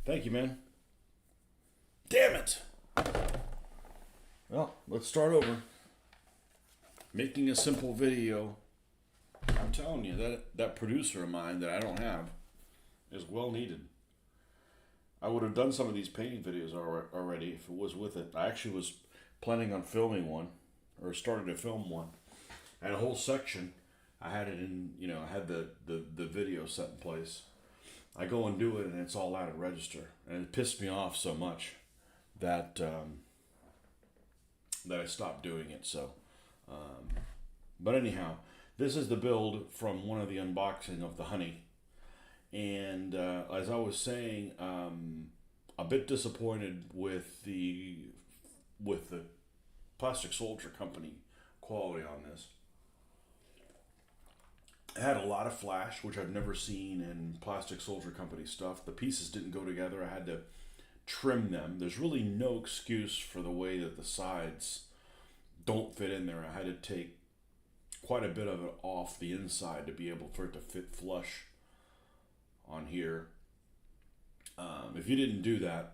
Thank you, man. Damn it! Well, let's start over. Making a simple video. I'm telling you, that producer of mine that I don't have is well needed. I would have done some of these painting videos already if it was with it. I actually was planning on filming one, or started to film one. I had a whole section. I had it in, I had the video set in place. I go and do it, and it's all out of register, and it pissed me off so much that that I stopped doing it. So, but anyhow, this is the build from one of the unboxing of the honey, and as I was saying, a bit disappointed with the Plastic Soldier Company quality on this. It had a lot of flash, which I've never seen in Plastic Soldier Company stuff. The pieces didn't go together. I had to trim them. There's really no excuse for the way that the sides don't fit in there. I had to take quite a bit of it off the inside to be able for it to fit flush on here. If you didn't do that,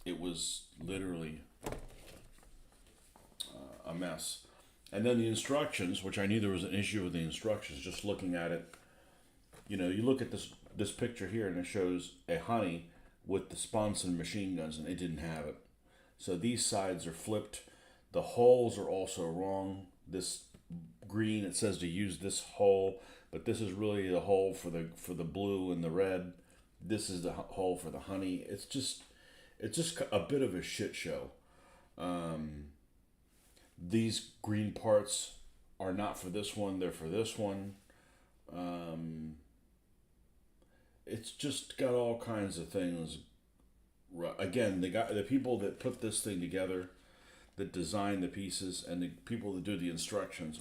it was literally a mess. And then the instructions, which I knew there was an issue with the instructions, just looking at it. You look at this picture here, and it shows a honey with the sponson machine guns, and it didn't have it. So these sides are flipped. The holes are also wrong. This green, it says to use this hole, but this is really the hole for the blue and the red. This is the hole for the honey. It's just a bit of a shit show. These green parts are not for this one, they're for this one. It's just got all kinds of things. Again, the people that put this thing together, that design the pieces, and the people that do the instructions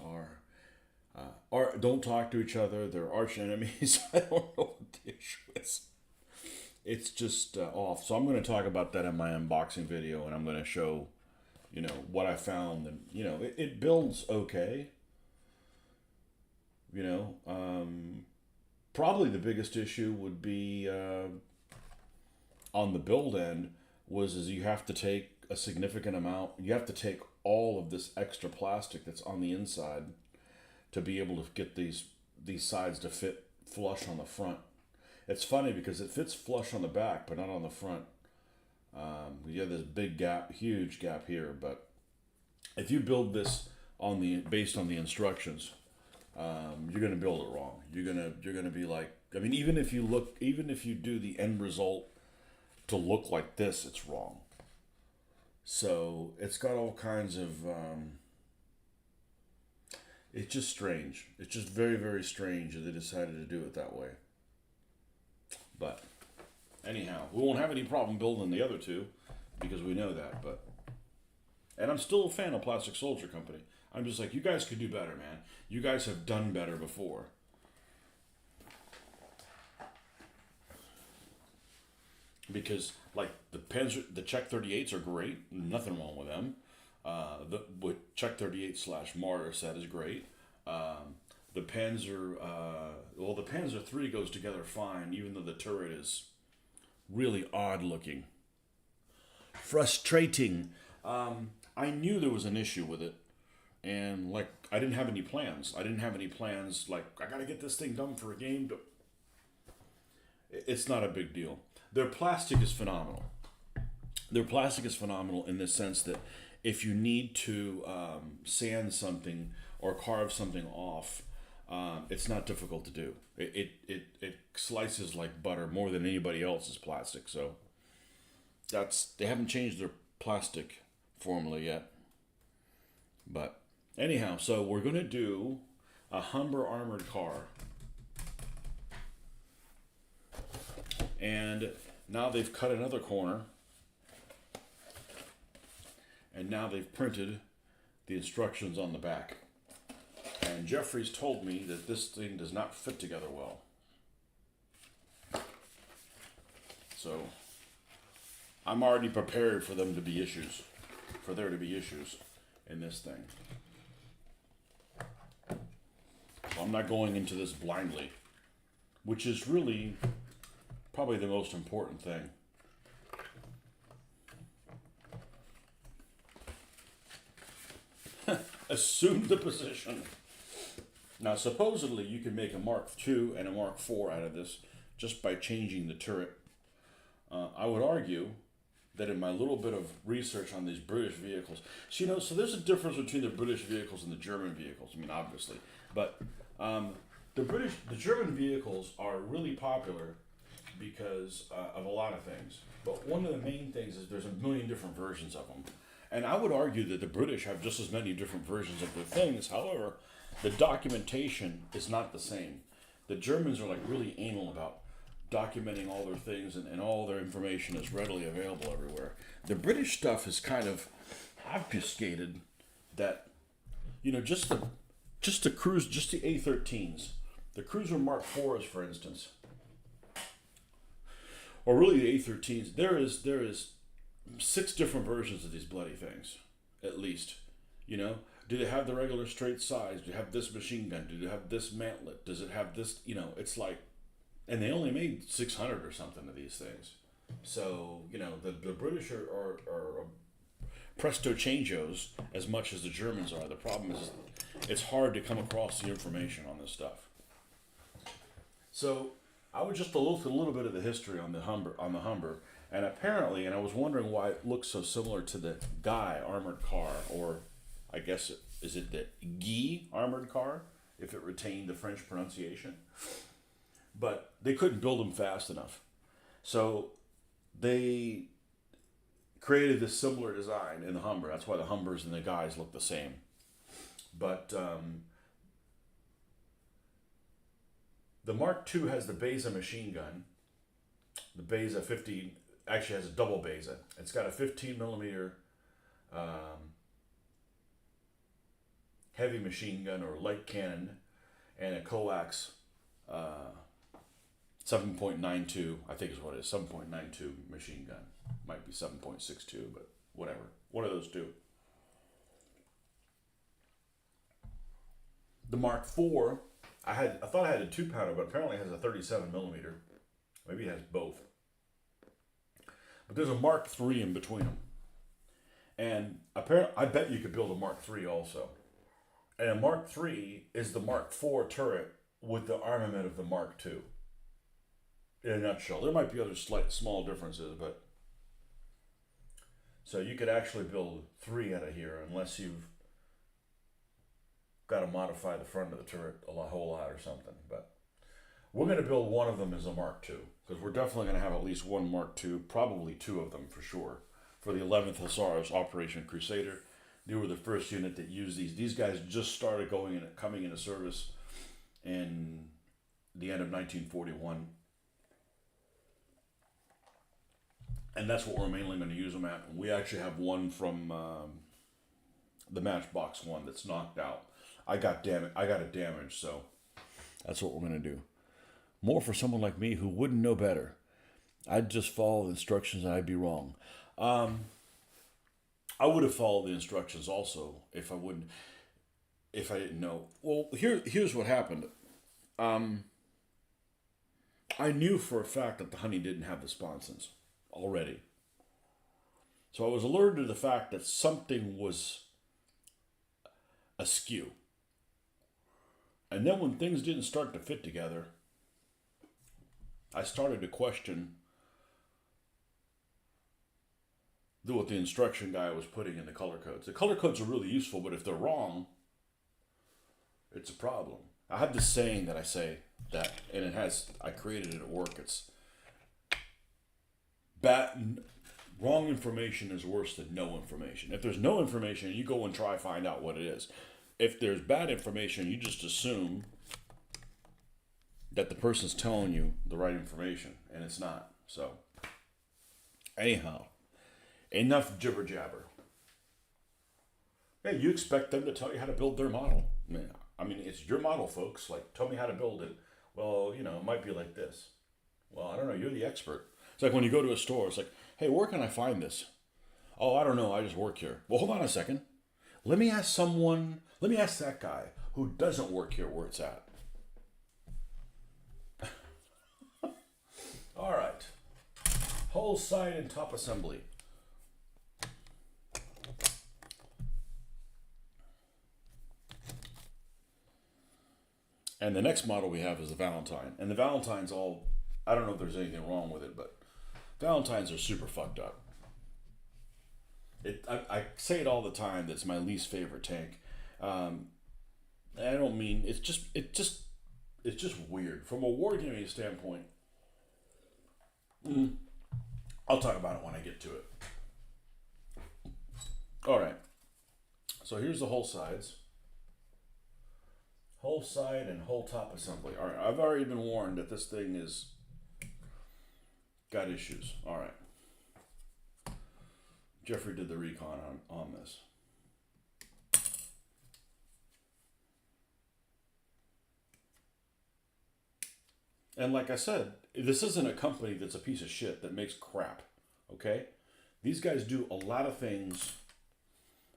don't talk to each other. They're arch enemies. I don't know what the issue is. It's just off. So I'm going to talk about that in my unboxing video, and I'm going to show what I found, and it builds okay. Probably the biggest issue would be on the build end is you have to take a significant amount. You have to take all of this extra plastic that's on the inside to be able to get these sides to fit flush on the front. It's funny because it fits flush on the back, but not on the front. You have this big gap, huge gap here, but if you build this based on the instructions, you're gonna build it wrong. You're gonna be like, even if you do the end result to look like this, it's wrong. So it's got all kinds of. It's just strange. It's just very, very strange that they decided to do it that way. But anyhow, we won't have any problem building the other two because we know that. And I'm still a fan of Plastic Soldier Company. I'm just like, you guys could do better, man. You guys have done better before. Because like the Czech 38s are great, nothing wrong with them. The Czech 38/Marder set is great. The Panzer, the Panzer III goes together fine, even though the turret is really odd looking. Frustrating. I knew there was an issue with it, and I didn't have any plans. Like, I gotta get this thing done for a game. It's not a big deal. Their plastic is phenomenal. Their plastic is phenomenal in the sense that if you need to sand something or carve something off, it's not difficult to do. It slices like butter more than anybody else's plastic. So they haven't changed their plastic formula yet. But anyhow, so we're gonna do a Humber armored car. And now they've cut another corner. And now they've printed the instructions on the back. And Jeffrey's told me that this thing does not fit together well. So I'm already prepared for there to be issues in this thing. So I'm not going into this blindly, which is really probably the most important thing. assumed the position. Now, supposedly, you can make a Mark II and a Mark IV out of this just by changing the turret. I would argue that in my little bit of research on these British vehicles, so there's a difference between the British vehicles and the German vehicles. I mean, obviously, but the German vehicles are really popular because of a lot of things. But one of the main things is there's a million different versions of them, and I would argue that the British have just as many different versions of their things. However, the documentation is not the same. The Germans are like really anal about documenting all their things, and all their information is readily available everywhere. The British stuff is kind of obfuscated that, just the cruise, just the A13s, the Cruiser Mark IVs, for instance, or really the A13s, there is 6 different versions of these bloody things, at least. Do they have the regular straight size? Do they have this machine gun? Do they have this mantlet? Does it have this? It's like, and they only made 600 or something of these things. So, the British are presto changos as much as the Germans are. The problem is it's hard to come across the information on this stuff. So I would just look a little bit of the history on the Humber, and apparently, and I was wondering why it looks so similar to the Guy armored car, or I guess is it the Guy armored car, if it retained the French pronunciation. But they couldn't build them fast enough. So they created this similar design in the Humber. That's why the Humbers and the Guys look the same. But the Mark II has the Beza machine gun. The Beza 15 actually has a double Beza. It's got a 15 millimeter heavy machine gun or light cannon and a coax 7.92, I think is what it is, 7.92 machine gun. Might be 7.62, but whatever. One of those two. The Mark IV, I thought I had a 2-pounder, but apparently it has a 37 millimeter. Maybe it has both. But there's a Mark III in between them. And apparently, I bet you could build a Mark III also. And a Mark III is the Mark IV turret with the armament of the Mark II. In a nutshell. There might be other small differences, but so you could actually build 3 out of here unless you've got to modify the front of the turret a whole lot or something. But we're going to build one of them as a Mark II, because we're definitely going to have at least one Mark II, probably 2 of them for sure, for the 11th Hussars Operation Crusader. They were the first unit that used these. These guys just started coming into service in the end of 1941. And that's what we're mainly going to use them at. We actually have one from the Matchbox one that's knocked out. I got it damaged, so that's what we're going to do. More for someone like me who wouldn't know better. I'd just follow the instructions and I'd be wrong. I would have followed the instructions also if I didn't know. Well, here's what happened. I knew for a fact that the Honey didn't have the sponsons already. So I was alerted to the fact that something was askew. And then when things didn't start to fit together, I started to question what the instruction guy was putting in the color codes. The color codes are really useful, but if they're wrong, it's a problem. I have this saying that I say that, and I created it at work. It's wrong information is worse than no information. If there's no information, you go and try to find out what it is. If there's bad information, you just assume that the person's telling you the right information, and it's not. So, anyhow, enough jibber jabber. Hey, you expect them to tell you how to build their model. I mean, it's your model, folks. Like, tell me how to build it. Well, it might be like this. Well, I don't know. You're the expert. It's like when you go to a store, it's like, hey, where can I find this? Oh, I don't know. I just work here. Well, hold on a second. Let me ask that guy who doesn't work here where it's at. All right. Whole side and top assembly. And the next model we have is the Valentine. And the Valentine's all, I don't know if there's anything wrong with it, but Valentines are super fucked up. I say it all the time. That's my least favorite tank. Um, I don't mean it's just weird from a wargaming standpoint. I'll talk about it when I get to it. All right. So here's the whole side and whole top assembly. All right. I've already been warned that this thing is got issues. All right. Jeffrey did the recon on this. And like I said, this isn't a company that's a piece of shit that makes crap. Okay? These guys do a lot of things.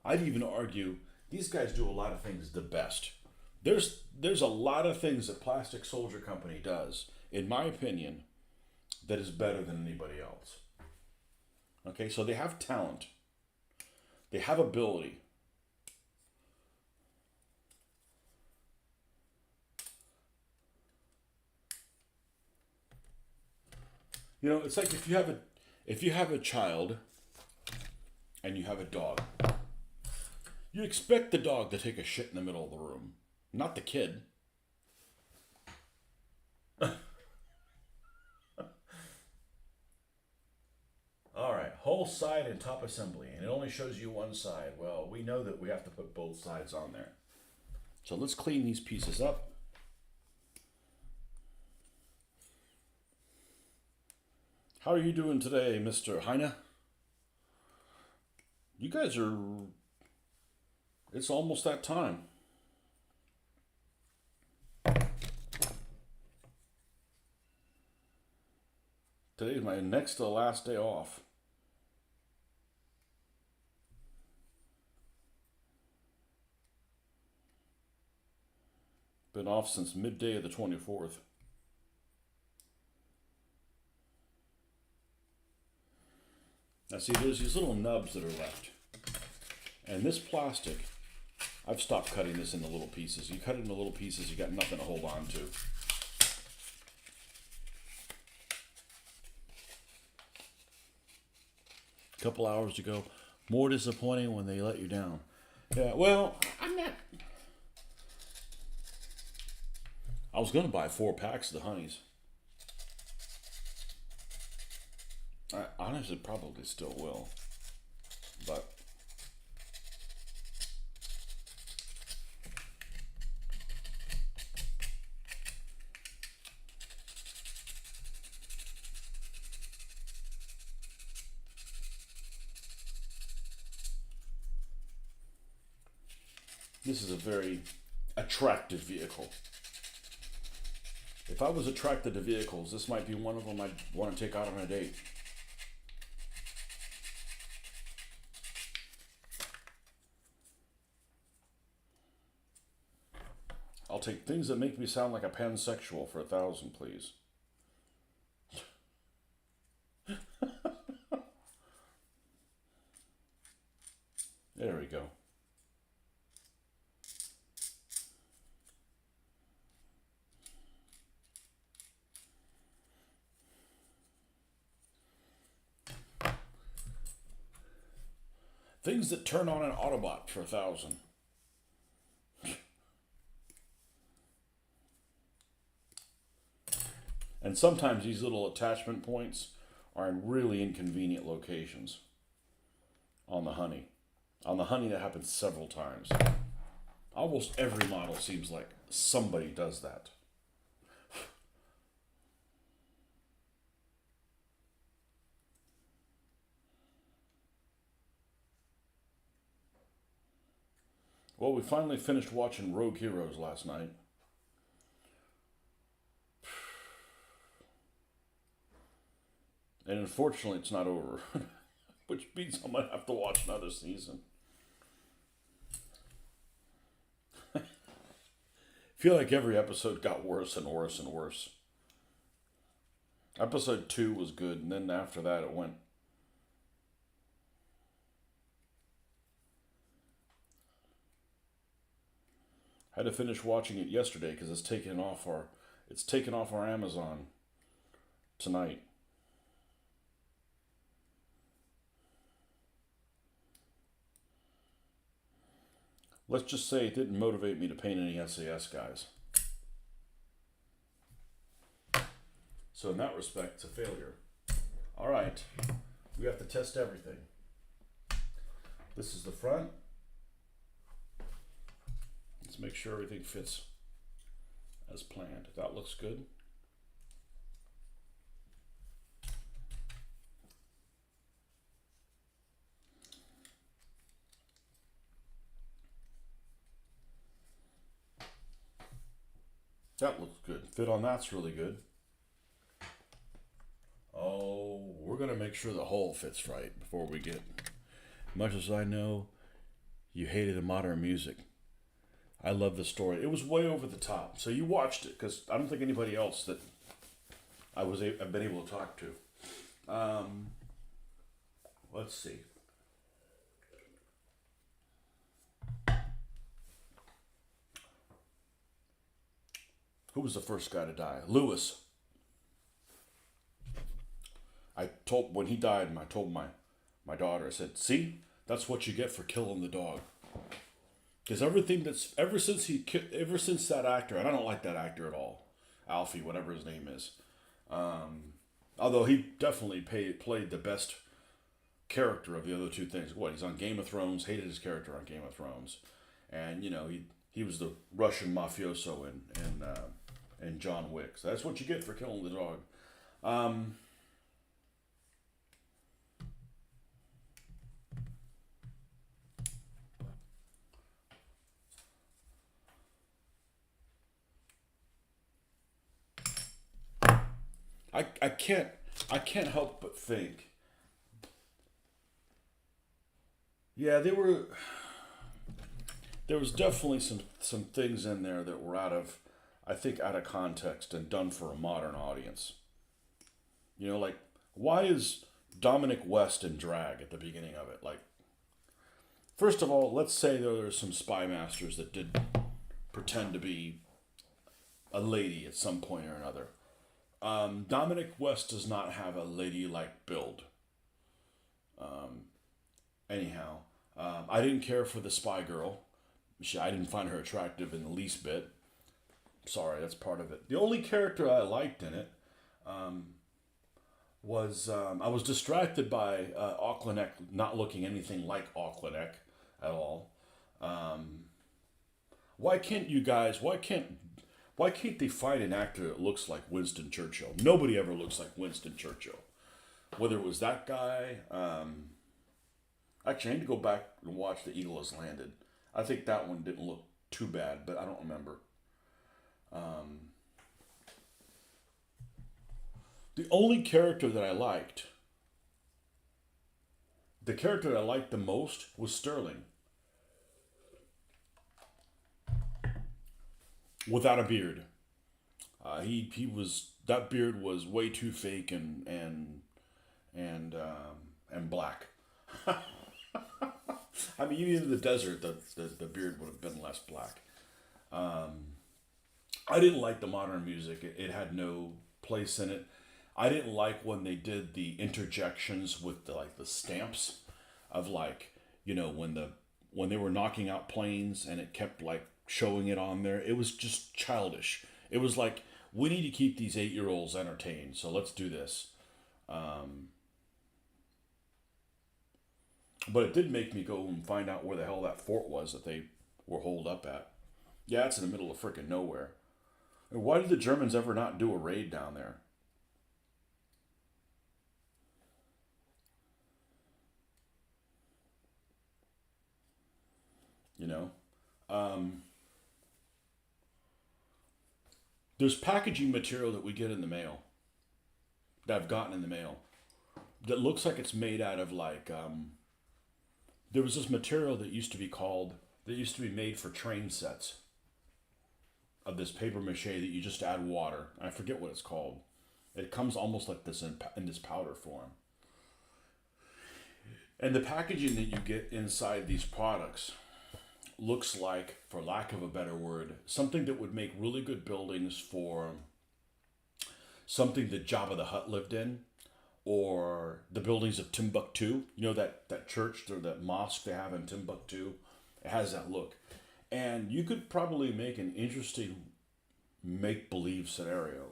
I'd even argue these guys do a lot of things the best. There's a lot of things that Plastic Soldier Company does, in my opinion, that is better than anybody else. Okay, so they have talent. They have ability. You know, it's like if you have a child and you have a dog, you expect the dog to take a shit in the middle of the room, not the kid. All right, whole side and top assembly, and it only shows you one side. Well, we know that we have to put both sides on there. So let's clean these pieces up. How are you doing today, Mr. Heine? You guys are... It's almost that time. Today's my next to last day off. Been off since midday of the 24th. Now see, there's these little nubs that are left. And this plastic, I've stopped cutting this into little pieces. You cut it into little pieces, you got nothing to hold on to. A couple hours to go. More disappointing when they let you down. Yeah, well, I'm not... I was going to buy 4 packs of the honeys. I honestly probably still will. But... this is a very attractive vehicle. If I was attracted to vehicles, this might be one of them I'd want to take out on a date. I'll take things that make me sound like a pansexual for 1,000, please. There we go. Things that turn on an Autobot for 1,000. And sometimes these little attachment points are in really inconvenient locations on the honey. On the honey, that happens several times. Almost every model seems like somebody does that. Well, we finally finished watching Rogue Heroes last night. And unfortunately, it's not over. Which means I might have to watch another season. I feel like every episode got worse and worse and worse. Episode 2 was good, and then after that it went... I had to finish watching it yesterday because it's taken off our Amazon tonight. Let's just say it didn't motivate me to paint any SAS guys. So in that respect, it's a failure. All right, we have to test everything. This is the front. Let's make sure everything fits as planned. That looks good. That looks good. Fit on that's really good. Oh, we're gonna make sure the hole fits right before we get. Much as I know, you hated the modern music. I love the story. It was way over the top. So you watched it because I don't think anybody else that I've been able to talk to. Let's see. Who was the first guy to die? Lewis. I told when he died, I told my daughter. I said, "See, that's what you get for killing the dog." Because everything that's ever since that actor, and I don't like that actor at all, Alfie, whatever his name is. Although he definitely played the best character of the other two things. What, he's on Game of Thrones. Hated his character on Game of Thrones, and he was the Russian mafioso in John Wick. So that's what you get for killing the dog. I can't help but think. Yeah, there was definitely some things in there that were out of context and done for a modern audience. Like, why is Dominic West in drag at the beginning of it? Like, first of all, let's say there's some spy masters that did pretend to be a lady at some point or another. Dominic West does not have a ladylike build. Anyhow, I didn't care for the spy girl. I didn't find her attractive in the least bit. Sorry, that's part of it. The only character I liked in it was I was distracted by Auclanek not looking anything like Auclanek at all. Why can't you guys? Why can't they find an actor that looks like Winston Churchill? Nobody ever looks like Winston Churchill. Whether it was that guy. Actually, I need to go back and watch The Eagle Has Landed. I think that one didn't look too bad, but I don't remember. The only character that I liked, the character that I liked the most was Sterling. Without a beard. He was, that beard was way too fake and black. I mean, even in the desert, the beard would have been less black. I didn't like the modern music. It had no place in it. I didn't like when they did the interjections with the stamps of when they were knocking out planes and it kept showing it on there. It was just childish. It was like, we need to keep these 8-year-olds entertained, so let's do this. But it did make me go and find out where the hell that fort was that they were holed up at. Yeah, it's in the middle of frickin' nowhere. And why did the Germans ever not do a raid down there? There's packaging material that we get in the mail, that I've gotten in the mail, that looks like it's made out of there was this material that used to be made for train sets, of this paper mache that you just add water. I forget what it's called. It comes almost like this in this powder form. And the packaging that you get inside these products looks like, for lack of a better word, something that would make really good buildings for something that Jabba the Hutt lived in, or the buildings of Timbuktu. You know that church or that mosque they have in Timbuktu? It has that look. And you could probably make an interesting make believe scenario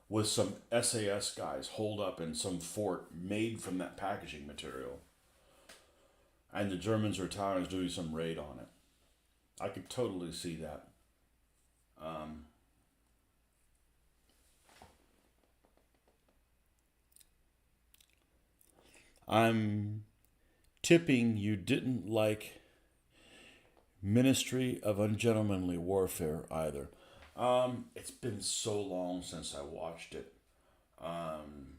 with some SAS guys holed up in some fort made from that packaging material. And the Germans or Italians doing some raid on it. I could totally see that. Um, I'm tipping you didn't like Ministry of Ungentlemanly Warfare either. It's been so long since I watched it. Um,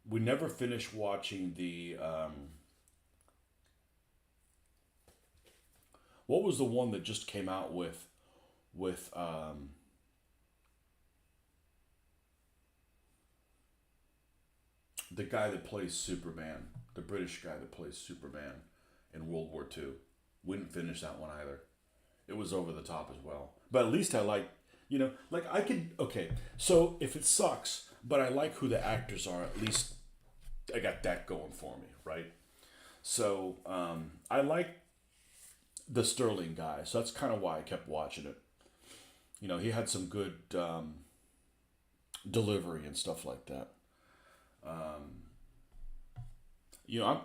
we never finished watching the. What was the one that just came out with the guy that plays Superman, the British guy that plays Superman in World War II? We didn't finish that one either. It was over the top as well. But at least I like, like I could, okay, so if it sucks, but I like who the actors are, at least I got that going for me, right? So I like the Sterling guy, so that's kind of why I kept watching it. He had some good delivery and stuff like that. Um,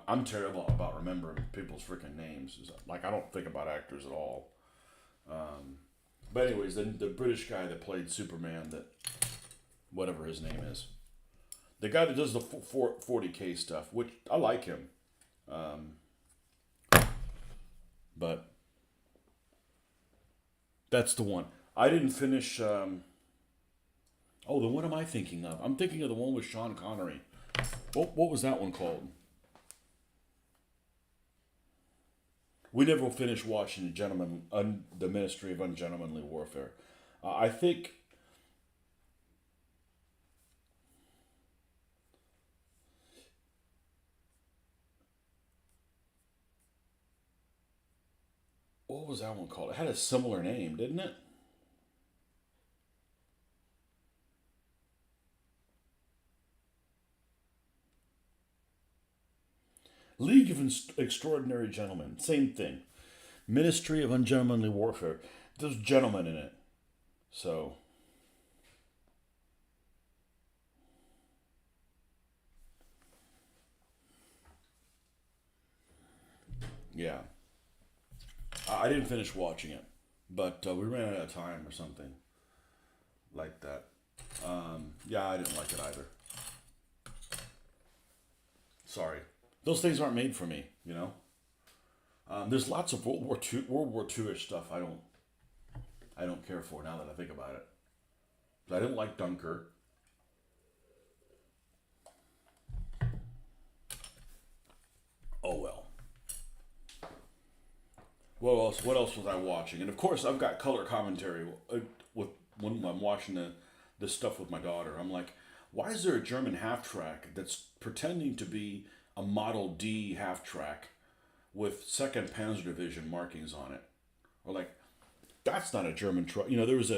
I'm terrible about remembering people's freaking names. Like, I don't think about actors at all. Um, but anyways, the British guy that played Superman, that whatever his name is, the guy that does the 40K stuff, which I like him, um, but that's the one. I didn't finish. Oh, then what am I thinking of? I'm thinking of the one with Sean Connery. What was that one called? We never finished watching the Ministry of Ungentlemanly Warfare. I think what was that one called? It had a similar name, didn't it? League of Extraordinary Gentlemen, same thing. Ministry of Ungentlemanly Warfare. There's gentlemen in it, so yeah. I didn't finish watching it, but we ran out of time or something like that. Yeah, I didn't like it either. Sorry, those things aren't made for me. There's lots of World War II ish stuff I don't care for now that I think about it. I didn't like Dunkirk. Oh well. What else? What else was I watching? And of course, I've got color commentary with when I'm watching this stuff with my daughter. I'm like, why is there a German half track that's pretending to be a Model D half track with Second Panzer Division markings on it? Or like, that's not a German truck. There was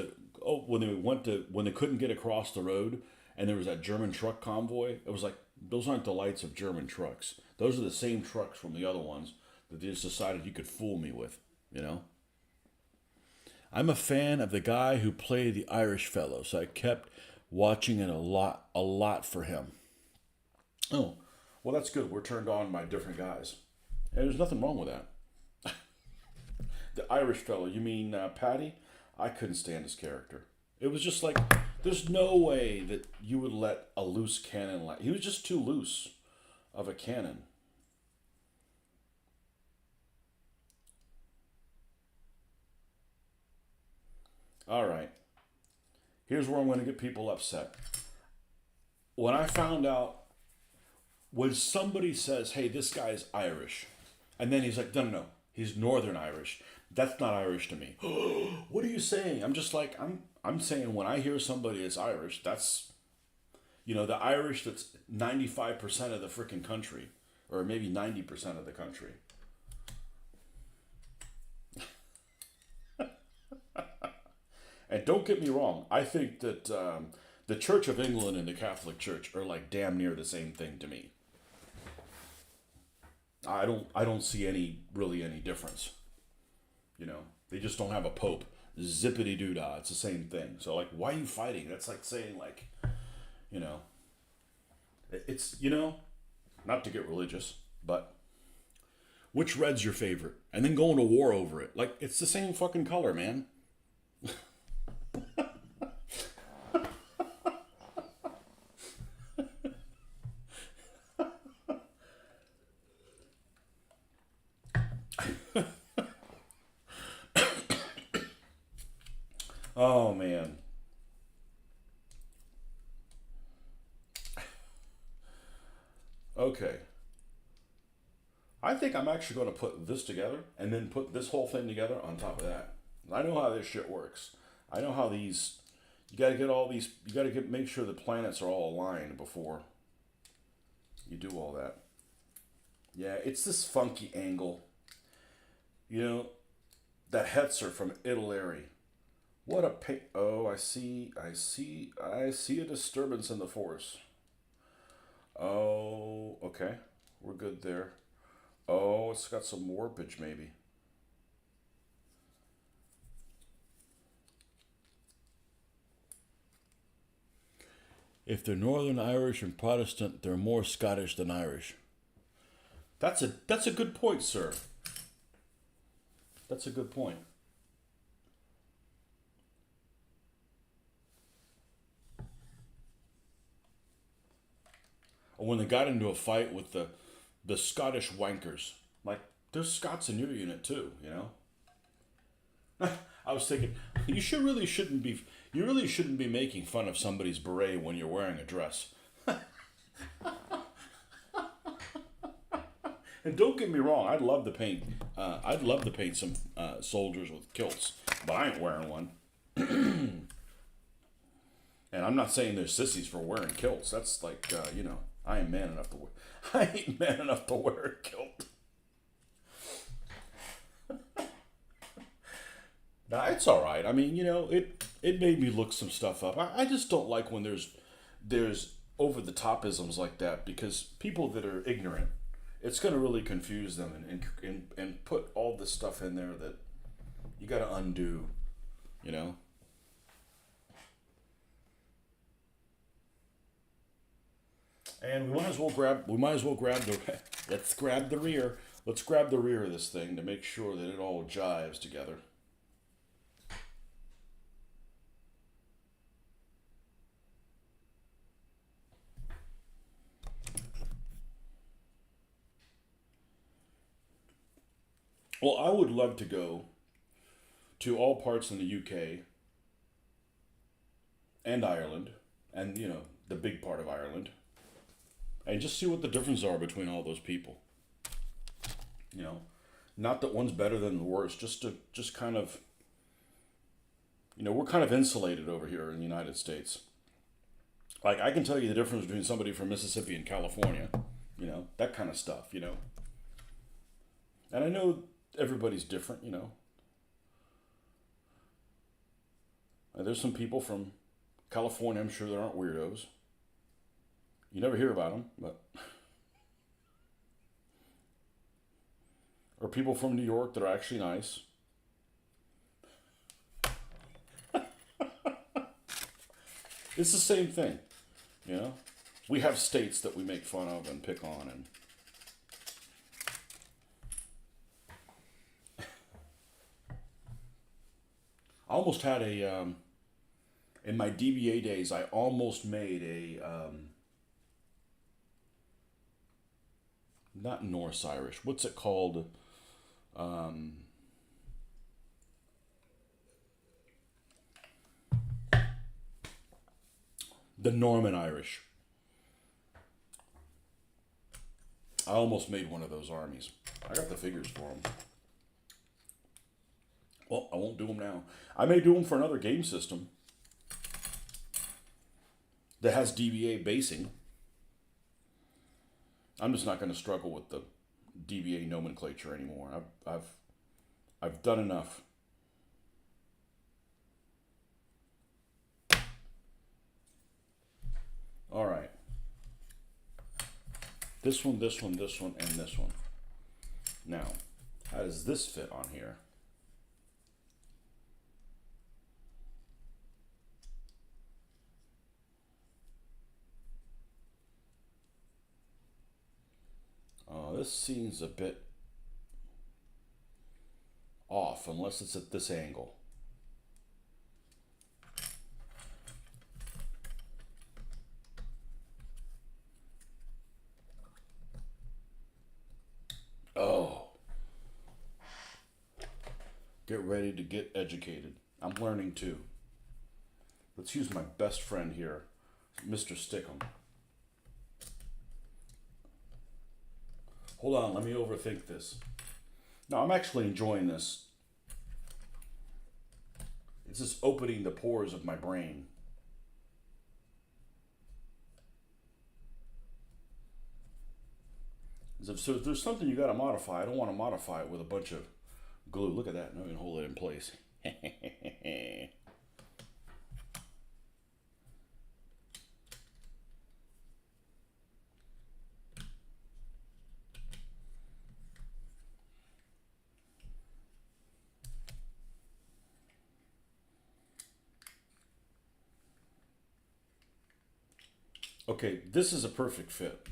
when they couldn't get across the road, and there was that German truck convoy. It was like, those aren't the lights of German trucks. Those are the same trucks from the other ones that they just decided you could fool me with. You know. I'm a fan of the guy who played the Irish fellow, so I kept watching it a lot for him. Oh, well, that's good. We're turned on by different guys, and there's nothing wrong with that. The Irish fellow, you mean Paddy? I couldn't stand his character. It was just like, there's no way that you would let a loose cannon he was just too loose of a cannon. All right, here's where I'm going to get people upset. When I found out, when somebody says, hey, this guy's Irish, and then he's like, no, no, no, he's Northern Irish. That's not Irish to me. What are you saying? I'm just like, I'm saying when I hear somebody is Irish, that's, the Irish that's 95% of the freaking country, or maybe 90% of the country. And don't get me wrong, I think that the Church of England and the Catholic Church are like damn near the same thing to me. I don't see any difference. You know, they just don't have a pope. Zippity doo dah. It's the same thing. So like, why are you fighting? That's like saying like, you know, it's not to get religious, but which red's your favorite? And then going to war over it. Like it's the same fucking color, man. Oh man. Okay. I think I'm actually going to put this together and then put this whole thing together on top of that. I know how this shit works. I know how these. You got to get all these. You got to make sure the planets are all aligned before you do all that. Yeah, it's this funky angle. You know, that Hetzer from Italy. What a oh, I see. I see a disturbance in the force. Oh, okay. We're good there. Oh, it's got some warpage maybe. If they're Northern Irish and Protestant, they're more Scottish than Irish. That's a good point, sir. That's a good point. When they got into a fight with the Scottish wankers, like there's Scots in your unit too, you know. I was thinking you really shouldn't be making fun of somebody's beret when you're wearing a dress. And don't get me wrong, I'd love to paint. I'd love to paint some soldiers with kilts, but I ain't wearing one. And I'm not saying they're sissies for wearing kilts. That's like I ain't man enough to wear. I ain't man enough to wear a kilt. Nah, it's all right. I mean, it made me look some stuff up. I just don't like when there's over the topisms like that because people that are ignorant, it's going to really confuse them and put all this stuff in there that you got to undo. You know. And we might as well grab the let's grab the rear. Let's grab the rear of this thing to make sure that it all jives together. Well, I would love to go to all parts in the UK and Ireland and the big part of Ireland and just see what the differences are between all those people. You know, not that one's better than the worst, just kind of we're kind of insulated over here in the United States. Like I can tell you the difference between somebody from Mississippi and California, that kind of stuff. And I know everybody's different. And there's some people from California, I'm sure there aren't weirdos. You never hear about them, but or people from New York that are actually nice. It's the same thing. We have states that we make fun of and pick on, and I almost had in my DBA days, I almost made a not Norse Irish. What's it called? Um, the Norman Irish. I almost made one of those armies. I got the figures for them. Well, I won't do them now. I may do them for another game system that has DBA basing. I'm just not going to struggle with the DBA nomenclature anymore. I've done enough. this one, and this one. Now, how does this fit on here? This seems a bit off unless it's at this angle. Oh, get ready to get educated. I'm learning too. Let's use my best friend here, Mr. Stickum. Hold on, let me overthink this. No, I'm actually enjoying this. It's just opening the pores of my brain. So if there's something you got to modify, I don't want to modify it with a bunch of glue. Look at that. Now we can hold it in place. Okay, this is a perfect fit.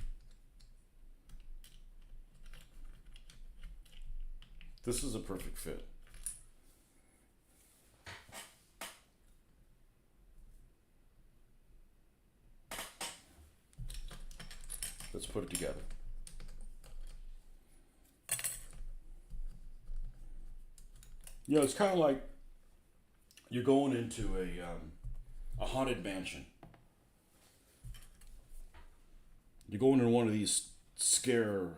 This is a perfect fit. Let's put it together. You know, it's kind of like you're going into a haunted mansion. You're going into one of these scare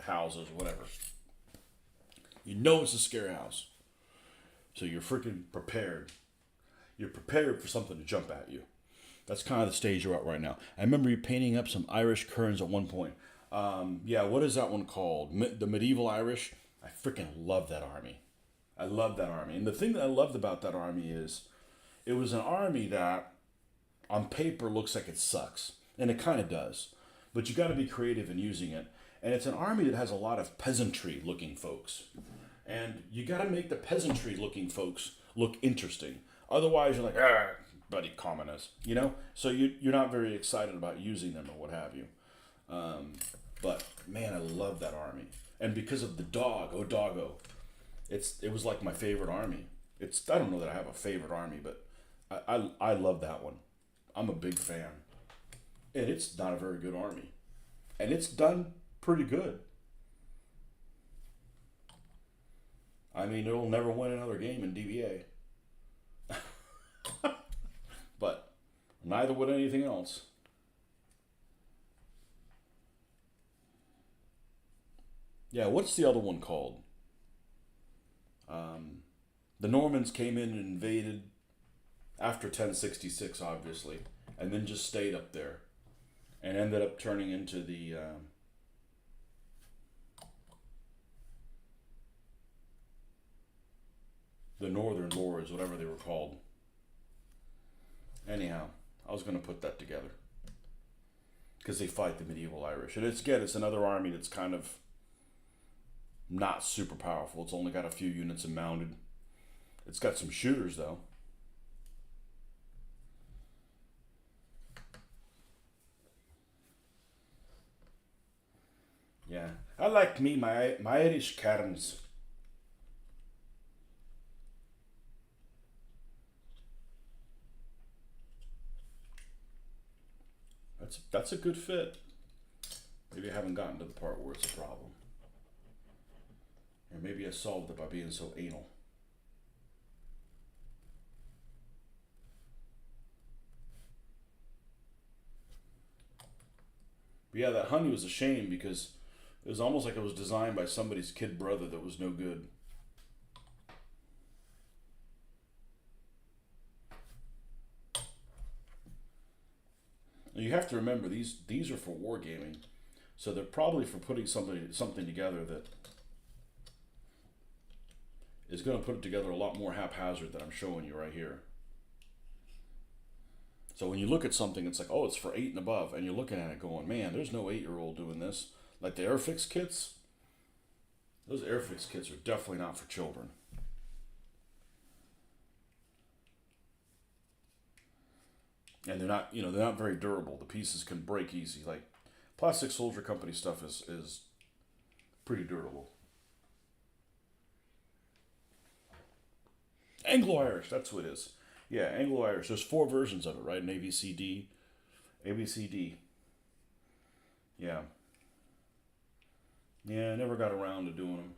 houses, whatever. You know it's a scare house. So you're freaking prepared. You're prepared for something to jump at you. That's kind of the stage you're at right now. I remember you painting up some Irish kerns at one point. Yeah, what is that one called? The medieval Irish? I freaking love that army. I love that army. And the thing that I loved about that army is it was an army that on paper looks like it sucks. And it kind of does. But you got to be creative in using it. And it's an army that has a lot of peasantry looking folks. And you got to make the peasantry looking folks look interesting. Otherwise, you're like, ah, bloody commoners, you know? So you're not very excited about using them or what have you. But man, I love that army. And because of the dog, oh doggo, it was like my favorite army. I don't know that I have a favorite army, but I love that one. I'm a big fan. And it's not a very good army. And it's done pretty good. I mean, it'll never win another game in DBA. But neither would anything else. Yeah, what's the other one called? The Normans came in and invaded after 1066, obviously, and then just stayed up there and ended up turning into the Northern Lords, whatever they were called. Anyhow, I was going to put that together because they fight the medieval Irish, and it's another army that's kind of not super powerful. It's only got a few units and mounted. It's got some shooters though. Yeah, I like my Irish cairns. That's a good fit. Maybe I haven't gotten to the part where it's a problem. Or maybe I solved it by being so anal. But yeah, that honey was a shame because it was almost like it was designed by somebody's kid brother that was no good. And you have to remember these are for wargaming, so they're probably for putting something together that is going to put it together a lot more haphazard than I'm showing you right here. So when you look at something, it's like, oh, it's for 8 and above, and you're looking at it going, man, there's no 8-year-old doing this. Like the Airfix kits, those Airfix kits are definitely not for children. And they're not, they're not very durable. The pieces can break easy. Like Plastic Soldier Company stuff is pretty durable. Anglo-Irish, that's what it is. Yeah, Anglo-Irish. There's 4 versions of it, right? An ABCD. ABCD. Yeah. Yeah, I never got around to doing them.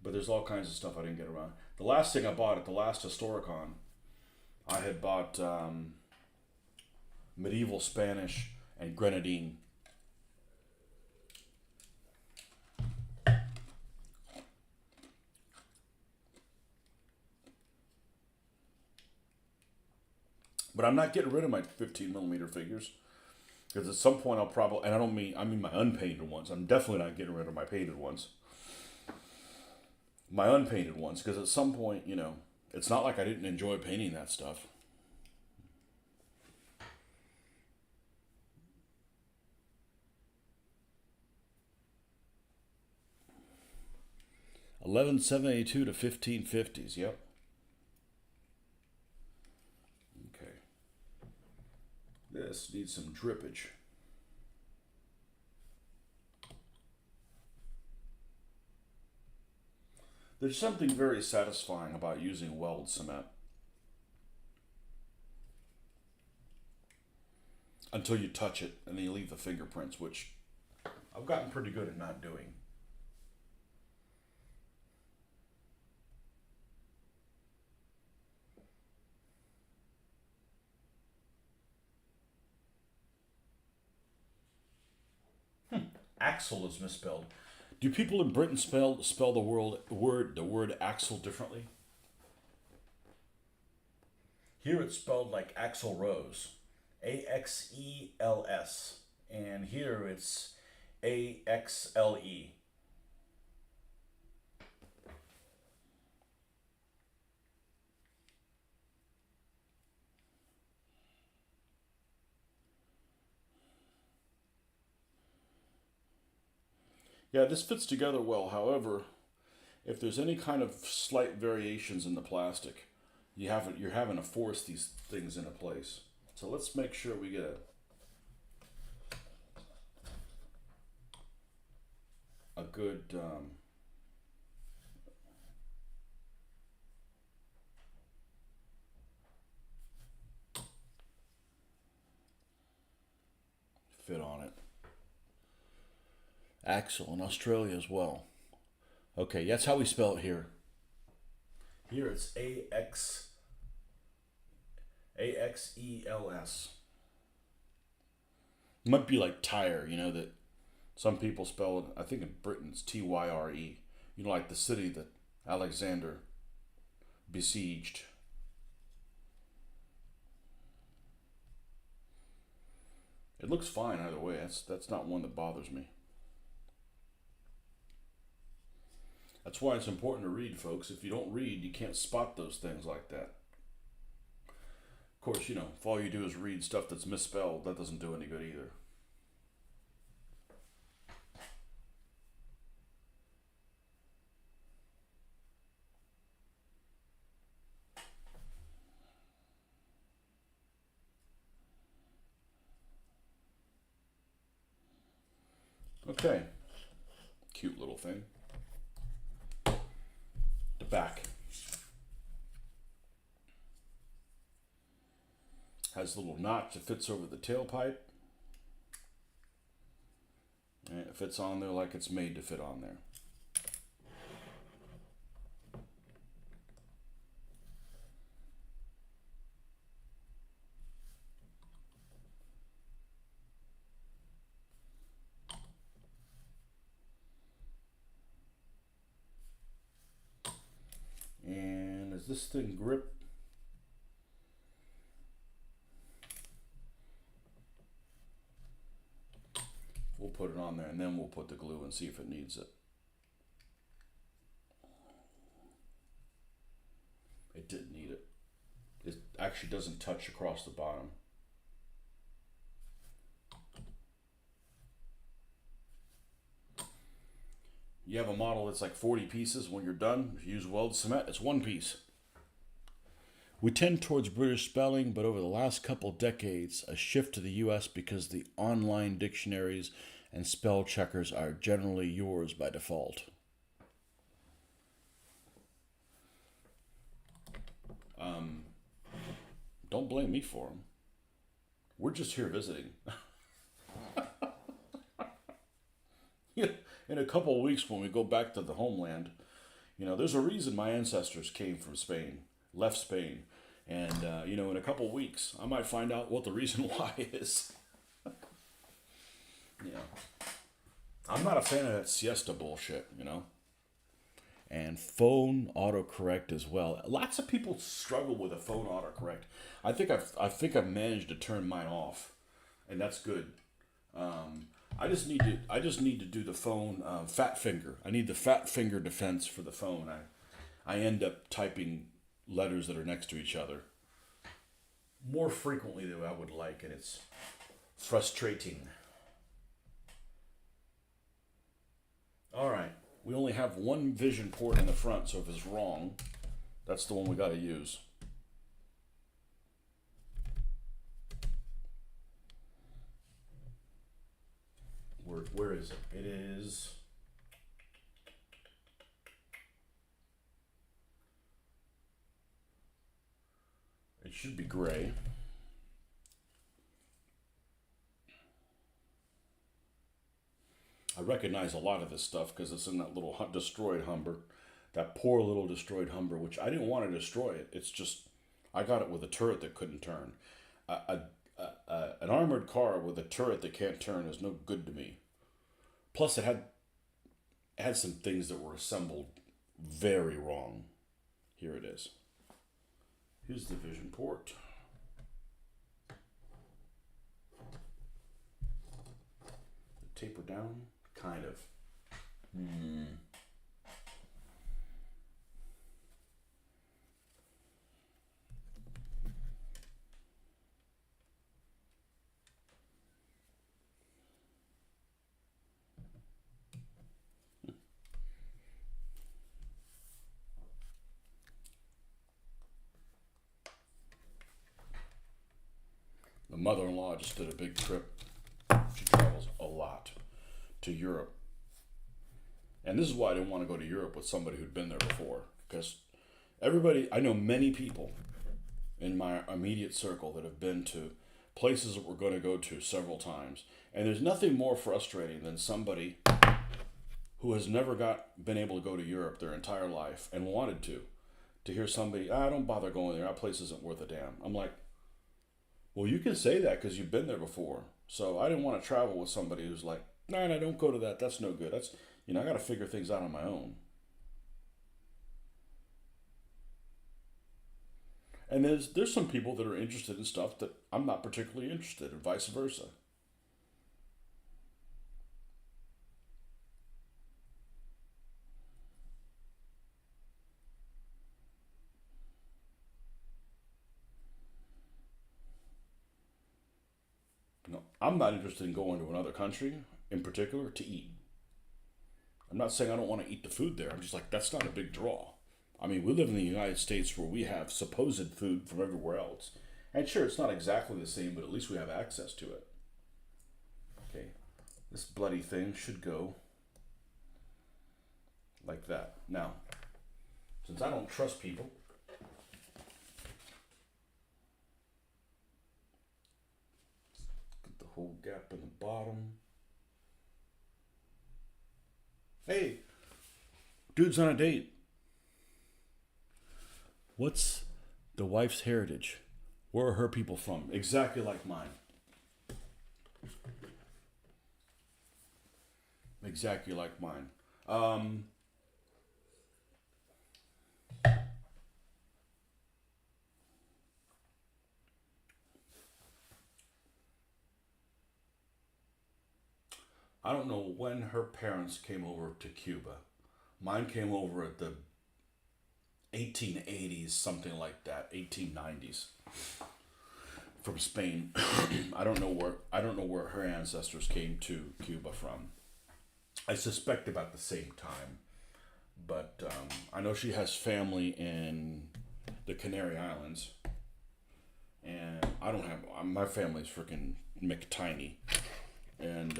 But there's all kinds of stuff I didn't get around. The last thing I bought at the last Historicon, I had bought medieval Spanish and grenadine. But I'm not getting rid of my 15 millimeter figures because at some point I'll probably, and I mean my unpainted ones. I'm definitely not getting rid of my painted ones. My unpainted ones, because at some point, it's not like I didn't enjoy painting that stuff. $11.72 to 15.50s. Yep. Okay. This needs some drippage. There's something very satisfying about using weld cement. Until you touch it and then you leave the fingerprints, which I've gotten pretty good at not doing. Axle is misspelled. Do people in Britain spell the word axle differently? Here it's spelled like Axl Rose, AXELS, and here it's AXLE. Yeah, this fits together well. However, if there's any kind of slight variations in the plastic, you're having to force these things into place. So let's make sure we get a good fit on it. Axle in Australia as well. Okay, that's how we spell it here. Here it's AXELS. It might be like tire, that some people spell it. I think in Britain it's TYRE. Like the city that Alexander besieged. It looks fine either way. That's not one that bothers me. That's why it's important to read, folks. If you don't read, you can't spot those things like that. Of course, if all you do is read stuff that's misspelled, that doesn't do any good either. Okay. Cute little thing. The back has a little notch that fits over the tailpipe. And it fits on there like it's made to fit on there. And as this thing grip, we'll put it on there and then we'll put the glue and see if it needs it. It didn't need it. actually doesn't touch across the bottom. You have a model that's like 40 pieces. When you're done, if you use weld cement, it's one piece. We tend towards British spelling, but over the last couple decades, a shift to the US because the online dictionaries and spell checkers are generally yours by default. Um, don't blame me for them. We're just here visiting. In a couple of weeks, when we go back to the homeland, there's a reason my ancestors came from Spain, left Spain. And, in a couple of weeks, I might find out what the reason why is. you know, I'm not a fan of that siesta bullshit. And phone autocorrect as well. Lots of people struggle with a phone autocorrect. I think I've managed to turn mine off, and that's good. I just need to do the phone fat finger. I need the fat finger defense for the phone. I end up typing letters that are next to each other more frequently than I would like, and it's frustrating. All right, we only have one vision port in the front, so if it's wrong, that's the one we got to use. Where is it? It is. It should be gray. I recognize a lot of this stuff because it's in that little destroyed Humber, that poor little destroyed Humber, which I didn't want to destroy it. It's just I got it with a turret that couldn't turn. An armored car with a turret that can't turn is no good to me. Plus, it had some things that were assembled very wrong. Here it is. Here's the vision port. Taper down, kind of. The mother-in-law just did a big trip. She travels a lot to Europe. And this is why I didn't want to go to Europe with somebody who'd been there before. Because I know many people in my immediate circle that have been to places that we're going to go to several times. And there's nothing more frustrating than somebody who has never been able to go to Europe their entire life and wanted to hear somebody, don't bother going there, that place isn't worth a damn. I'm like, well, you can say that because you've been there before. So I didn't want to travel with somebody who's like, no, don't go to that. That's no good. I got to figure things out on my own. And there's some people that are interested in stuff that I'm not particularly interested in, vice versa. I'm not interested in going to another country in particular to eat. I'm not saying I don't want to eat the food there. I'm just like, that's not a big draw. I mean, we live in the United States where we have supposed food from everywhere else. And sure, it's not exactly the same, but at least we have access to it. Okay, this bloody thing should go like that. Now, since I don't trust people, get the whole gap in the bottom. Hey, dude's on a date. What's the wife's heritage? Where are her people from? Exactly like mine. Exactly like mine. I don't know when her parents came over to Cuba. Mine came over at the 1880s, something like that, 1890s. from Spain. I don't know where her ancestors came to Cuba from. I suspect about the same time, but I know she has family in the Canary Islands, and I don't have my family's freaking McTiny, and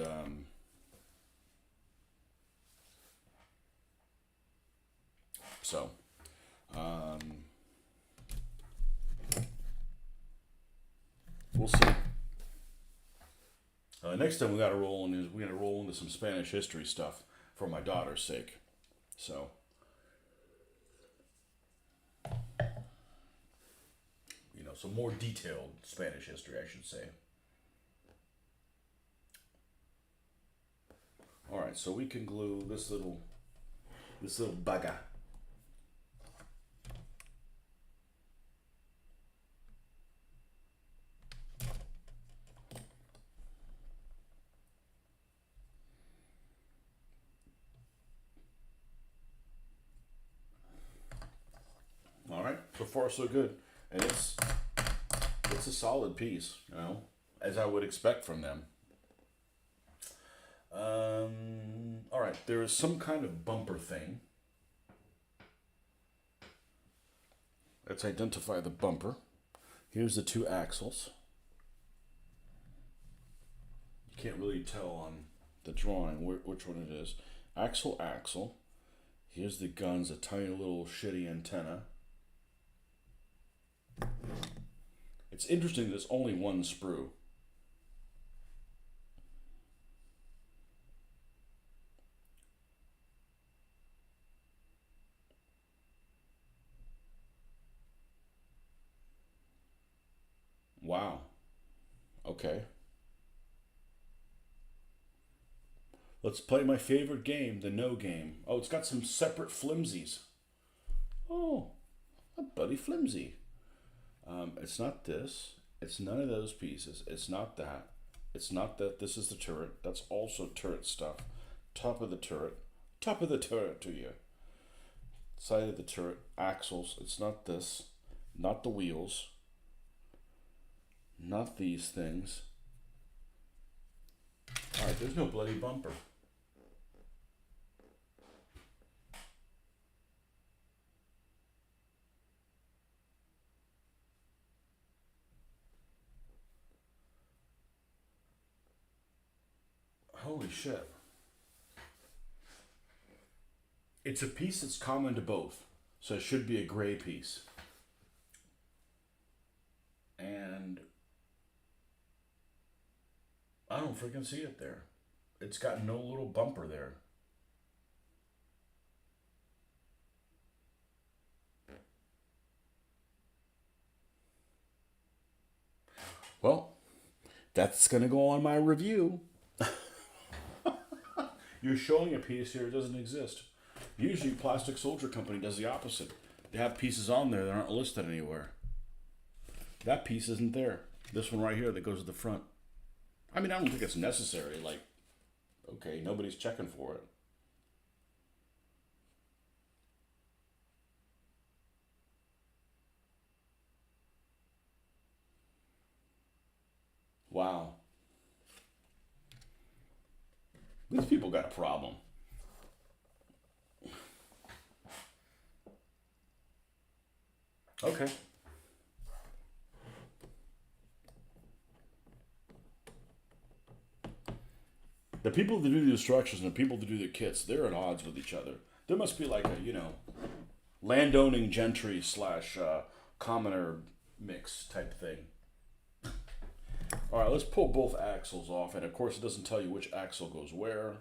so um, we'll see. Next time we got to roll in is we got to roll into some Spanish history stuff for my daughter's sake. So some more detailed Spanish history, I should say. All right, so we can glue this little bugger. All right, so far so good, and it's a solid piece, as I would expect from them. All right, there is some kind of bumper thing. Let's identify the bumper. Here's the two axles. You can't really tell on the drawing which one it is. Axle. Here's the guns, a tiny little shitty antenna. It's interesting there's only one sprue. Wow. Okay. Let's play my favorite game, the no game. Oh, it's got some separate flimsies. Oh, a buddy flimsy. It's not this. It's none of those pieces. It's not that. It's not that. This is the turret. That's also turret stuff. Top of the turret. Top of the turret to you. Side of the turret. Axles. It's not this. Not the wheels. Not these things. Alright, there's no bloody bumper. Holy shit. It's a piece that's common to both, so it should be a gray piece. And I don't freaking see it there. It's got no little bumper there. Well, that's going to go on my review. You're showing a piece here that doesn't exist. Usually Plastic Soldier Company does the opposite. They have pieces on there that aren't listed anywhere. That piece isn't there. This one right here that goes to the front. I mean, I don't think it's necessary. Like, okay, nobody's checking for it. Wow. These people got a problem. Okay. The people that do the instructions and the people that do the kits, they're at odds with each other. There must be like a, landowning gentry slash commoner mix type thing. All right, let's pull both axles off. And of course, it doesn't tell you which axle goes where.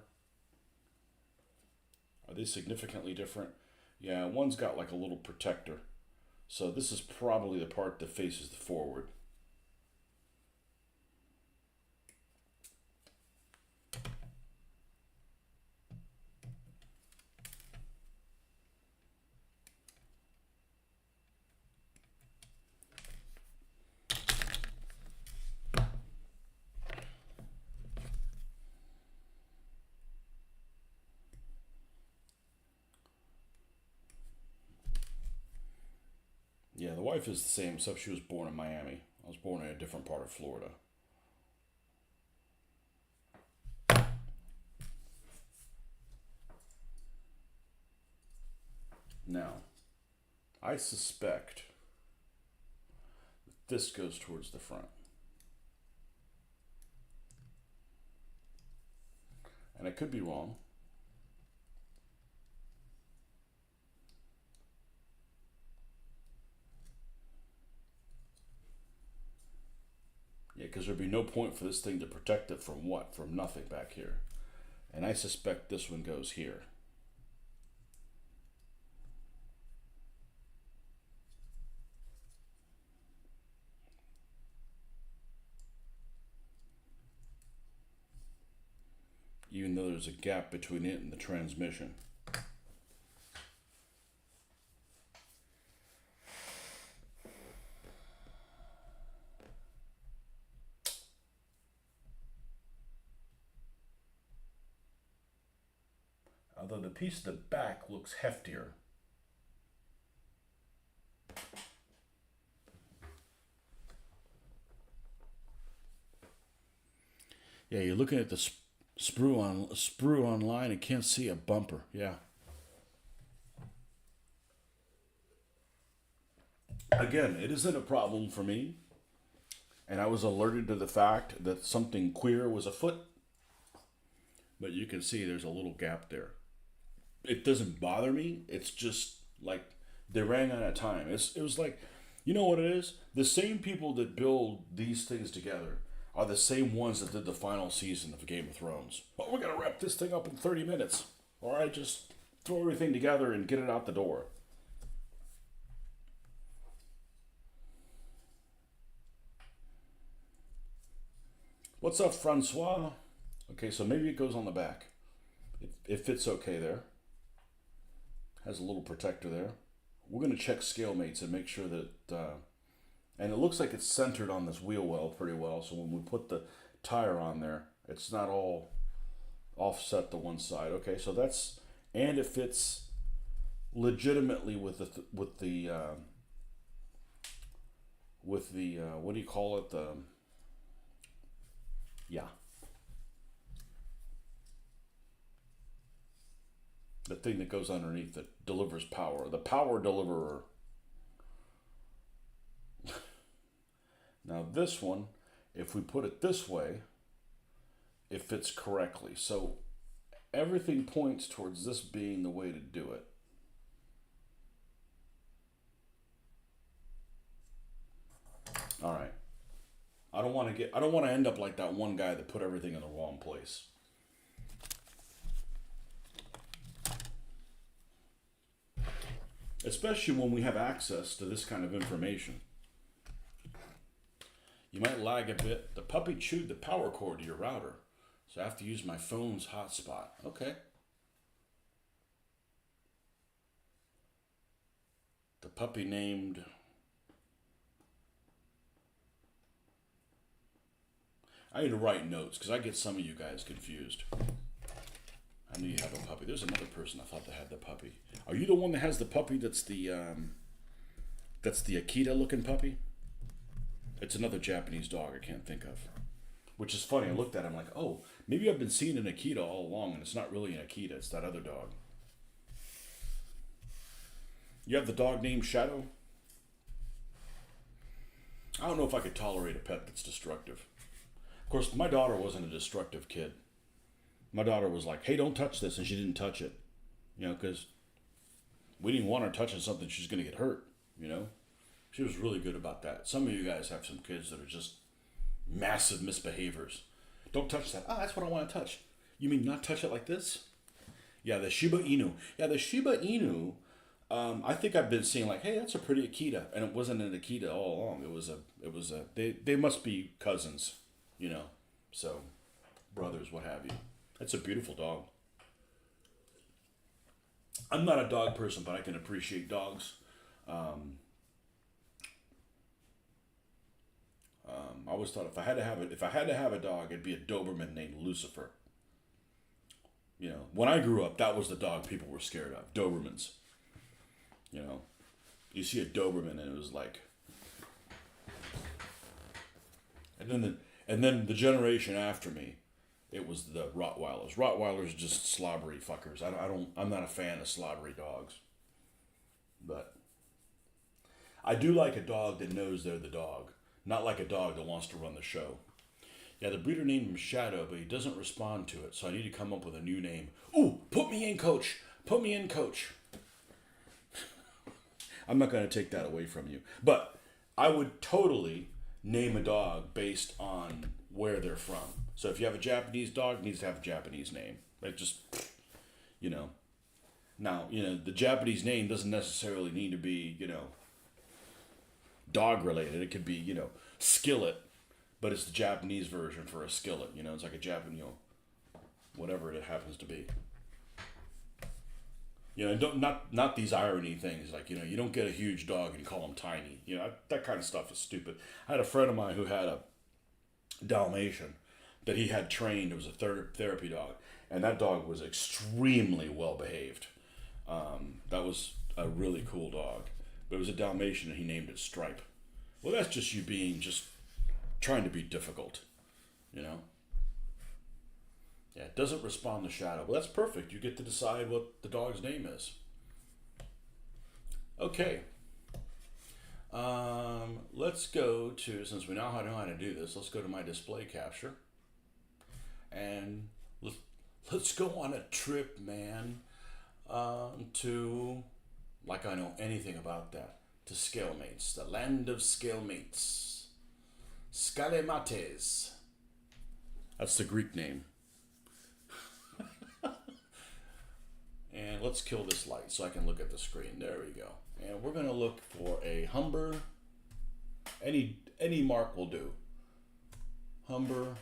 Are they significantly different? Yeah, one's got like a little protector. So this is probably the part that faces the forward. Yeah, the wife is the same, except she was born in Miami. I was born in a different part of Florida. Now, I suspect that this goes towards the front. And I could be wrong. Yeah, because there'd be no point for this thing to protect it from what? From nothing back here. And I suspect this one goes here. Even though there's a gap between it and the transmission. Although the piece of the back looks heftier. Yeah, you're looking at the sprue online and can't see a bumper. Yeah. Again, it isn't a problem for me, and I was alerted to the fact that something queer was afoot. But you can see there's a little gap there. It doesn't bother me. It's just like they ran out of time. It was like, you know what it is? The same people that build these things together are the same ones that did the final season of Game of Thrones. Oh, we're gonna wrap this thing up in 30 minutes. All right, just throw everything together and get it out the door. What's up, Francois? Okay, so maybe it goes on the back. It fits okay there. Has a little protector there. We're going to check scale mates and make sure that, and it looks like it's centered on this wheel well pretty well, so when we put the tire on there, it's not all offset to one side. Okay, so that's, and it fits legitimately with the what do you call it, yeah, the thing that goes underneath that delivers power, the power deliverer. Now this one, if we put it this way, it fits correctly. So everything points towards this being the way to do it. All right. I don't want to end up like that one guy that put everything in the wrong place. Especially when we have access to this kind of information. You might lag a bit. The puppy chewed the power cord to your router, so I have to use my phone's hotspot. Okay. The puppy named... I need to write notes because I get some of you guys confused. I knew you have a puppy. There's another person I thought that had the puppy. Are you the one that has the puppy that's the Akita looking puppy? It's another Japanese dog I can't think of. Which is funny. I looked at him like, oh, maybe I've been seeing an Akita all along and it's not really an Akita. It's that other dog. You have the dog named Shadow? I don't know if I could tolerate a pet that's destructive. Of course, my daughter wasn't a destructive kid. My daughter was like, hey, don't touch this, and she didn't touch it. You know, because we didn't want her touching something she's going to get hurt, you know? She was really good about that. Some of you guys have some kids that are just massive misbehaviors. Don't touch that. Ah, that's what I want to touch. You mean not touch it like this? Yeah, the Shiba Inu. Yeah, the Shiba Inu, I think I've been seeing like, hey, that's a pretty Akita. And it wasn't an Akita all along. They must be cousins, you know? So, brothers, what have you. That's a beautiful dog. I'm not a dog person, but I can appreciate dogs. I always thought if I had to have a dog, it'd be a Doberman named Lucifer. You know, when I grew up, that was the dog people were scared of, Dobermans. You know, You see a Doberman, and it was like, and then the generation after me, it was the Rottweilers. Rottweilers are just slobbery fuckers. I'm not a fan of slobbery dogs, but I do like a dog that knows they're the dog, not like a dog that wants to run the show. Yeah, the breeder named him Shadow, but he doesn't respond to it, so I need to come up with a new name. Ooh, put me in, coach. Put me in, coach. I'm not going to take that away from you. But I would totally name a dog based on where they're from. So if you have a Japanese dog, it needs to have a Japanese name. It just, you know. Now, the Japanese name doesn't necessarily need to be, dog related. It could be, skillet, but it's the Japanese version for a skillet. It's like a Japanese, whatever it happens to be. Not these irony things like you don't get a huge dog and call him tiny. That kind of stuff is stupid. I had a friend of mine who had a Dalmatian that he had trained. It was a therapy dog, and that dog was extremely well behaved. That was a really cool dog, but it was a Dalmatian, and he named it Stripe. Well, that's just you being just trying to be difficult, Yeah, it doesn't respond to shadow. Well, that's perfect. You get to decide what the dog's name is. Okay. Let's go to, since we now know how to do this, let's go to my display capture. And let's go on a trip, man, to, like I know anything about that, to Scalemates, the land of Scalemates. Scalemates. That's the Greek name. And let's kill this light so I can look at the screen. There we go. And we're going to look for a Humber. Any mark will do. Humber.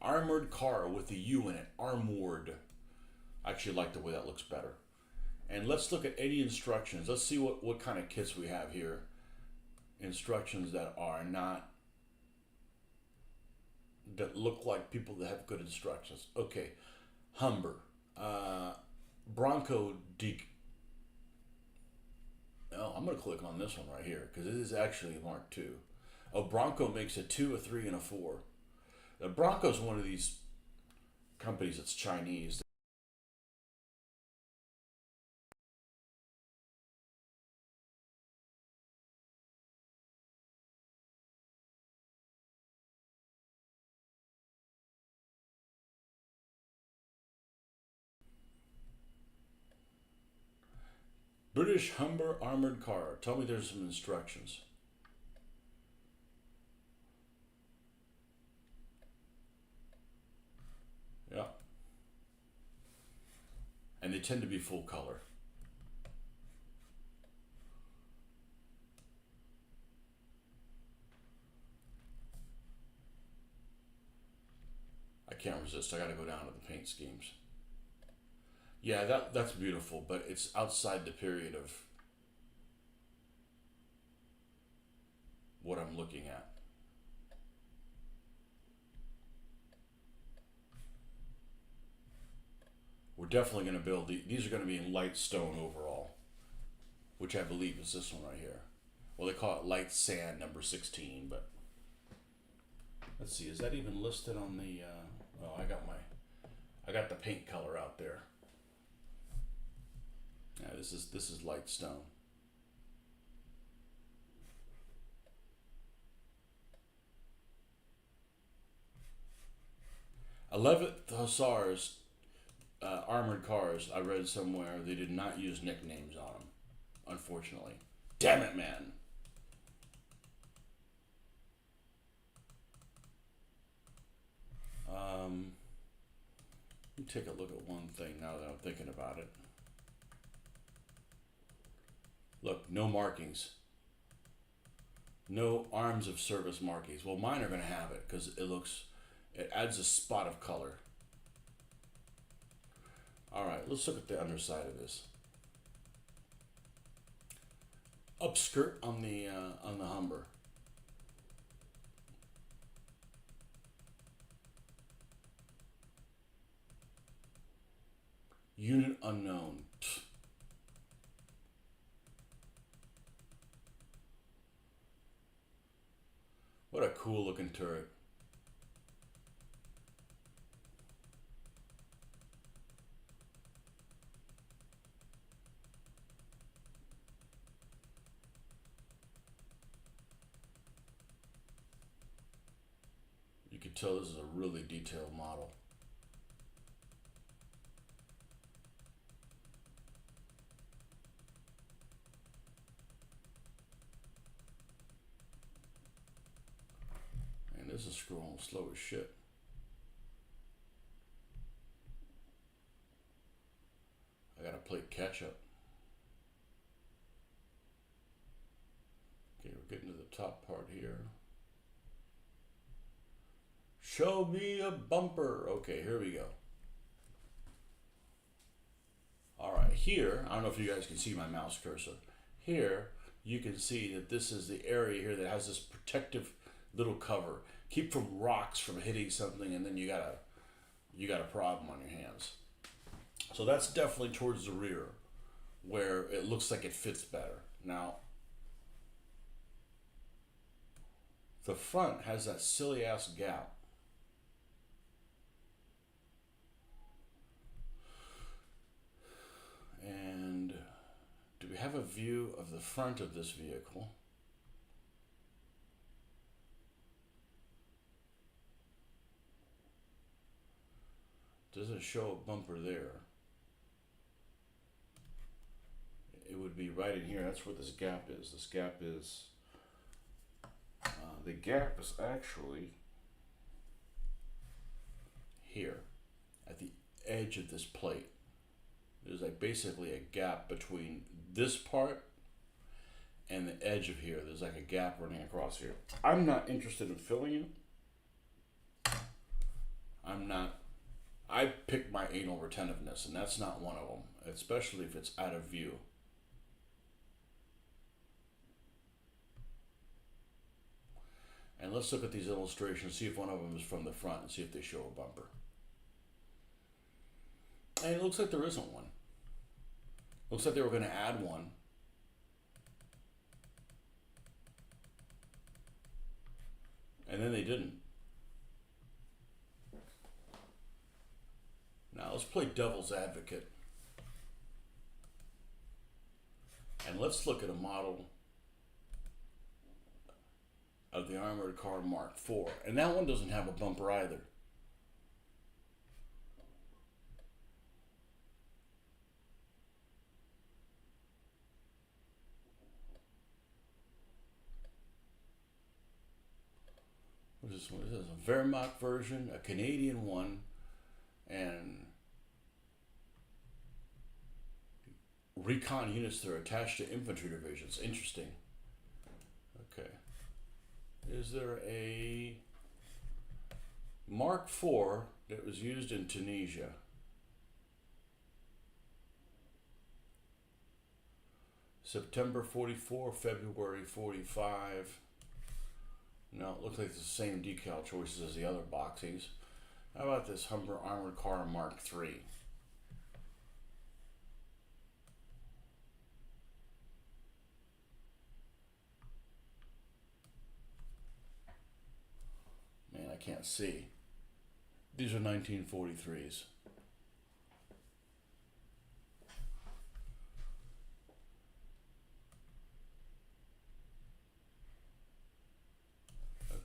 Armored car with a U in it. Armored. I actually like the way that looks better. And let's look at any instructions. Let's see what kind of kits we have here. Instructions that are not, that look like people that have good instructions. Okay. Humber. Bronco Oh, I'm going to click on this one right here because it is actually a Mark II. Oh, Bronco makes a 2, a 3, and a 4. The Bronco's one of these companies that's Chinese. British Humber armored car. Tell me there's some instructions. Yeah. And they tend to be full color. I can't resist. I got to go down to the paint schemes. Yeah, that's beautiful, but it's outside the period of what I'm looking at. We're definitely going to build these are going to be in light stone overall, which I believe is this one right here. Well, they call it light sand number 16, but let's see, is that even listed on the? Oh, I got the paint color out there. Yeah, this is light stone. 11th Hussars armored cars. I read somewhere they did not use nicknames on them, unfortunately. Damn it, man. Let me take a look at one thing now that I'm thinking about it. Look, no markings. No arms of service markings. Well, mine are going to have it because it adds a spot of color. All right, let's look at the underside of this. Upskirt on the Humber. Unit unknown. cool looking turret. You can tell this is a really detailed model. And this is scrolling slow as shit. I gotta play catch up. Okay, we're getting to the top part here. Show me a bumper. Okay, here we go. All right, here, I don't know if you guys can see my mouse cursor. Here, you can see that this is the area here that has this protective little cover. Keep from rocks from hitting something, and then you got a problem on your hands. So that's definitely towards the rear, where it looks like it fits better. Now, the front has that silly ass gap. And do we have a view of the front of this vehicle? Does it show a bumper there? It would be right in here. That's where this gap is. This gap is, the gap is actually here at the edge of this plate. There's like basically a gap between this part and the edge of here. There's like a gap running across here. I'm not interested in filling it. I pick my anal retentiveness, and that's not one of them, especially if it's out of view. And let's look at these illustrations, see if one of them is from the front, and see if they show a bumper. And it looks like there isn't one. Looks like they were going to add one. And then they didn't. Now let's play devil's advocate. And let's look at a model of the Armored Car Mark IV. And that one doesn't have a bumper either. What is this one? This is a Wehrmacht version, a Canadian one, and recon units that are attached to infantry divisions. Interesting. Okay. Is there a Mark IV that was used in Tunisia? September 44, February 45. No, it looks like it's the same decal choices as the other boxings. How about this Humber Armored Car Mark III? Man, I can't see. These are 1943s.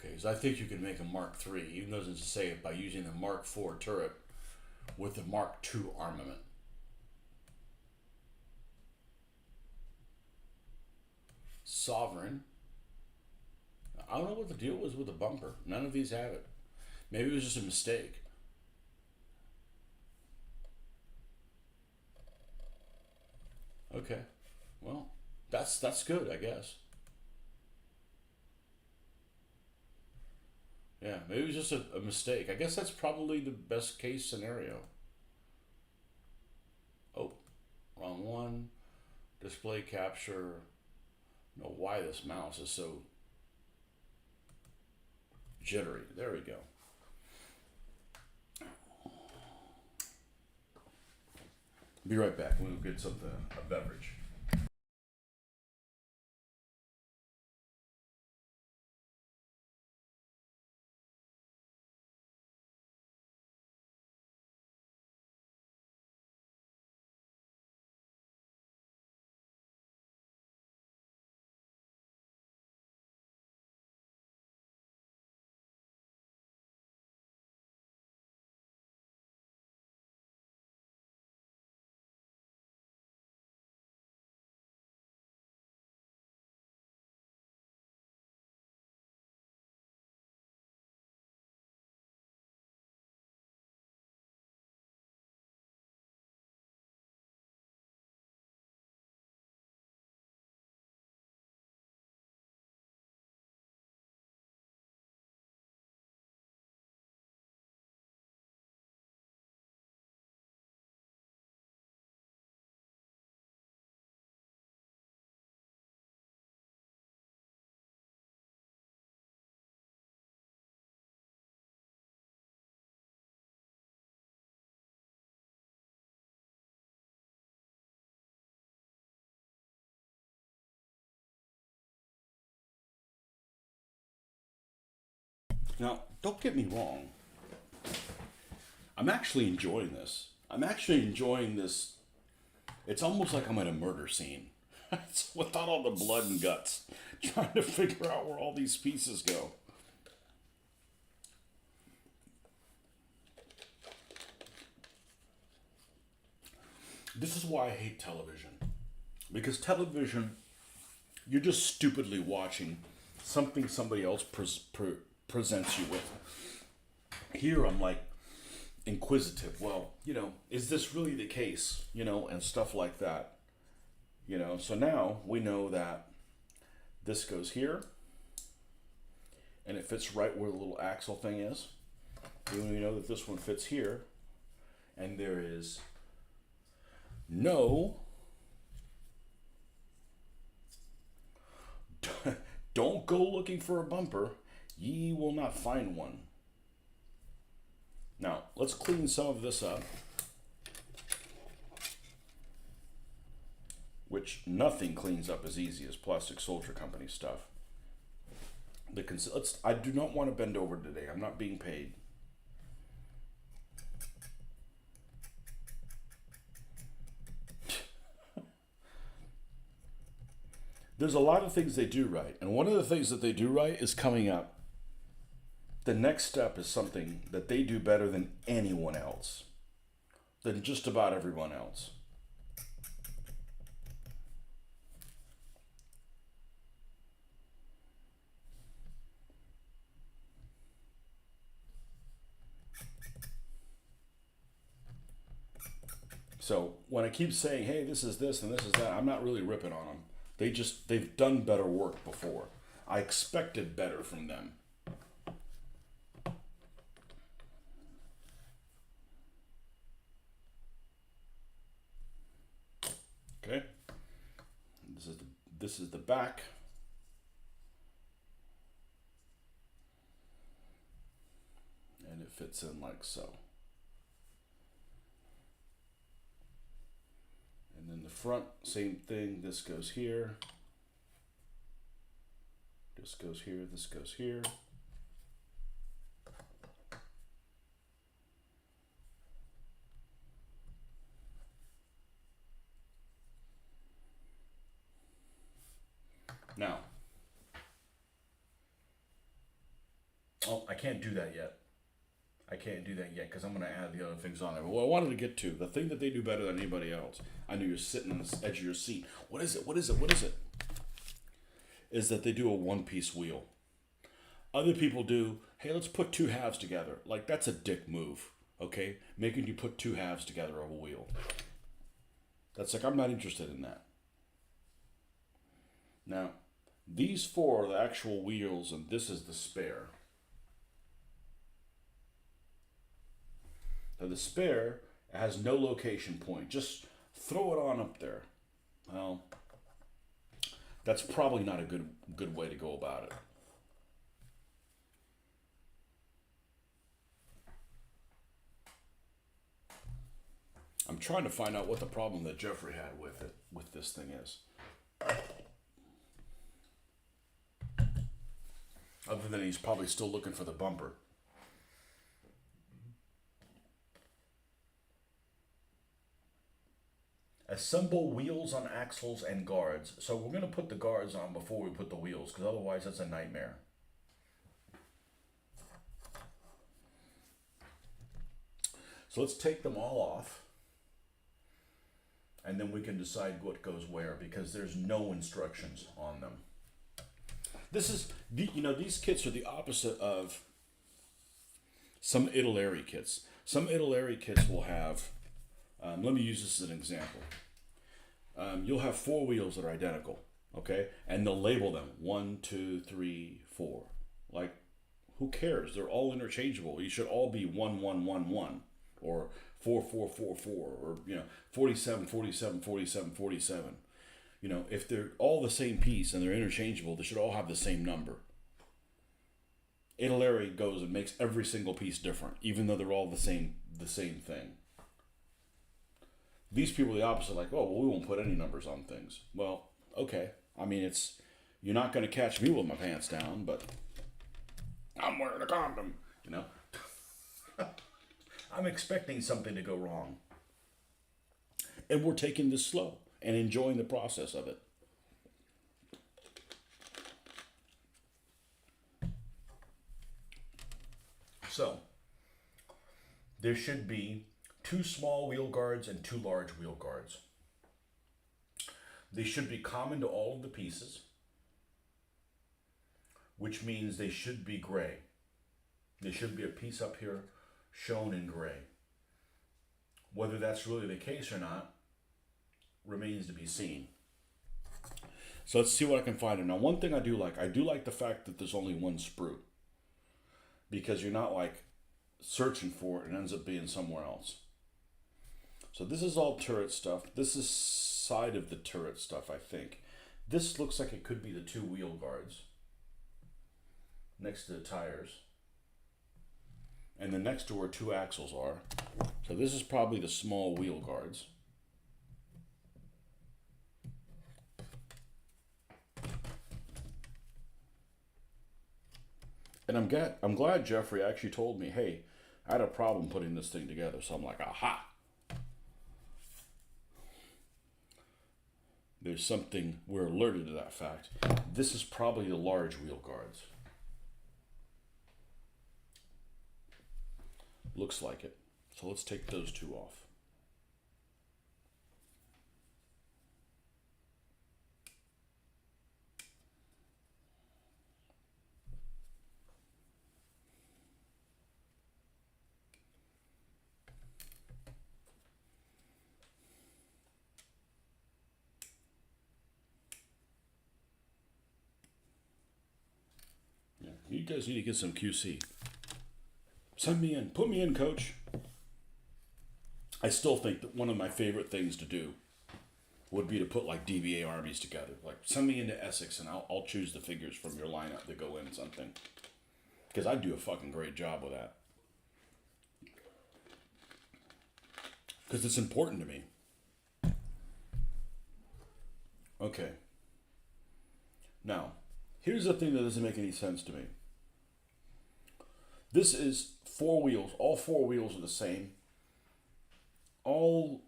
Okay, so I think you can make a Mark III, even though it doesn't say it, by using the Mark IV turret with the Mark II armament. Sovereign. I don't know what the deal was with the bumper. None of these have it. Maybe it was just a mistake. Okay. Well, that's good, I guess. Yeah, maybe it was just a mistake. I guess that's probably the best case scenario. Oh, wrong one. Display capture. I don't know why this mouse is so jittery. There we go. Be right back. We'll get something, a beverage. Now, don't get me wrong. I'm actually enjoying this. I'm actually enjoying this. It's almost like I'm at a murder scene. Without all the blood and guts. Trying to figure out where all these pieces go. This is why I hate television. Because television, you're just stupidly watching something somebody else presents you with. Here I'm like inquisitive. Well, is this really the case? And stuff like that. So now we know that this goes here. And it fits right where the little axle thing is. And we know that this one fits here. And there is no, don't go looking for a bumper, ye will not find one. Now, let's clean some of this up, which nothing cleans up as easy as Plastic Soldier Company stuff. I do not want to bend over today. I'm not being paid. There's a lot of things they do right. And one of the things that they do right is coming up. The next step is something that they do better than anyone else. Than just about everyone else. So when I keep saying, hey, this is this and this is that, I'm not really ripping on them. They've done better work before. I expected better from them. Okay. This is the back. And it fits in like so. And then the front, same thing. This goes here. This goes here. This goes here. Now, I can't do that yet. I can't do that yet because I'm going to add the other things on there. But what I wanted to get to, the thing that they do better than anybody else, I know you're sitting on the edge of your seat. What is it? What is it? What is it? Is that they do a one-piece wheel. Other people do, hey, let's put two halves together. Like, that's a dick move, okay? Making you put two halves together of a wheel. That's like, I'm not interested in that. Now, these four are the actual wheels, and this is the spare. Now, the spare has no location point. Just throw it on up there. Well, that's probably not a good way to go about it. I'm trying to find out what the problem that Jeffrey had with this thing is. Other than he's probably still looking for the bumper. Assemble wheels on axles and guards. So we're going to put the guards on before we put the wheels, because otherwise that's a nightmare. So let's take them all off. And then we can decide what goes where, because there's no instructions on them. This is, these kits are the opposite of some Italeri kits. Some Italeri kits will have, let me use this as an example. You'll have four wheels that are identical, okay? And they'll label them 1, 2, 3, 4. Like, who cares? They're all interchangeable. You should all be 1, 1, 1, 1, or 4, 4, 4, 4, or 47, 47, 47, 47. If they're all the same piece and they're interchangeable, they should all have the same number. Italeri goes and makes every single piece different, even though they're all the same thing. These people are the opposite, like, oh, well, we won't put any numbers on things. Well, okay. I mean, you're not going to catch me with my pants down, but I'm wearing a condom. You know? I'm expecting something to go wrong. And we're taking this slow and enjoying the process of it. So, there should be 2 small wheel guards and 2 large wheel guards. They should be common to all of the pieces, which means they should be gray. There should be a piece up here shown in gray. Whether that's really the case or not remains to be seen. So let's see what I can find. And now one thing I do like the fact that there's only one sprue. Because you're not like searching for it and it ends up being somewhere else. So this is all turret stuff. This is side of the turret stuff, I think. This looks like it could be the 2 wheel guards next to the tires. And then next to where 2 axles are. So this is probably the small wheel guards. And I'm glad Jeffrey actually told me, hey, I had a problem putting this thing together. So I'm like, aha. There's something, we're alerted to that fact. This is probably the large wheel guards. Looks like it. So let's take those 2 off. Yeah, you guys need to get some QC. Send me in. Put me in, coach. I still think that one of my favorite things to do would be to put like DBA armies together. Like send me into Essex and I'll choose the figures from your lineup that go in something. Because I do a fucking great job with that. Because it's important to me. Okay. Now, here's the thing that doesn't make any sense to me. This is 4 wheels. All 4 wheels are the same. All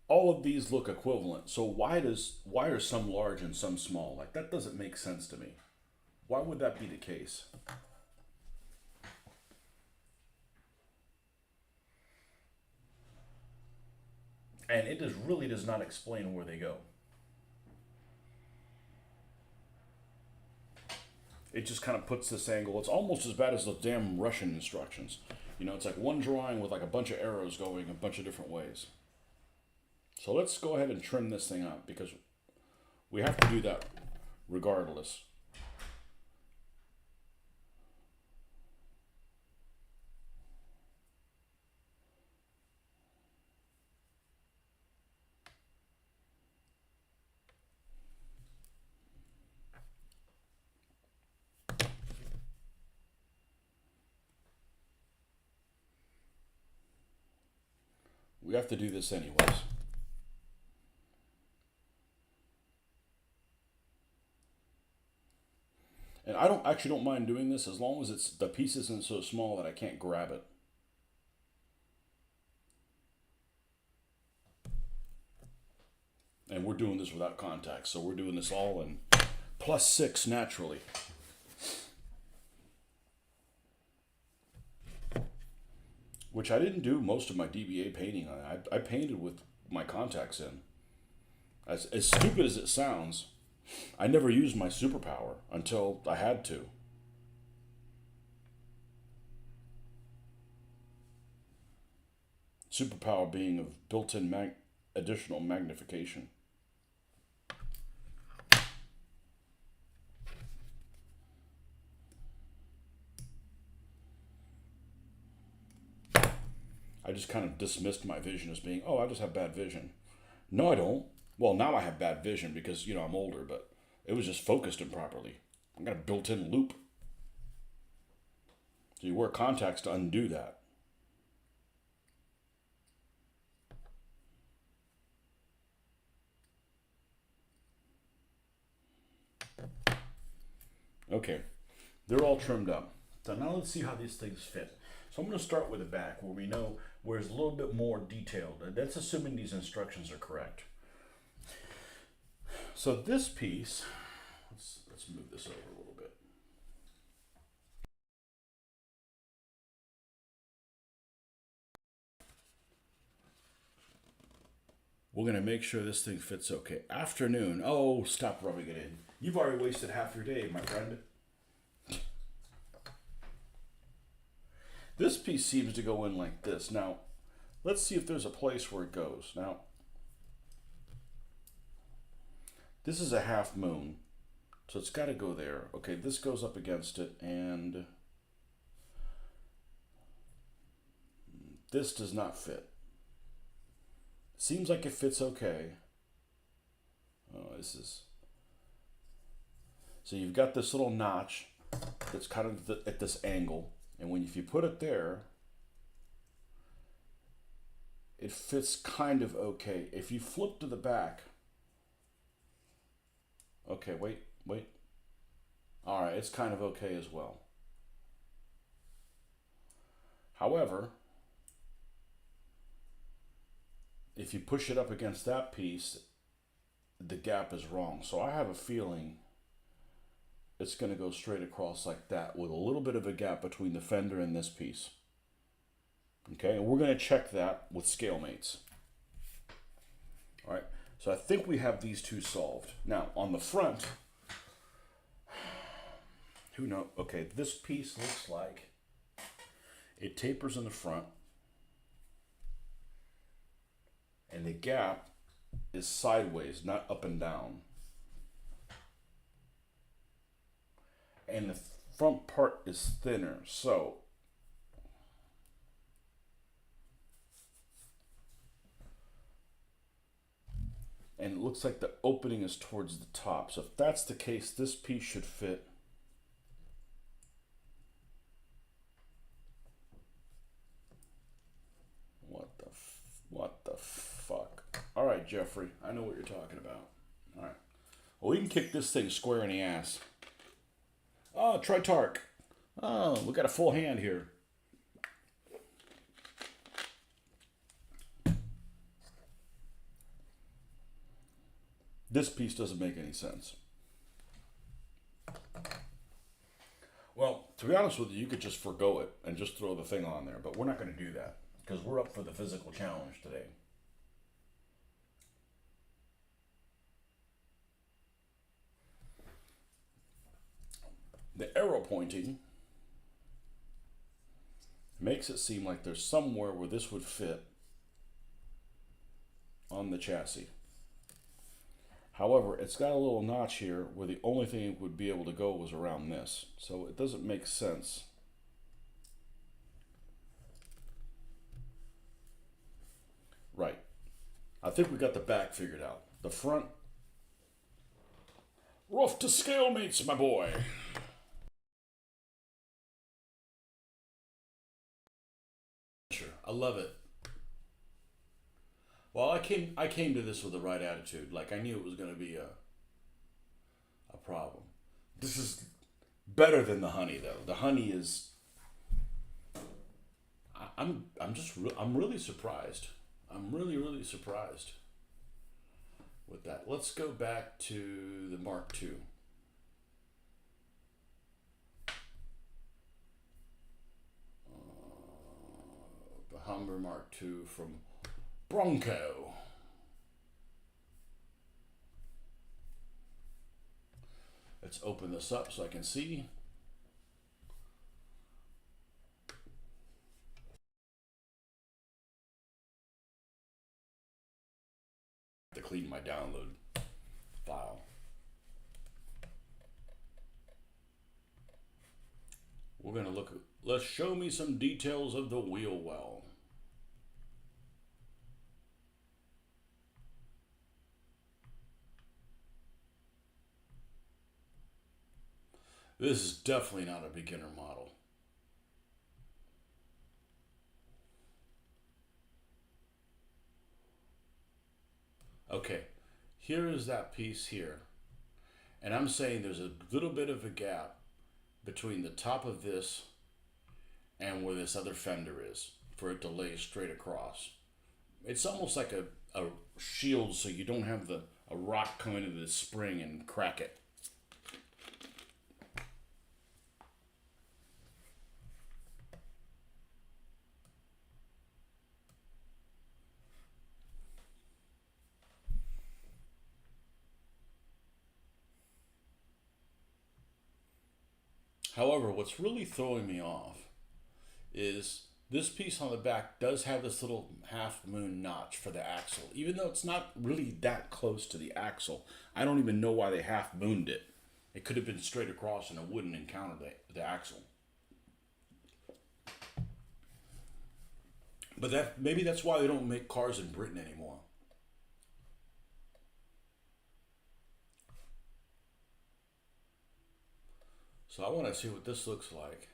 of these look equivalent. So why are some large and some small? Like that doesn't make sense to me. Why would that be the case? And it really does not explain where they go. It just kind of puts this angle. It's almost as bad as the damn Russian instructions. You know, it's like one drawing with like a bunch of arrows going a bunch of different ways. So let's go ahead and trim this thing up because we have to do that regardless. We have to do this anyways. And I don't mind doing this as long as the piece isn't so small that I can't grab it. And we're doing this without contact, so we're doing this all in +6 naturally. Which I didn't do most of my DBA painting on. I painted with my contacts in. As stupid as it sounds, I never used my superpower until I had to. Superpower being of built-in additional magnification. I just kind of dismissed my vision as being, oh, I just have bad vision. No, I don't. Well, now I have bad vision because, you know, I'm older, but it was just focused improperly. I got a built-in loop. So you wear contacts to undo that. Okay, they're all trimmed up. So now let's see how these things fit. So I'm going to start with the back where we know where it's a little bit more detailed. That's assuming these instructions are correct. So this piece, let's move this over a little bit. We're going to make sure this thing fits okay. Afternoon. Oh, stop rubbing it in. You've already wasted half your day, my friend. This piece seems to go in like this. Now, let's see if there's a place where it goes. Now, this is a half moon, so it's got to go there. Okay, this goes up against it, and this does not fit. Seems like it fits okay. Oh, this is... So you've got this little notch that's kind of at this angle, and if you put it there, it fits kind of okay. If you flip to the back, okay, wait. All right, it's kind of okay as well. However, if you push it up against that piece, the gap is wrong. So I have a feeling it's going to go straight across like that with a little bit of a gap between the fender and this piece. Okay, and we're going to check that with scale mates. All right, so I think we have these two solved. Now, on the front, who knows? Okay, this piece looks like it tapers in the front, and the gap is sideways, not up and down. And the front part is thinner, so and it looks like the opening is towards the top. So if that's the case, this piece should fit. What the fuck? All right, Jeffrey, I know what you're talking about. All right, well, we can kick this thing square in the ass. Oh, try Tark. Oh, we got a full hand here. This piece doesn't make any sense. Well, to be honest with you, you could just forgo it and just throw the thing on there, but we're not going to do that because we're up for the physical challenge today. The arrow pointing makes it seem like there's somewhere where this would fit on the chassis. However, it's got a little notch here where the only thing it would be able to go was around this. So it doesn't make sense. Right. I think we got the back figured out. The front, rough to scale mates, my boy. I love it. Well, I came to this with the right attitude. Like I knew it was going to be a problem. This is better than the honey though. The honey is I'm really surprised. I'm really surprised with that. Let's go back to the Mark II. The Humber Mark II from Bronco. Let's open this up so I can see. To clean my download file. We're going to look at, let's show me some details of the wheel well. This is definitely not a beginner model. Okay, here is that piece here. And I'm saying there's a little bit of a gap between the top of this and where this other fender is for it to lay straight across. It's almost like a shield so you don't have a rock come into the spring and crack it. However, what's really throwing me off is this piece on the back does have this little half moon notch for the axle. Even though it's not really that close to the axle, I don't even know why they half mooned it. It could have been straight across and it wouldn't encounter the axle. But maybe that's why they don't make cars in Britain anymore. So I want to see what this looks like.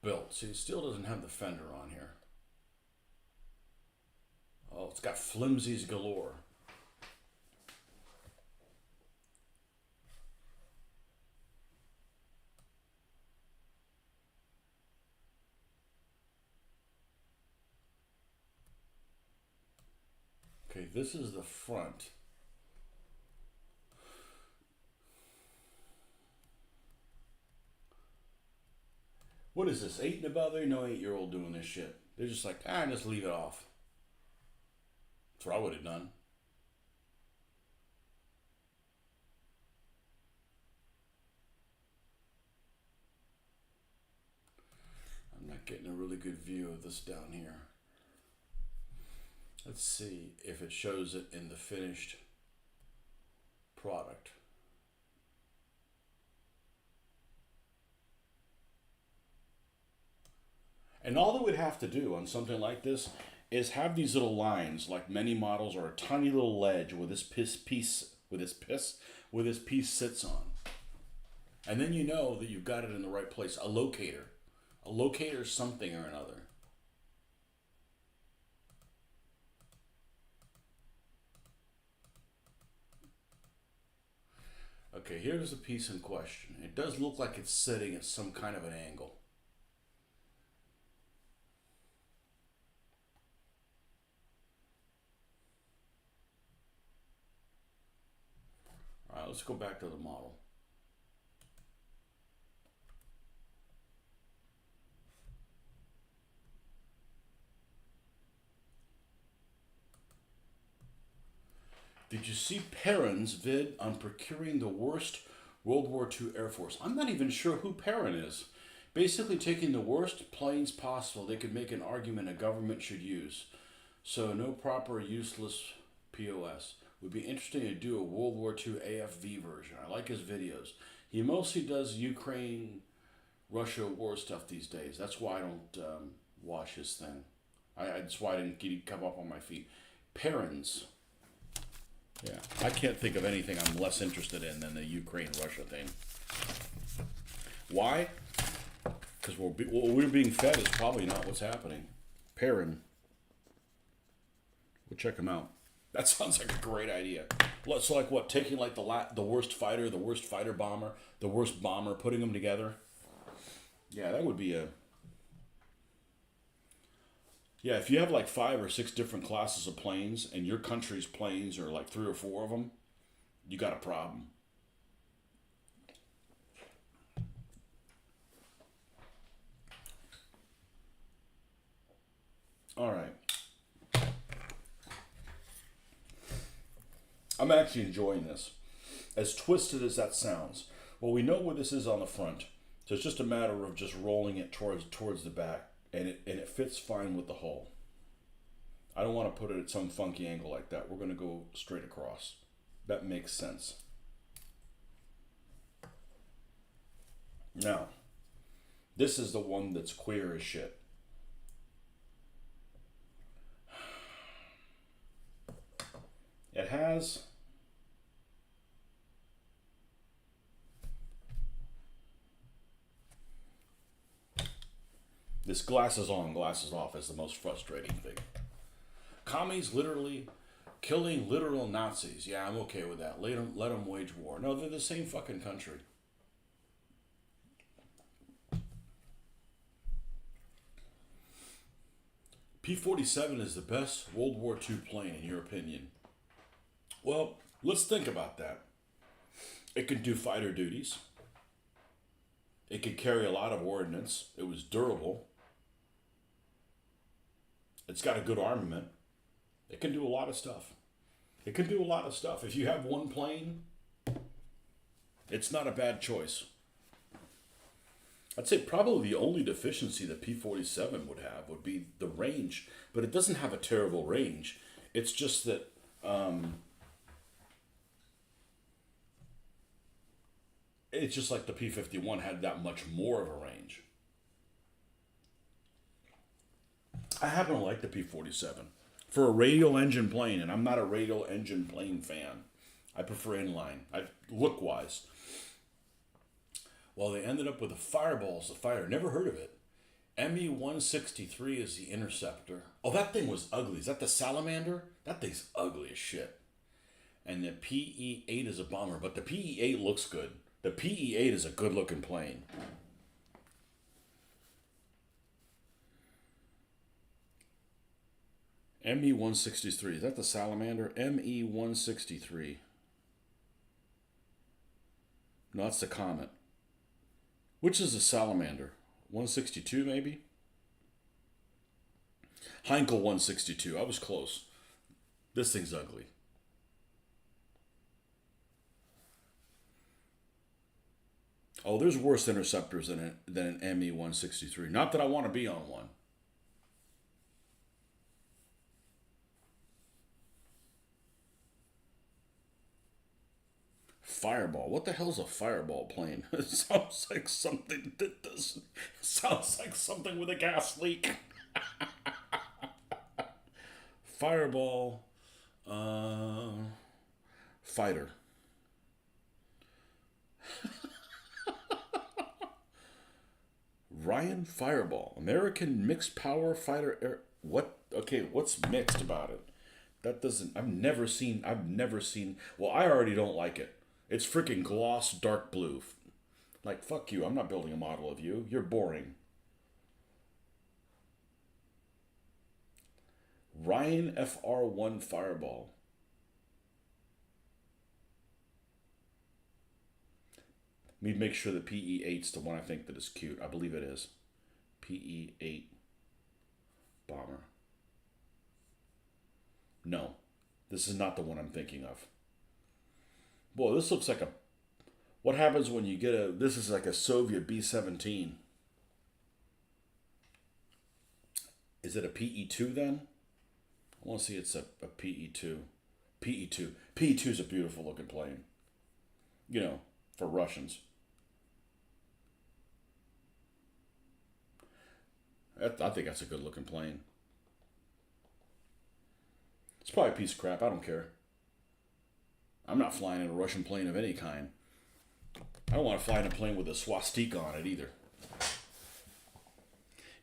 Built. See, it still doesn't have the fender on here. Oh, it's got flimsies galore. Okay, this is the front. What is this, 8 and above? There ain't no 8-year-old doing this shit. They're just like, just leave it off. That's what I would have done. I'm not getting a really good view of this down here. Let's see if it shows it in the finished product. And all they would have to do on something like this is have these little lines, like many models, or a tiny little ledge where this piece sits on. And then you know that you've got it in the right place. A locator. A locator something or another. Okay, here's the piece in question. It does look like it's sitting at some kind of an angle. All right, let's go back to the model. Did you see Perrin's vid on procuring the worst World War II Air Force? I'm not even sure who Perrin is. Basically taking the worst planes possible they could make an argument a government should use. So no proper useless POS. Would be interesting to do a World War II AFV version. I like his videos. He mostly does Ukraine, Russia war stuff these days. That's why I don't watch his thing. That's why I didn't come up on my feet. Perrin's. Yeah, I can't think of anything I'm less interested in than the Ukraine-Russia thing. Why? Because what we're being fed is probably not what's happening. Perrin. We'll check him out. That sounds like a great idea. So like what? Taking like the worst fighter bomber, the worst bomber, putting them together. Yeah, that would be a... Yeah, if you have like 5 or 6 different classes of planes and your country's planes are like 3 or 4 of them, you got a problem. All right. I'm actually enjoying this. As twisted as that sounds. Well, we know where this is on the front. So it's just a matter of just rolling it towards the back. And it fits fine with the hull. I don't want to put it at some funky angle like that. We're going to go straight across. That makes sense. Now, this is the one that's queer as shit. It has... This glasses on, glasses off is the most frustrating thing. Commies literally Killing literal Nazis. Yeah, I'm okay with that. Let them wage war. No, they're the same fucking country. P-47 is the best World War II plane, in your opinion. Well, let's think about that. It can do fighter duties. It could carry a lot of ordnance. It was durable. It's got a good armament. It can do a lot of stuff. It can do a lot of stuff. If you have one plane, it's not a bad choice. I'd say probably the only deficiency that P-47 would have would be the range, but it doesn't have a terrible range. It's just that it's just like the P-51 had that much more of a range. I happen to like the P-47 for a radial engine plane, and I'm not a radial engine plane fan. I prefer inline, look-wise. Well, they ended up with a Fireball as the fighter. Never heard of it. ME-163 is the interceptor. Oh, that thing was ugly. Is that the Salamander? That thing's ugly as shit. And the PE-8 is a bomber, but the PE-8 looks good. The PE-8 is a good-looking plane. ME-163. Is that the Salamander? ME-163. No, that's the Comet. Which is the Salamander? 162 maybe? Heinkel 162. I was close. This thing's ugly. Oh, there's worse interceptors than an ME-163. Not that I want to be on one. Fireball. What the hell's a Fireball plane? It sounds like something that doesn't. Sounds like something with a gas leak. Fireball. Fighter. Ryan Fireball. American Mixed Power Fighter Air. What? Okay, what's mixed about it? That doesn't. I've never seen. Well, I already don't like it. It's freaking gloss dark blue. Like, fuck you. I'm not building a model of you. You're boring. Ryan FR1 Fireball. Let me make sure the PE-8's the one I think that is cute. I believe it is. PE-8 bomber. No. This is not the one I'm thinking of. Boy, this looks like a... What happens when you get a... This is like a Soviet B-17. Is it a PE-2 then? I want to see it's a PE-2. PE-2. PE-2 is a beautiful looking plane. You know, for Russians. I think that's a good looking plane. It's probably a piece of crap. I don't care. I'm not flying in a Russian plane of any kind. I don't want to fly in a plane with a swastika on it either.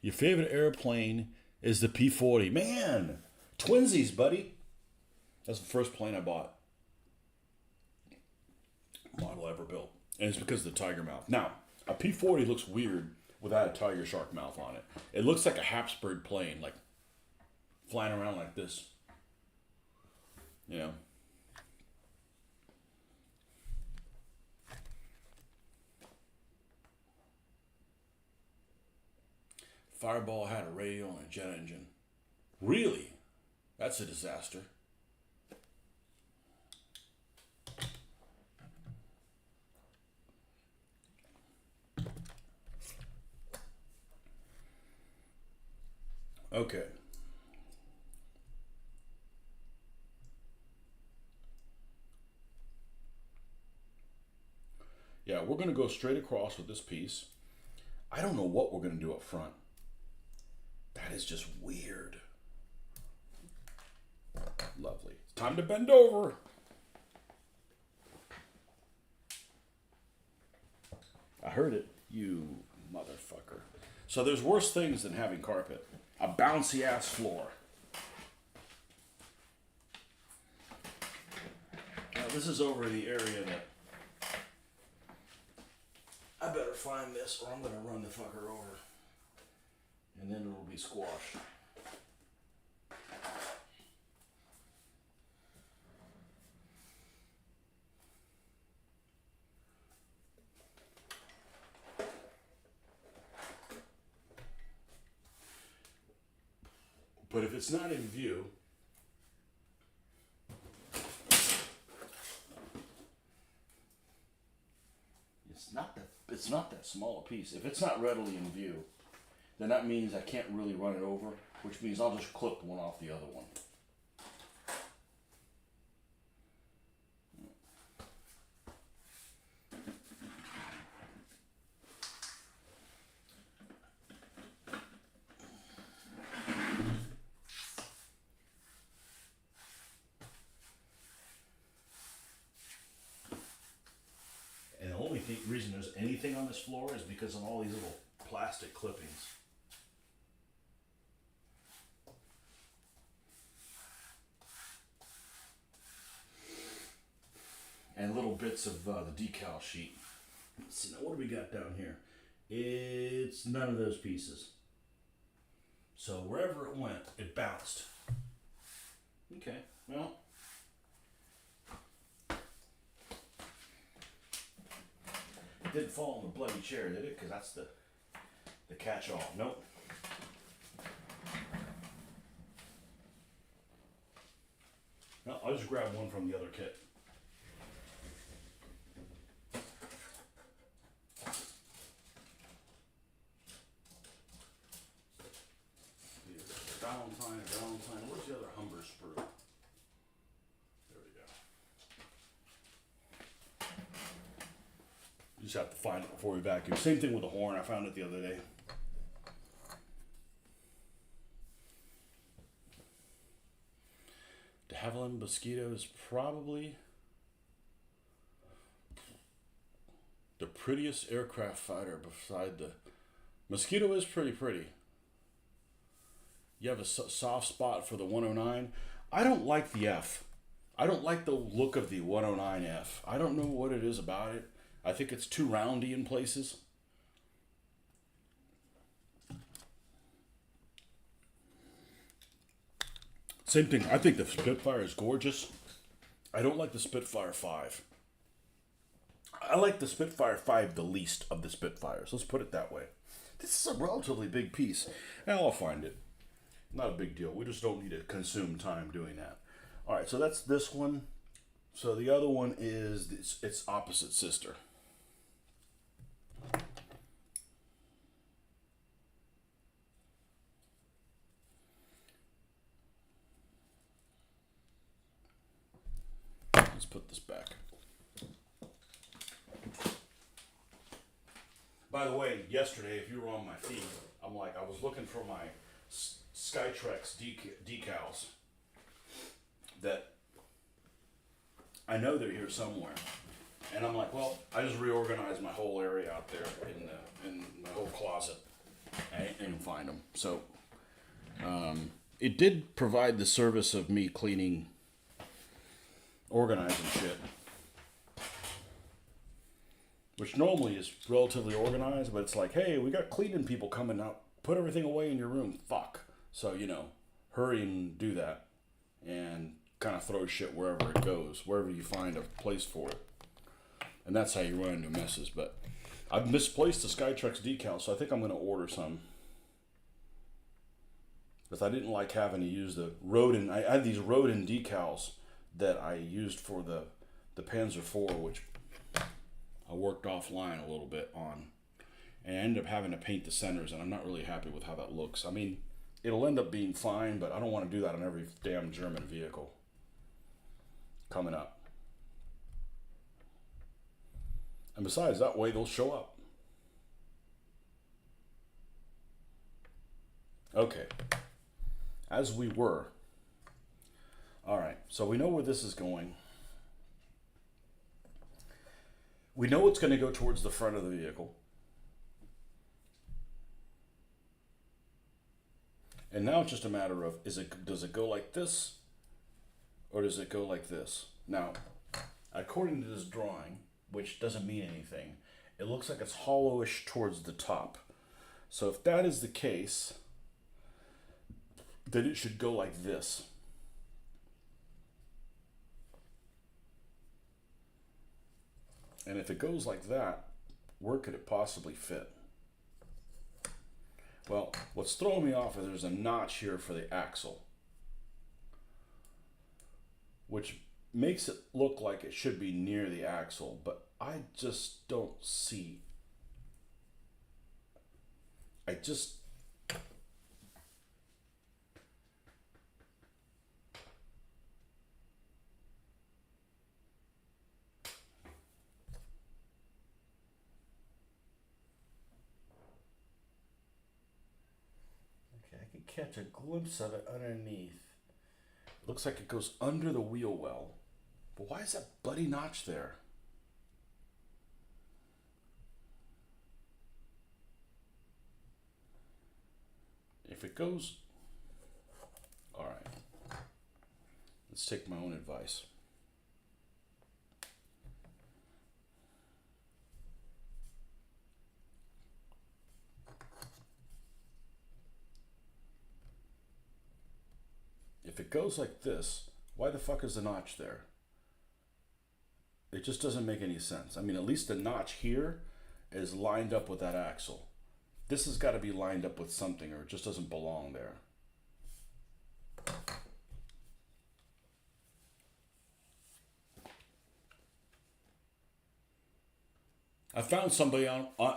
Your favorite airplane is the P-40. Man, twinsies, buddy. That's the first plane I bought. Model ever built. And it's because of the tiger mouth. Now, a P-40 looks weird without a tiger shark mouth on it. It looks like a Habsburg plane, like flying around like this. You know. Fireball had a radio and a jet engine. Really? That's a disaster. Okay. Yeah, we're going to go straight across with this piece. I don't know what we're going to do up front. That is just weird. Lovely. It's time to bend over. I heard it. You motherfucker. So there's worse things than having carpet. A bouncy ass floor. This is over in the area that I better find this or I'm gonna run the fucker over. And then it'll be squashed. But if it's not in view, it's not that small a piece. If it's not readily in view, then that means I can't really run it over, which means I'll just clip one off the other one. And the only reason there's anything on this floor is because of all these little plastic clippings. And little bits of the decal sheet. Let's see, now what do we got down here? It's none of those pieces. So wherever it went, it bounced. Okay, well. It didn't fall on the bloody chair, did it? Because that's the catch-all. Nope. No, I'll just grab one from the other kit. Valentine. Where's the other Humber sprue? There we go. You just have to find it before we vacuum. Same thing with the horn. I found it the other day. De Havilland Mosquito is probably the prettiest aircraft fighter beside the Mosquito. Is pretty pretty. You have a soft spot for the 109. I don't like the F. I don't like the look of the 109F. I don't know what it is about it. I think it's too roundy in places. Same thing. I think the Spitfire is gorgeous. I don't like the Spitfire 5. I like the Spitfire 5 the least of the Spitfires. Let's put it that way. This is a relatively big piece. Now I'll find it. Not a big deal. We just don't need to consume time doing that. All right, so that's this one. So the other one is its opposite sister. Let's put this back. By the way, yesterday, if you were on my feed, I was looking for my Skytrex decals that I know they're here somewhere, and I'm like, well, I just reorganized my whole area out there in my whole closet. I didn't find them, so it did provide the service of me cleaning, organizing shit, which normally is relatively organized, but it's like, hey, we got cleaning people coming out. Put everything away in your room. Fuck. So, hurry and do that. And kind of throw shit wherever it goes. Wherever you find a place for it. And that's how you run into messes. But I've misplaced the Skytrex decal, so I think I'm going to order some. Because I didn't like having to use the Rodin. I had these Rodin decals that I used for the Panzer IV, which I worked offline a little bit on. And I ended up having to paint the centers, and I'm not really happy with how that looks. I mean, it'll end up being fine, but I don't want to do that on every damn German vehicle coming up. And besides, that way they'll show up. Okay. As we were. All right, so we know where this is going. We know it's going to go towards the front of the vehicle. And now it's just a matter of, does it go like this, or does it go like this? Now, according to this drawing, which doesn't mean anything, it looks like it's hollowish towards the top. So if that is the case, then it should go like this. And if it goes like that, where could it possibly fit? Well, what's throwing me off is there's a notch here for the axle, which makes it look like it should be near the axle, but I just don't see. I just. Okay, I can catch a glimpse of it underneath. It looks like it goes under the wheel well. But why is that bloody notch there? If it goes... Alright. Let's take my own advice. If it goes like this, why the fuck is the notch there? It just doesn't make any sense. I mean, at least the notch here is lined up with that axle. This has got to be lined up with something, or it just doesn't belong there. I found somebody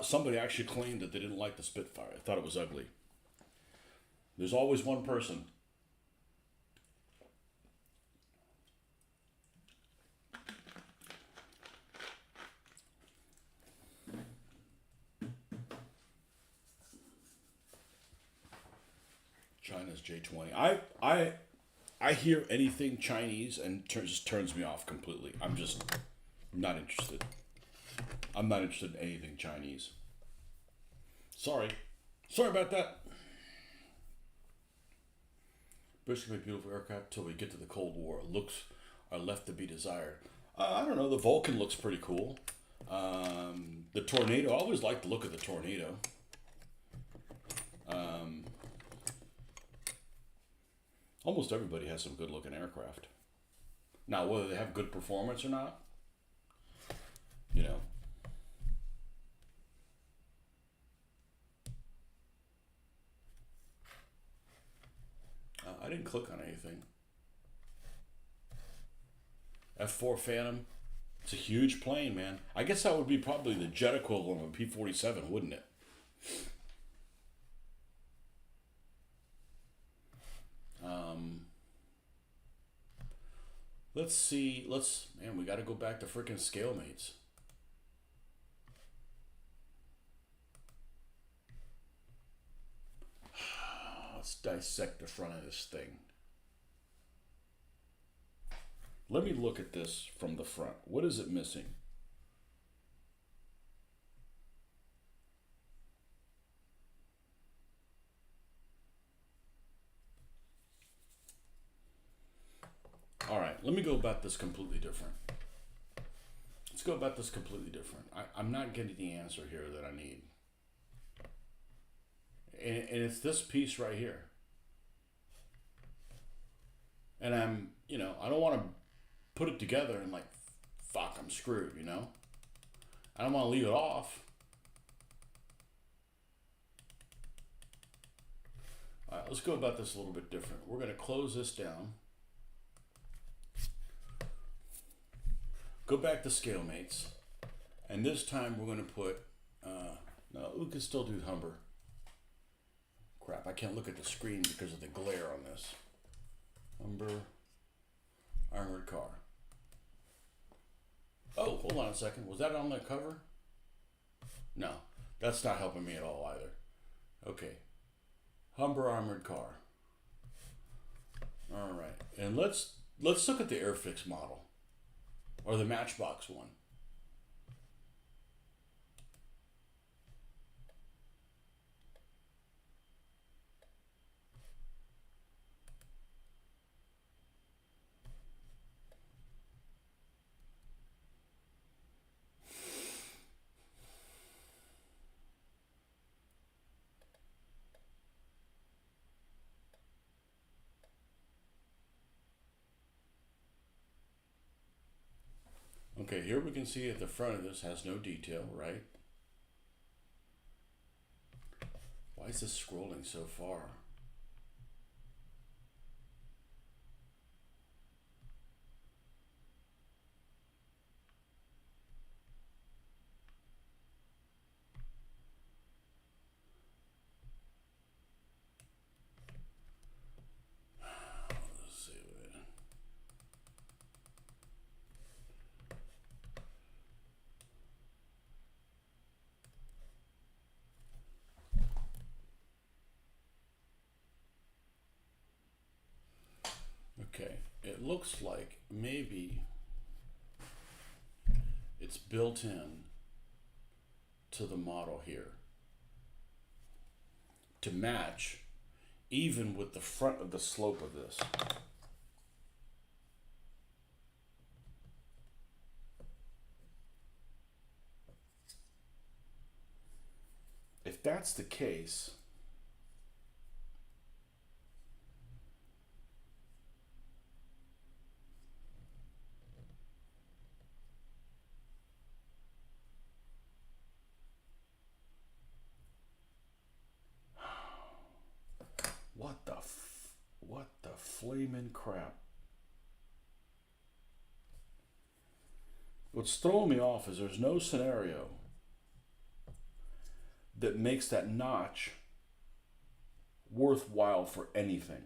somebody actually claimed that they didn't like the Spitfire. I thought it was ugly. There's always one person. China's J20. I hear anything Chinese and just turns me off completely. I'm just not interested. I'm not interested in anything Chinese. Sorry about that. Basically, a beautiful aircraft till we get to the Cold War. Looks are left to be desired. I don't know. The Vulcan looks pretty cool. The Tornado. I always like the look of the Tornado. Almost everybody has some good looking aircraft. Now, whether they have good performance or not, you know. I didn't click on anything. F4 Phantom. It's a huge plane, man. I guess that would be probably the jet equivalent of a P-47, wouldn't it? Let's see. Man, we got to go back to freaking scalemates. Let's dissect the front of this thing. Let me look at this from the front. What is it missing? All right, let me go about this completely different. Let's go about this completely different. I'm not getting the answer here that I need. And it's this piece right here. And I don't want to put it together and like, fuck, I'm screwed, you know? I don't want to leave it off. All right, let's go about this a little bit different. We're going to close this down. Go back to scalemates. And this time we're going to put, no, we can still do Humber. Crap, I can't look at the screen because of the glare on this. Humber, armored car. Oh, hold on a second. Was that on the cover? No, that's not helping me at all either. Okay. Humber armored car. All right. And let's look at the Airfix model. Or the Matchbox one. Okay, here we can see at the front of this has no detail, right? Why is this scrolling so far? Let's see. Okay, it looks like maybe it's built in to the model here to match even with the front of the slope of this. If that's the case, what the flaming crap? What's throwing me off is there's no scenario that makes that notch worthwhile for anything.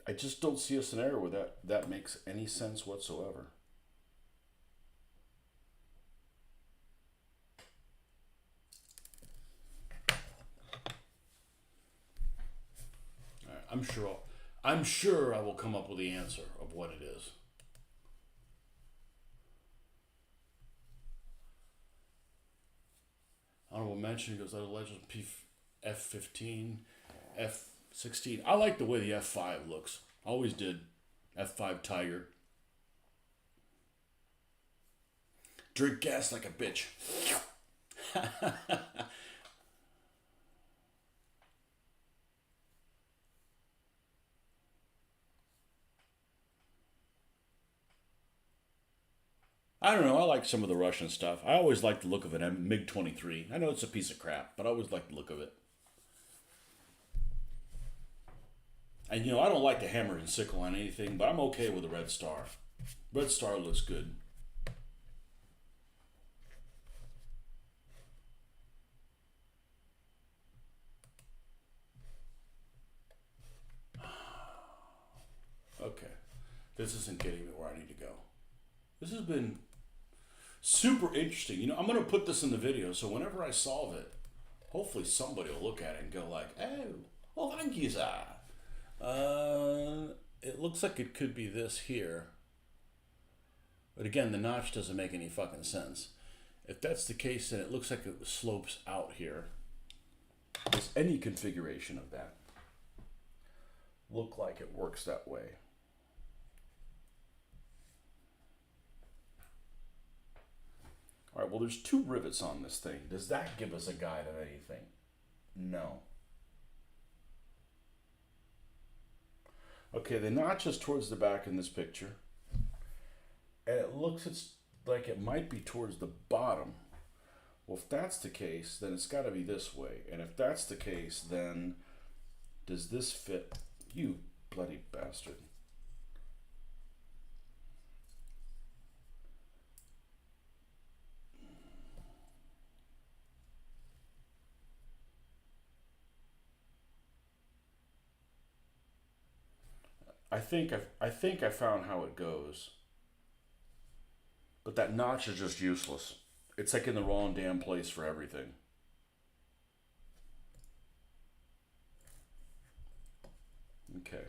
I just don't see a scenario where that makes any sense whatsoever. All right, I'm sure I will come up with the answer of what it is. Honorable mention goes out of Legends F15, F16. I like the way the F5 looks. Always did. F5 Tiger. Drink gas like a bitch. I don't know. I like some of the Russian stuff. I always like the look of an MiG 23. I know it's a piece of crap, but I always like the look of it. And you know, I don't like the hammer and sickle on anything, but I'm okay with the Red Star. Red Star looks good. Okay. This isn't getting me where I need to go. This has been super interesting. You know, I'm going to put this in the video so whenever I solve it, hopefully somebody will look at it and go like, oh, thank you, sir. It looks like it could be this here. But again, the notch doesn't make any fucking sense. If that's the case, then it looks like it slopes out here. Does any configuration of that look like it works that way? All right, well, there's two rivets on this thing. Does that give us a guide on anything? No. Okay, the notch is towards the back in this picture. And it looks like it might be towards the bottom. Well, if that's the case, then it's got to be this way. And if that's the case, then does this fit? You bloody bastard. I think I found how it goes. But that notch is just useless. It's like in the wrong damn place for everything. Okay.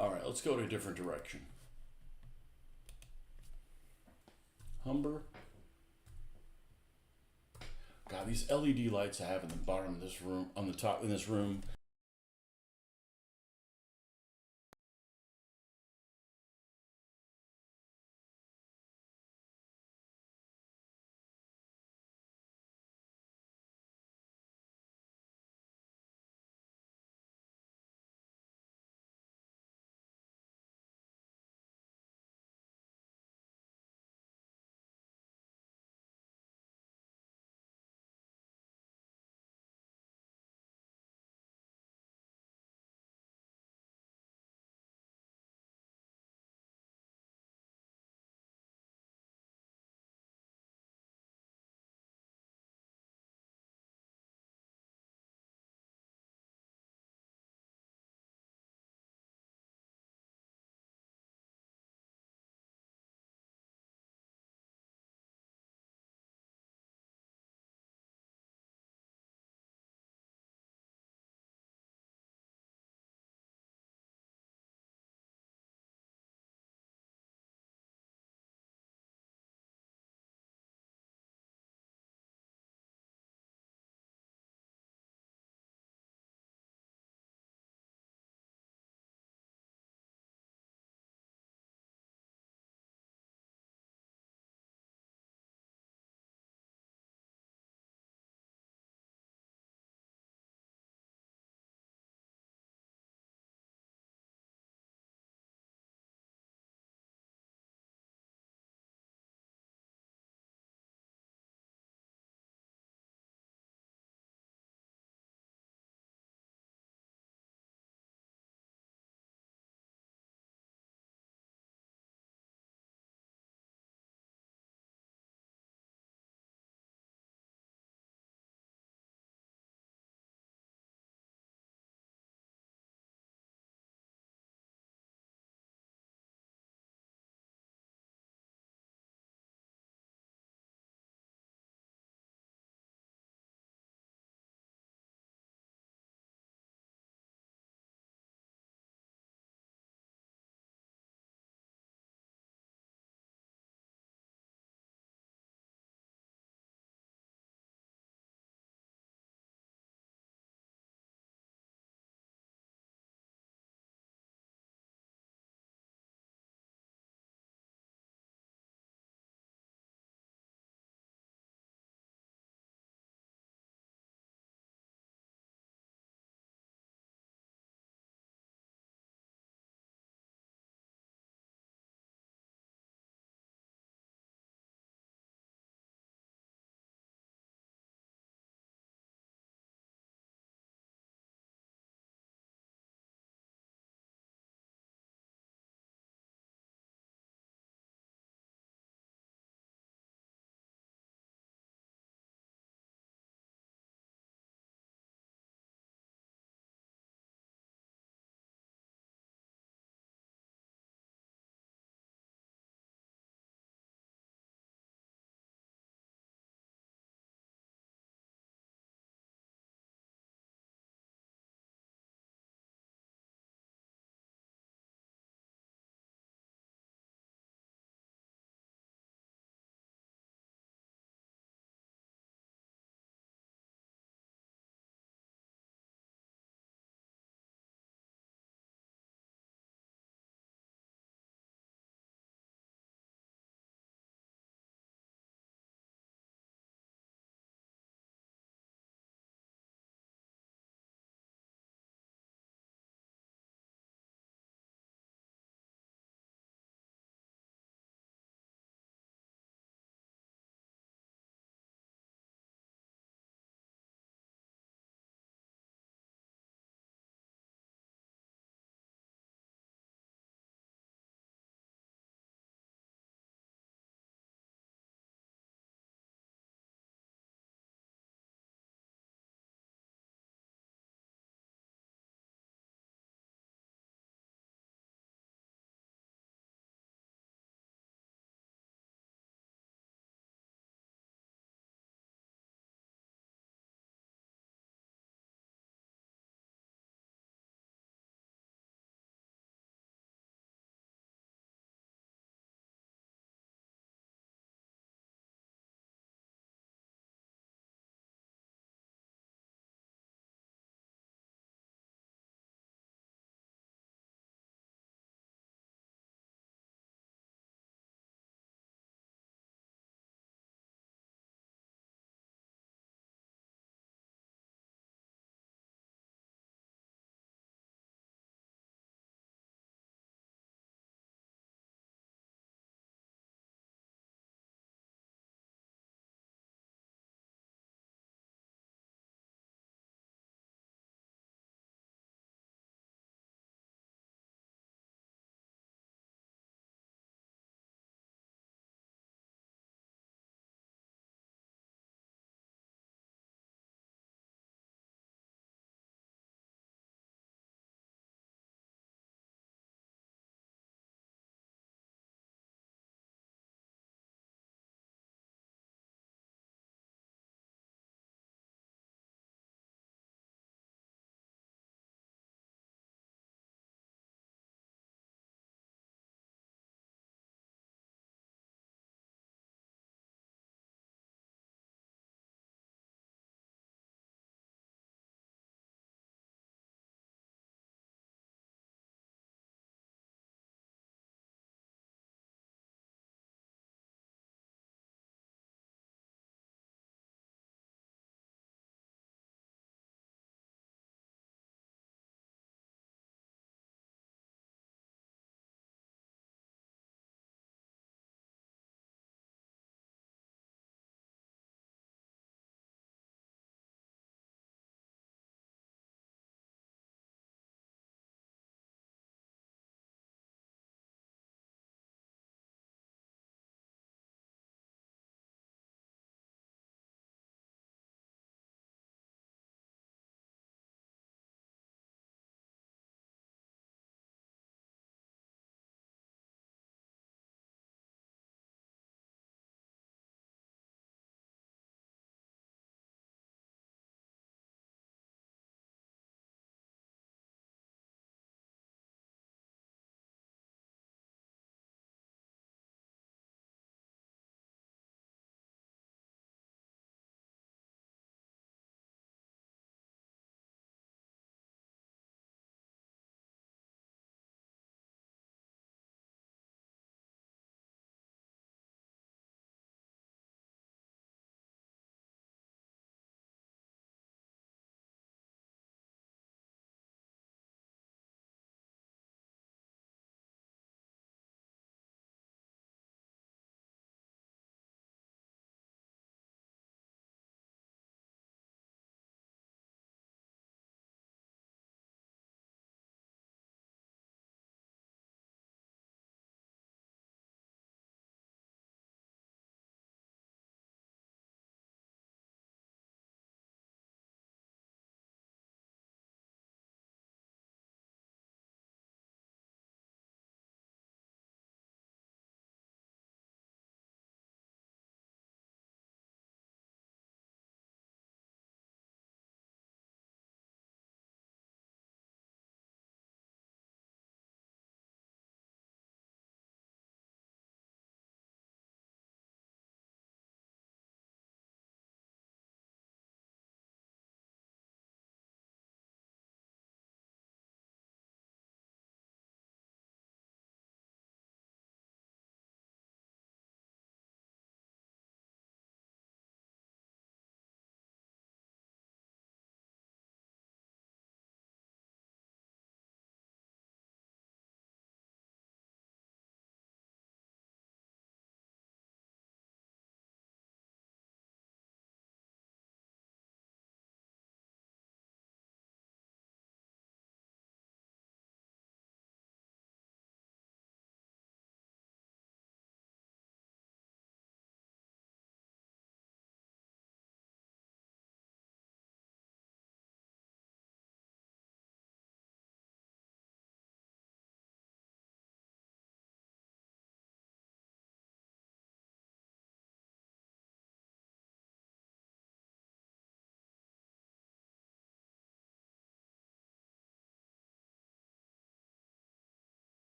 All right, let's go to a different direction. Humber. God, these LED lights I have in the bottom of this room, on the top in this room,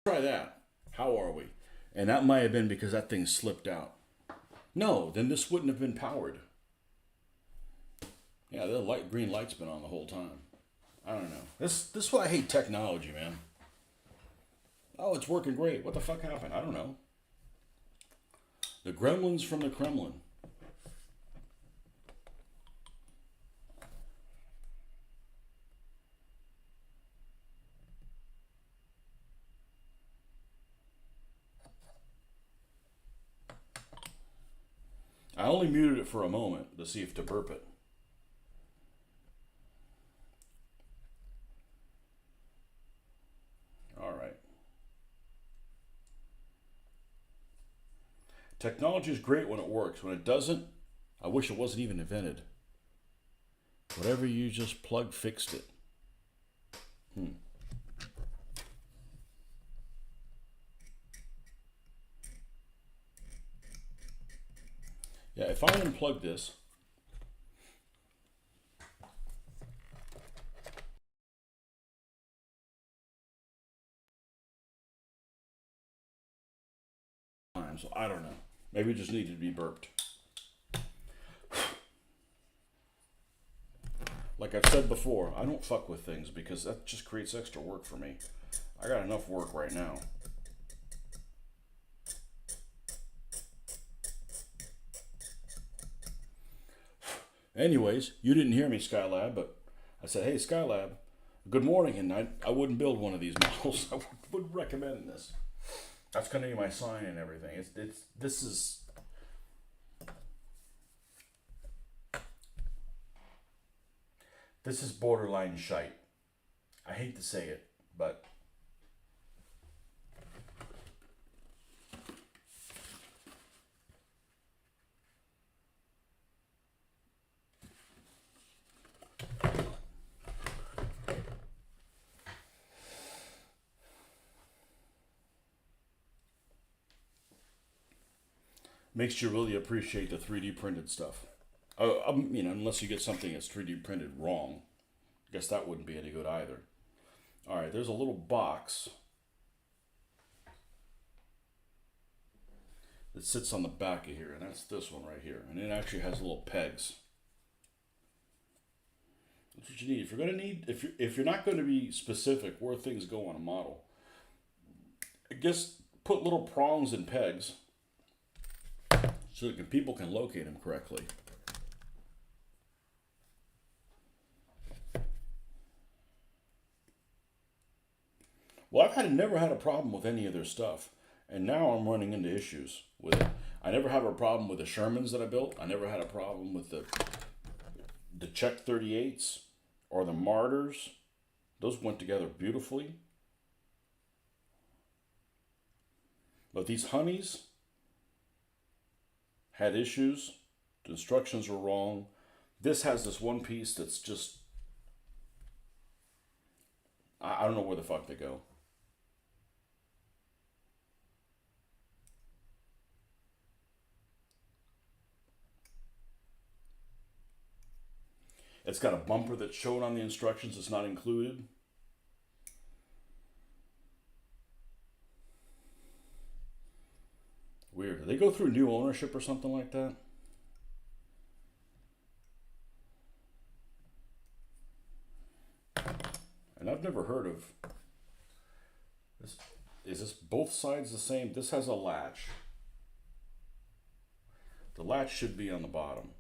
Try that. How are we? And that might have been because that thing slipped out. No, then this wouldn't have been powered. Yeah, the green light's been on the whole time. I don't know. This is why I hate technology, man. Oh, it's working great. What the fuck happened? I don't know. The gremlins from the Kremlin. I only muted it for a moment to see if to burp it. All right. Technology is great when it works. When it doesn't, I wish it wasn't even invented. Whatever you just plugged fixed it. Yeah, if I unplug this, so I don't know. Maybe it just needed to be burped. Like I've said before, I don't fuck with things because that just creates extra work for me. I got enough work right now. Anyways, you didn't hear me, Skylab, but I said, hey, Skylab, good morning, and I wouldn't build one of these models. I would recommend this. That's going to be my sign and everything. This is borderline shite. I hate to say it, but makes you really appreciate the 3D printed stuff. Unless you get something that's 3D printed wrong. I guess that wouldn't be any good either. All right, there's a little box that sits on the back of here, and that's this one right here. And it actually has little pegs. That's what you need. If you're gonna need, if you're not going to be specific where things go on a model, I guess put little prongs and pegs so that people can locate them correctly. Well, never had a problem with any of their stuff, and now I'm running into issues with it. I never had a problem with the Shermans that I built. I never had a problem with the Czech 38s or the Martyrs. Those went together beautifully. But these Honeys had issues. The instructions were wrong. This has this one piece that's just, I don't know where the fuck they go. It's got a bumper that's shown on the instructions. It's not included. Weird. Did they go through new ownership or something like that? And I've never heard of this. Is this both sides the same? This has a latch. The latch should be on the bottom.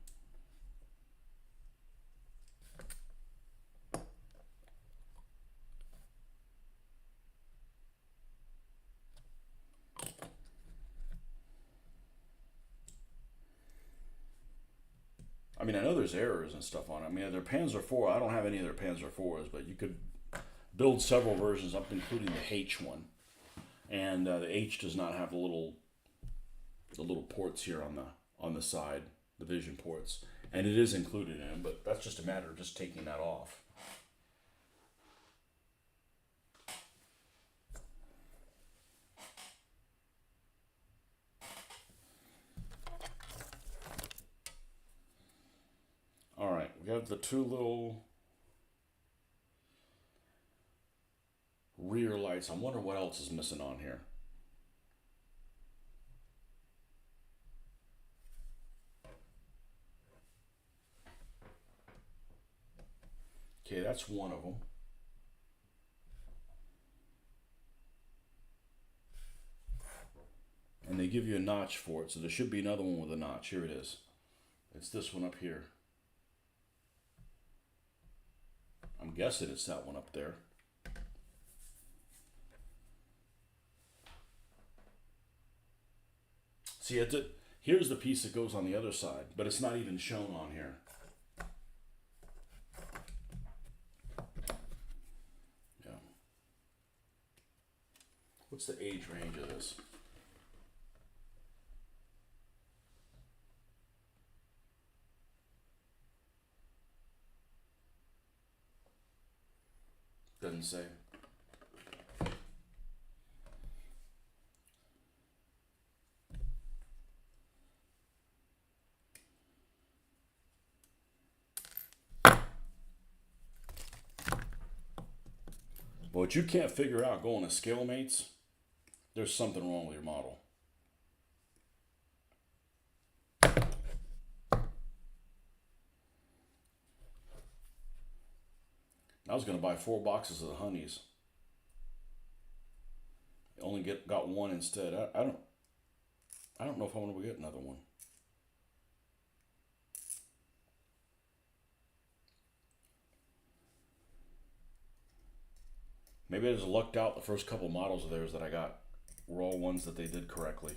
I mean, I know there's errors and stuff on it. I mean, they're Panzer IV. I don't have any of their Panzer IVs, but you could build several versions up, including the H one. And the H does not have the little ports here on the side, the vision ports, and it is included in them. But that's just a matter of just taking that off. All right, we have the two little rear lights. I wonder what else is missing on here. Okay, that's one of them. And they give you a notch for it, so there should be another one with a notch. Here it is. It's this one up here. I'm guessing it's that one up there. See, here's the piece that goes on the other side, but it's not even shown on here. Yeah. What's the age range of this? Doesn't say. But what you can't figure out going to scale mates, there's something wrong with your model. I was going to buy 4 boxes of the honeys. Only got one instead. I don't know if I want to get another one. Maybe I just lucked out. The first couple models of theirs that I got were all ones that they did correctly.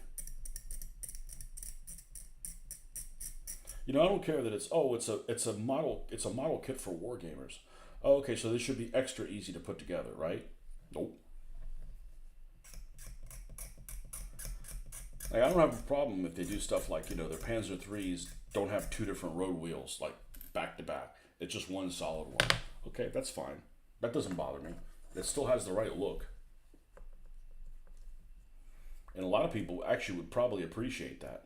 You know, I don't care that it's a model kit for wargamers. Oh, okay, so this should be extra easy to put together, right? Nope. Like, I don't have a problem if they do stuff like, their Panzer IIIs don't have 2 different road wheels, like back to back. It's just one solid one. Okay, that's fine. That doesn't bother me. It still has the right look. And a lot of people actually would probably appreciate that.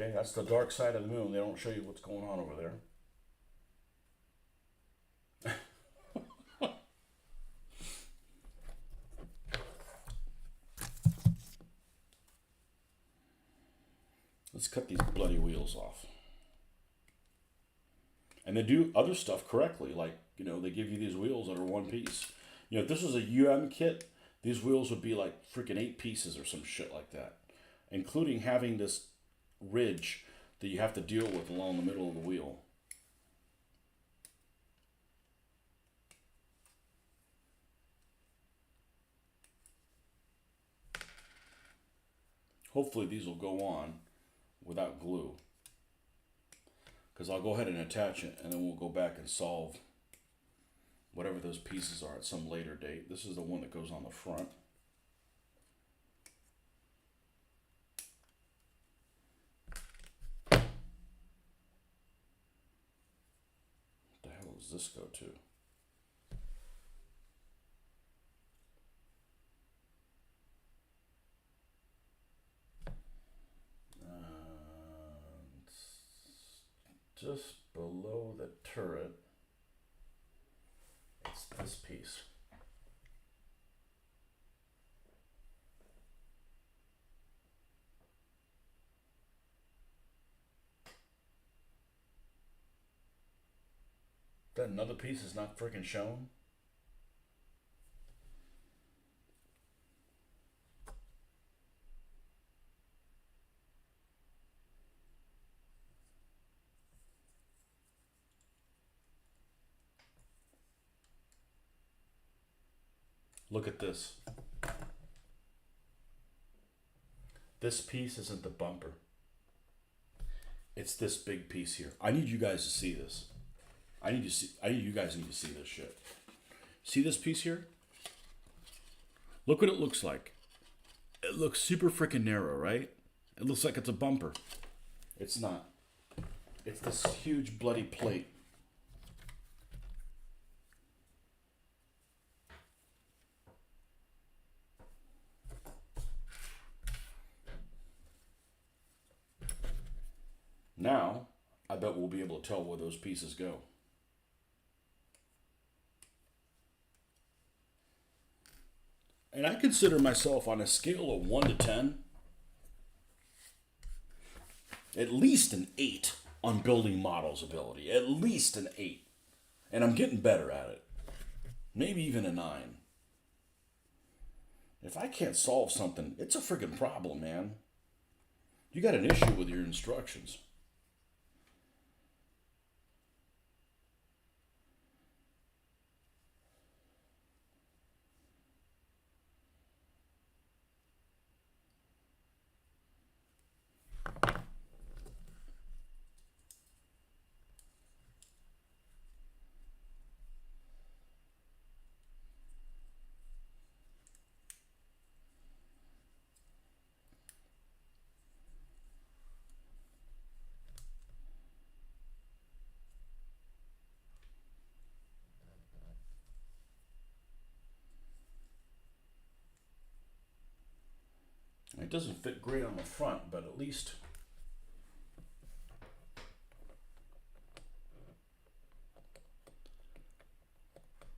Okay, that's the dark side of the moon. They don't show you what's going on over there. Let's cut these bloody wheels off. And they do other stuff correctly. Like, they give you these wheels that are one piece. If this was a kit, these wheels would be like freaking 8 pieces or some shit like that. Including having this ridge that you have to deal with along the middle of the wheel. Hopefully these will go on without glue. Because I'll go ahead and attach it, and then we'll go back and solve whatever those pieces are at some later date. This is the one that goes on the front. What the hell does this go to? Just below the turret, it's this piece. That another piece is not freaking shown. Look at this. This piece isn't the bumper. It's this big piece here. I need you guys to see this. You guys need to see this shit. See this piece here? Look what it looks like. It looks super freaking narrow, right? It looks like it's a bumper. It's not. It's this huge bloody plate. Now, I bet we'll be able to tell where those pieces go. And I consider myself on a scale of 1 to 10, at least an 8 on building models ability. At least an 8. And I'm getting better at it. Maybe even a 9. If I can't solve something, it's a freaking problem, man. You got an issue with your instructions. It doesn't fit great on the front, but at least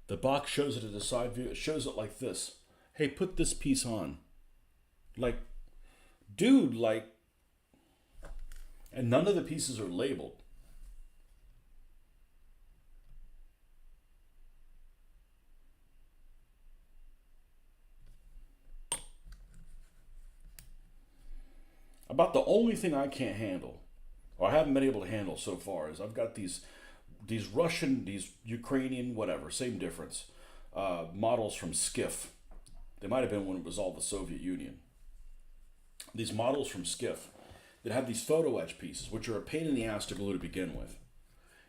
the box shows it at the side view. It shows it like this. Hey, put this piece on. Like, dude, like, and none of the pieces are labeled. About the only thing I can't handle, or I haven't been able to handle so far, is I've got these Russian, these Ukrainian, whatever, same difference, models from Skiff. They might have been when it was all the Soviet Union. These models from Skiff that have these photo etch pieces, which are a pain in the ass to glue to begin with.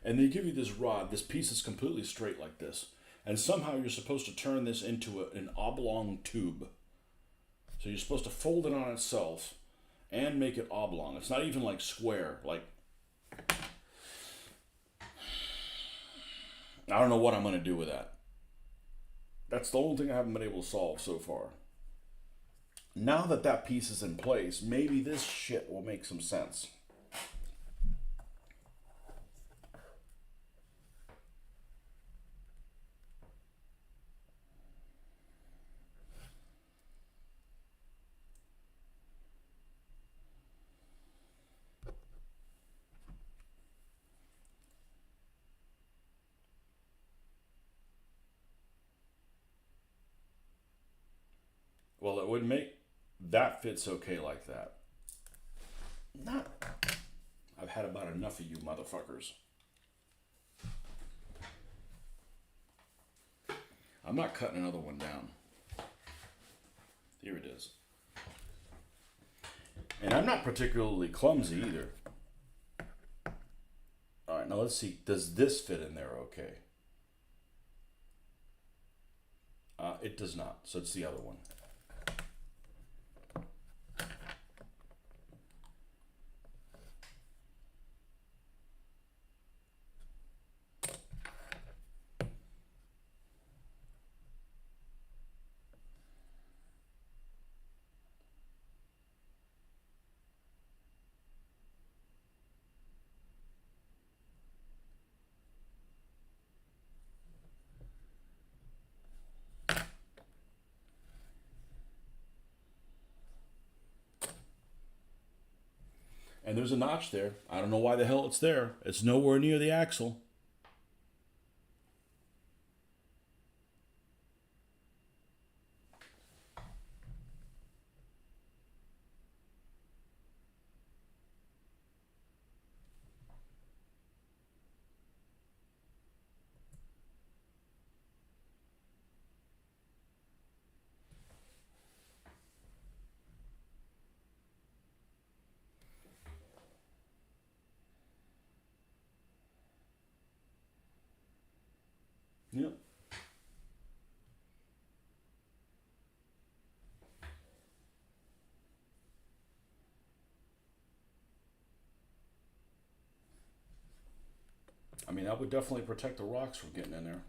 And they give you this rod, this piece is completely straight like this. And somehow you're supposed to turn this into an oblong tube. So you're supposed to fold it on itself and make it oblong. It's not even like square. Like, I don't know what I'm going to do with that. That's the only thing I haven't been able to solve so far. Now that that piece is in place, maybe this shit will make some sense. Well, it would make that fits okay like that. Not. I've had about enough of you motherfuckers. I'm not cutting another one down. Here it is. And I'm not particularly clumsy either. All right, now let's see. Does this fit in there okay? It does not, so it's the other one. And there's a notch there. I don't know why the hell it's there. It's nowhere near the axle. Yep. I mean, that would definitely protect the rocks from getting in there.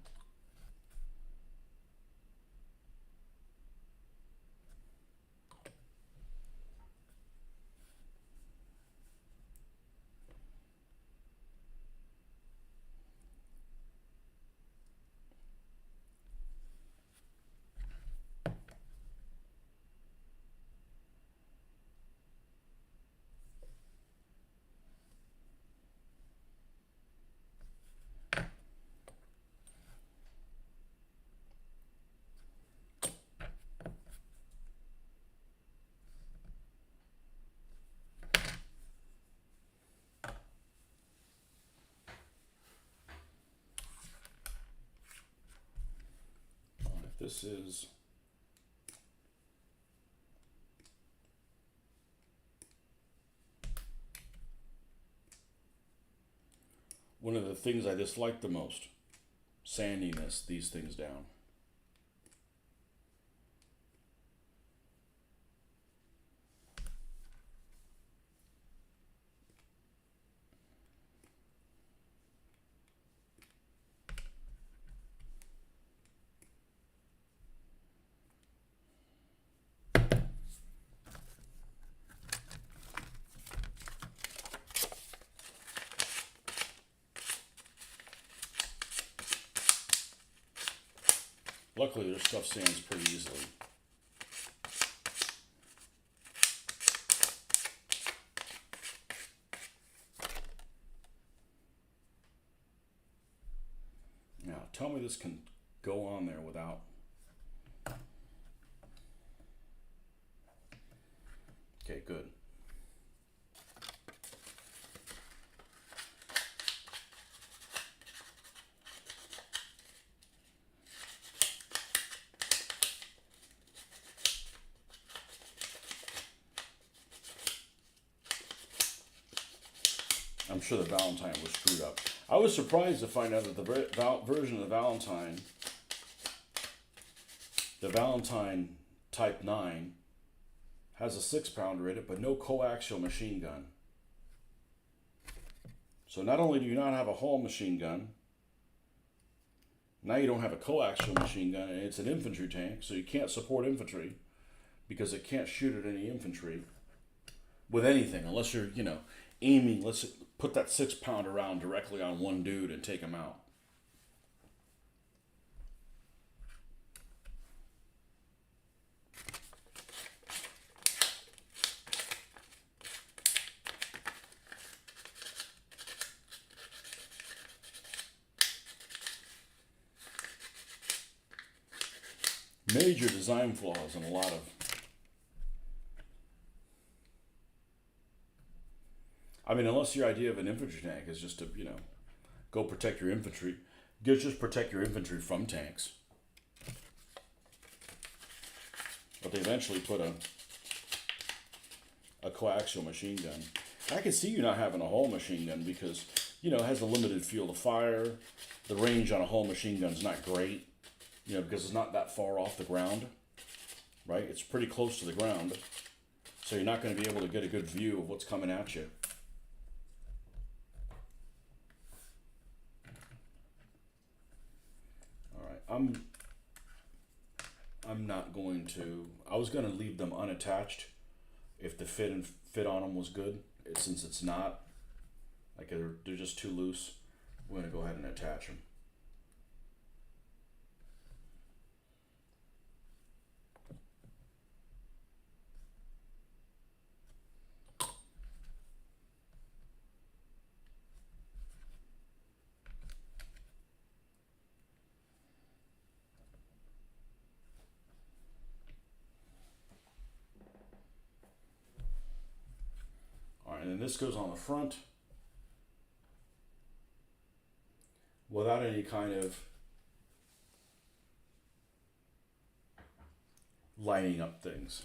All right, this is one of the things I dislike the most. Sandiness, these things down. Luckily, their stuff sands pretty easily. Now, tell me this can go on there without. Okay, good. I'm sure the Valentine was screwed up. I was surprised to find out that the version of the Valentine Type 9, has a 6-pounder in it, but no coaxial machine gun. So not only do you not have a Hall machine gun, now you don't have a coaxial machine gun, and it's an infantry tank, so you can't support infantry because it can't shoot at any infantry with anything unless you're, aiming. Let's put that 6-pounder round directly on one dude and take him out. Major design flaws in a lot of. I mean, unless your idea of an infantry tank is just to, go protect your infantry, just protect your infantry from tanks. But they eventually put a coaxial machine gun. I can see you not having a Hall machine gun because, it has a limited field of fire. The range on a Hall machine gun is not great, because it's not that far off the ground, right? It's pretty close to the ground. So you're not going to be able to get a good view of what's coming at you. All right, I'm not going to. I was going to leave them unattached if the fit on them was good. Since it's not, like they're just too loose, we're going to go ahead and attach them. All right, and then this goes on the front without any kind of lining up things.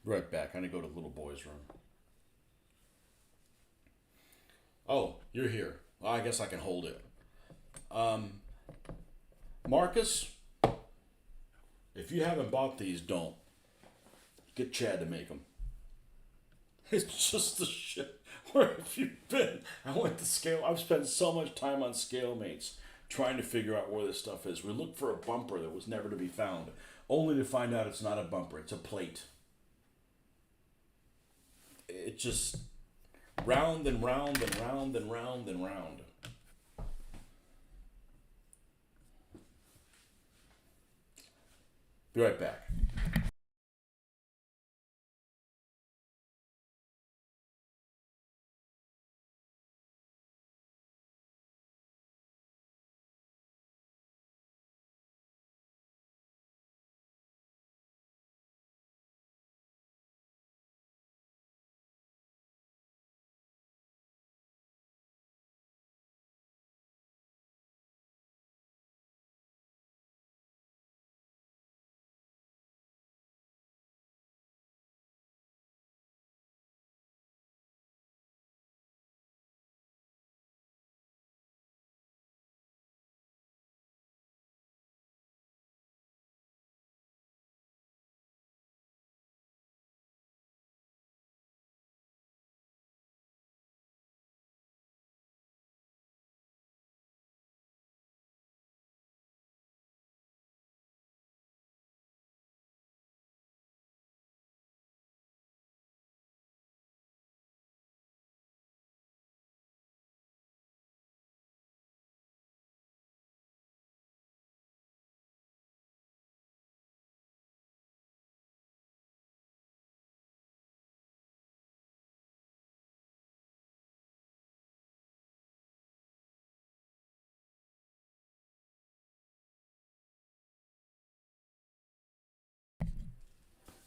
Right back. I'm gonna go to little boy's room. Oh, you're here. Well, I guess I can hold it. Marcus, if you haven't bought these, don't. Get Chad to make them. It's just the shit. Where have you been? I went to scale. I've spent so much time on scale mates trying to figure out where this stuff is. We looked for a bumper that was never to be found, only to find out it's not a bumper, it's a plate. It just round and round and round and round and round. Be right back.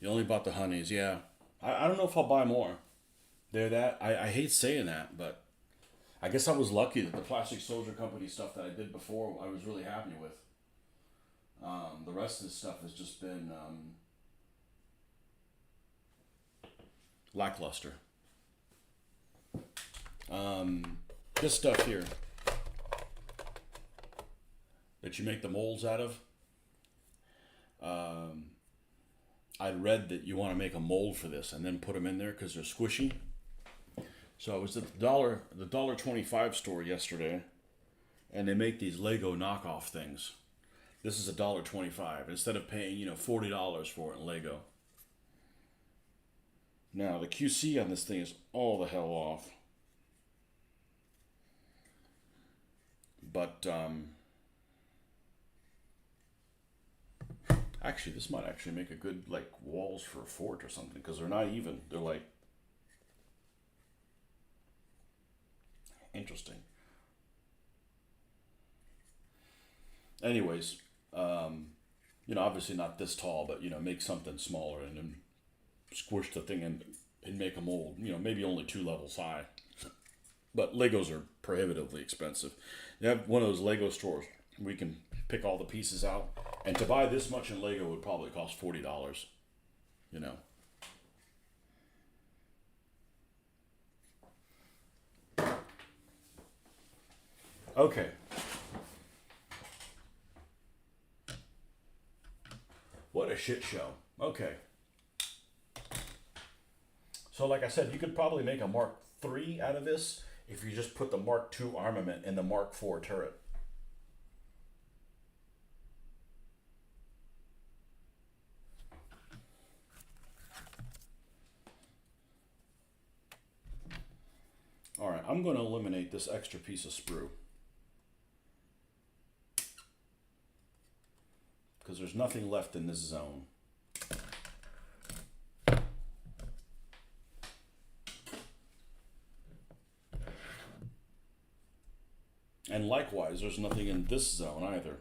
You only bought the honeys, yeah. I don't know if I'll buy more. They're that. I hate saying that, but I guess I was lucky that the Plastic Soldier Company stuff that I did before, I was really happy with. The rest of this stuff has just been lackluster. This stuff here that you make the molds out of, I read that you want to make a mold for this and then put them in there because they're squishy. So I was at the $1.25 store yesterday, and they make these Lego knockoff things. This is $1.25 instead of paying $40 for it in Lego. Now the QC on this thing is all the hell off, but actually this might actually make a good like walls for a fort or something because they're not even. They're like interesting. Anyways, obviously not this tall, but make something smaller and then squish the thing and make a mold. Maybe only 2 levels high. But Legos are prohibitively expensive. You have one of those Lego stores we can pick all the pieces out, and to buy this much in Lego would probably cost $40. You know. Okay. What a shit show. Okay. So, like I said, you could probably make a Mark III out of this if you just put the Mark II armament in the Mark IV turret. All right, I'm going to eliminate this extra piece of sprue because there's nothing left in this zone. And likewise, there's nothing in this zone either.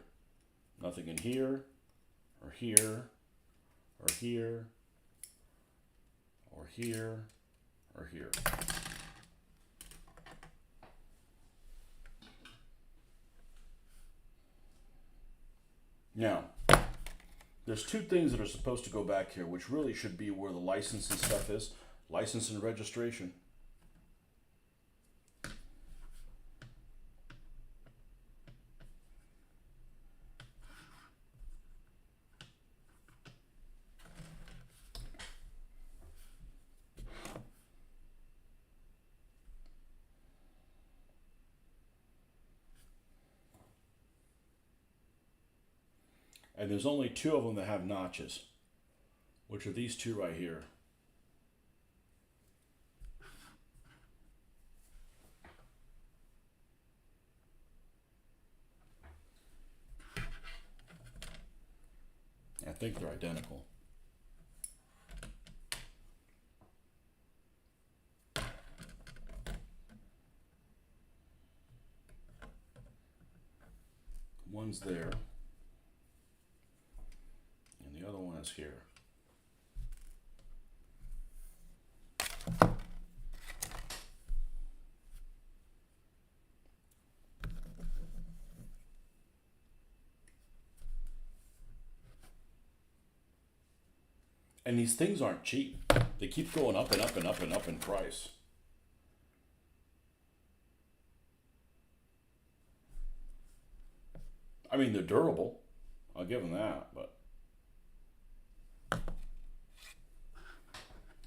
Nothing in here, or here, or here, or here, or here. Now, there's 2 things that are supposed to go back here, which really should be where the license and stuff is. License and registration. And there's only two of them that have notches, which are these two right here. I think they're identical. One's there, and the other one is here. And these things aren't cheap. They keep going up and up and up and up in price. I mean, they're durable. I'll give them that, but.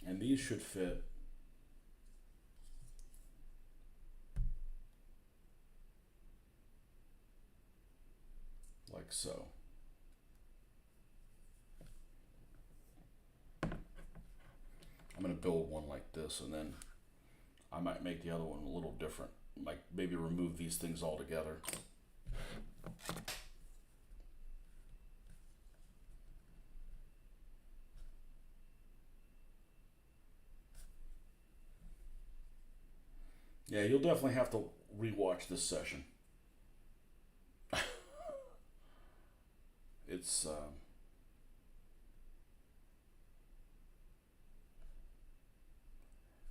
And these should fit. Like so. I'm going to build one like this, and then I might make the other one a little different. Like maybe remove these things altogether. Yeah, you'll definitely have to rewatch this session. It's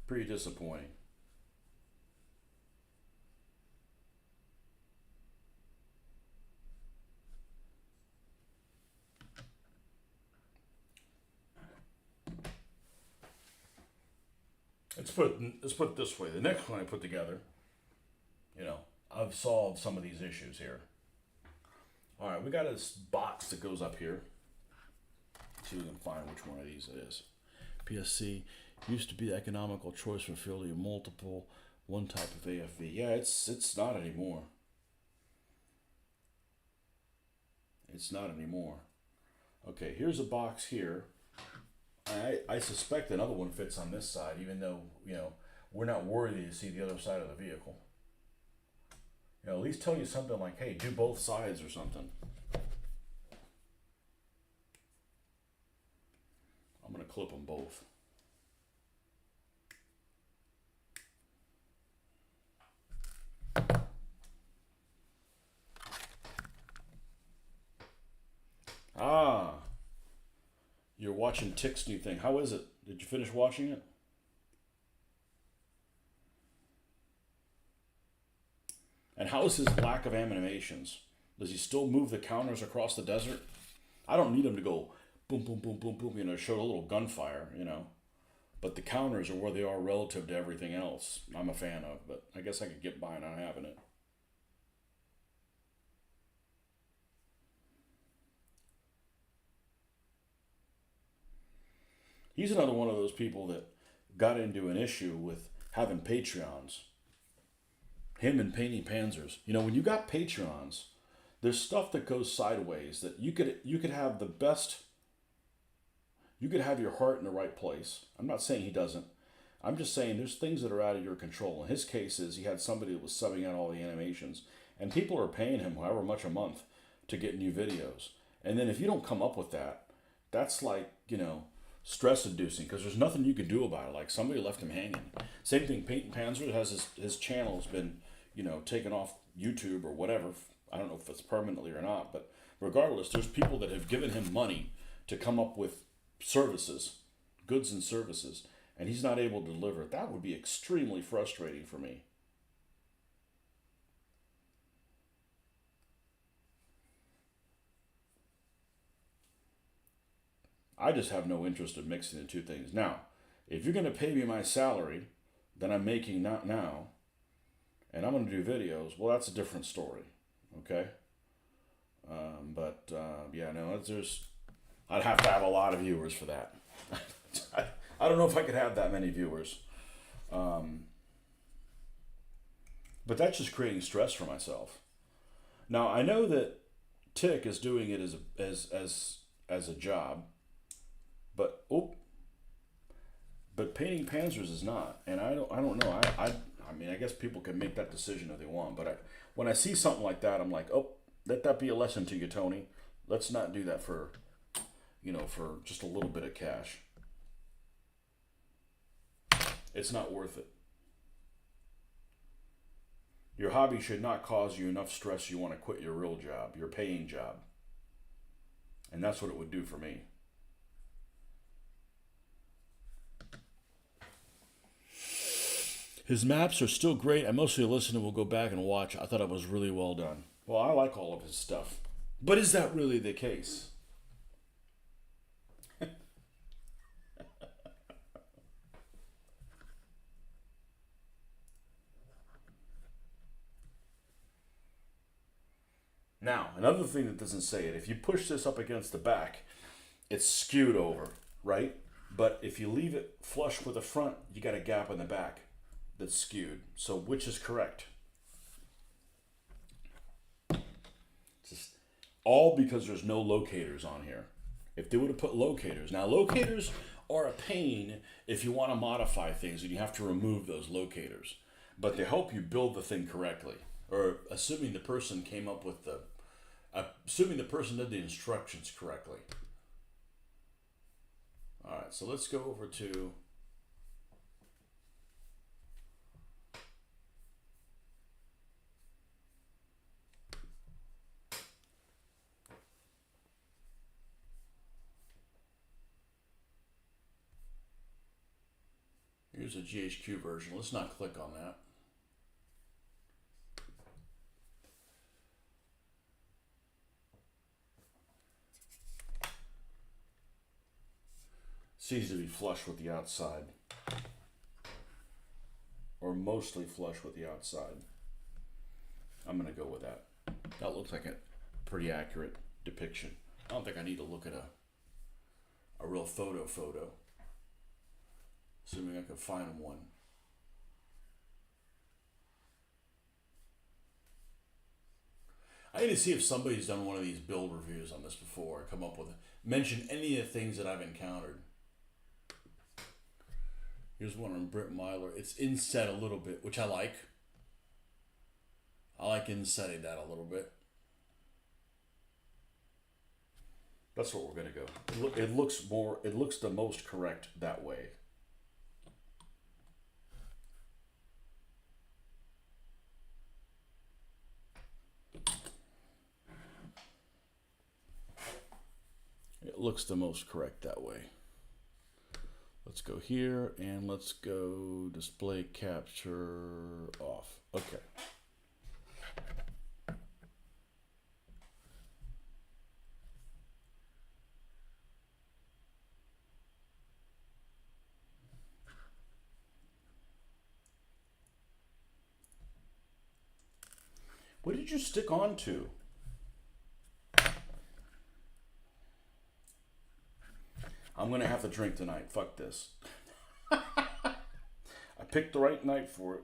pretty disappointing. Let's put it this way. The next one I put together, I've solved some of these issues here. All right, we got this box that goes up here. Let's see if we can find which one of these it is. PSC used to be the economical choice for fairly multiple one type of AFV. Yeah, it's not anymore. It's not anymore. Okay, here's a box here. I suspect another one fits on this side, even though, we're not worthy to see the other side of the vehicle. At least tell you something like, hey, do both sides or something. I'm going to clip them both. Ah, you're watching Tick's new thing. How is it? Did you finish watching it? And how is his lack of animations? Does he still move the counters across the desert? I don't need him to go boom, boom, boom, boom, boom, show a little gunfire, But the counters are where they are relative to everything else I'm a fan of, but I guess I could get by not having it. He's another one of those people that got into an issue with having Patreons. Him and Painting Panzers. When you got Patreons, there's stuff that goes sideways that you could have the best. You could have your heart in the right place. I'm not saying he doesn't. I'm just saying there's things that are out of your control. In his case is he had somebody that was subbing out all the animations, and people are paying him however much a month to get new videos. And then if you don't come up with that, that's like, stress inducing because there's nothing you can do about it. Like somebody left him hanging. Same thing, Painting Panzer has his channel's been, taken off YouTube or whatever. I don't know if it's permanently or not, but regardless, there's people that have given him money to come up with services, goods and services, and he's not able to deliver it. That would be extremely frustrating for me. I just have no interest in mixing the two things. Now, if you're going to pay me my salary that I'm making not now, and I'm going to do videos, well, that's a different story, okay? I'd have to have a lot of viewers for that. I don't know if I could have that many viewers. But that's just creating stress for myself. Now, I know that Tick is doing it as a job, but but painting panzers is not. And I don't know. I mean, I guess people can make that decision if they want. But when I see something like that, I'm like, oh, let that be a lesson to you, Tony. Let's not do that for, for just a little bit of cash. It's not worth it. Your hobby should not cause you enough stress you want to quit your real job, your paying job. And that's what it would do for me. His maps are still great. I mostly listen and will go back and watch. I thought it was really well done. Well, I like all of his stuff. But is that really the case? Now, another thing that doesn't say it, if you push this up against the back, it's skewed over, right? But if you leave it flush with the front, you got a gap in the back that's skewed. So which is correct? Just all because there's no locators on here. If they would have put locators. Now, locators are a pain if you want to modify things and you have to remove those locators. But they help you build the thing correctly. Or assuming the person came up with assuming the person did the instructions correctly. All right, so let's go over to here's a GHQ version. Let's not click on that. Seems to be flush with the outside, or mostly flush with the outside. I'm gonna go with that. That looks like a pretty accurate depiction. I don't think I need to look at a real photo, assuming I can find one. I need to see if somebody's done one of these build reviews on this before, come up with mention any of the things that I've encountered. Here's one on Britt Myler. It's inset a little bit, which I like. I like insetting that a little bit. That's what we're gonna go. It looks the most correct that way. It looks the most correct that way. Let's go here and let's go display capture off. Okay. What did you stick on to? I'm gonna have to drink tonight. Fuck this. I picked the right night for it.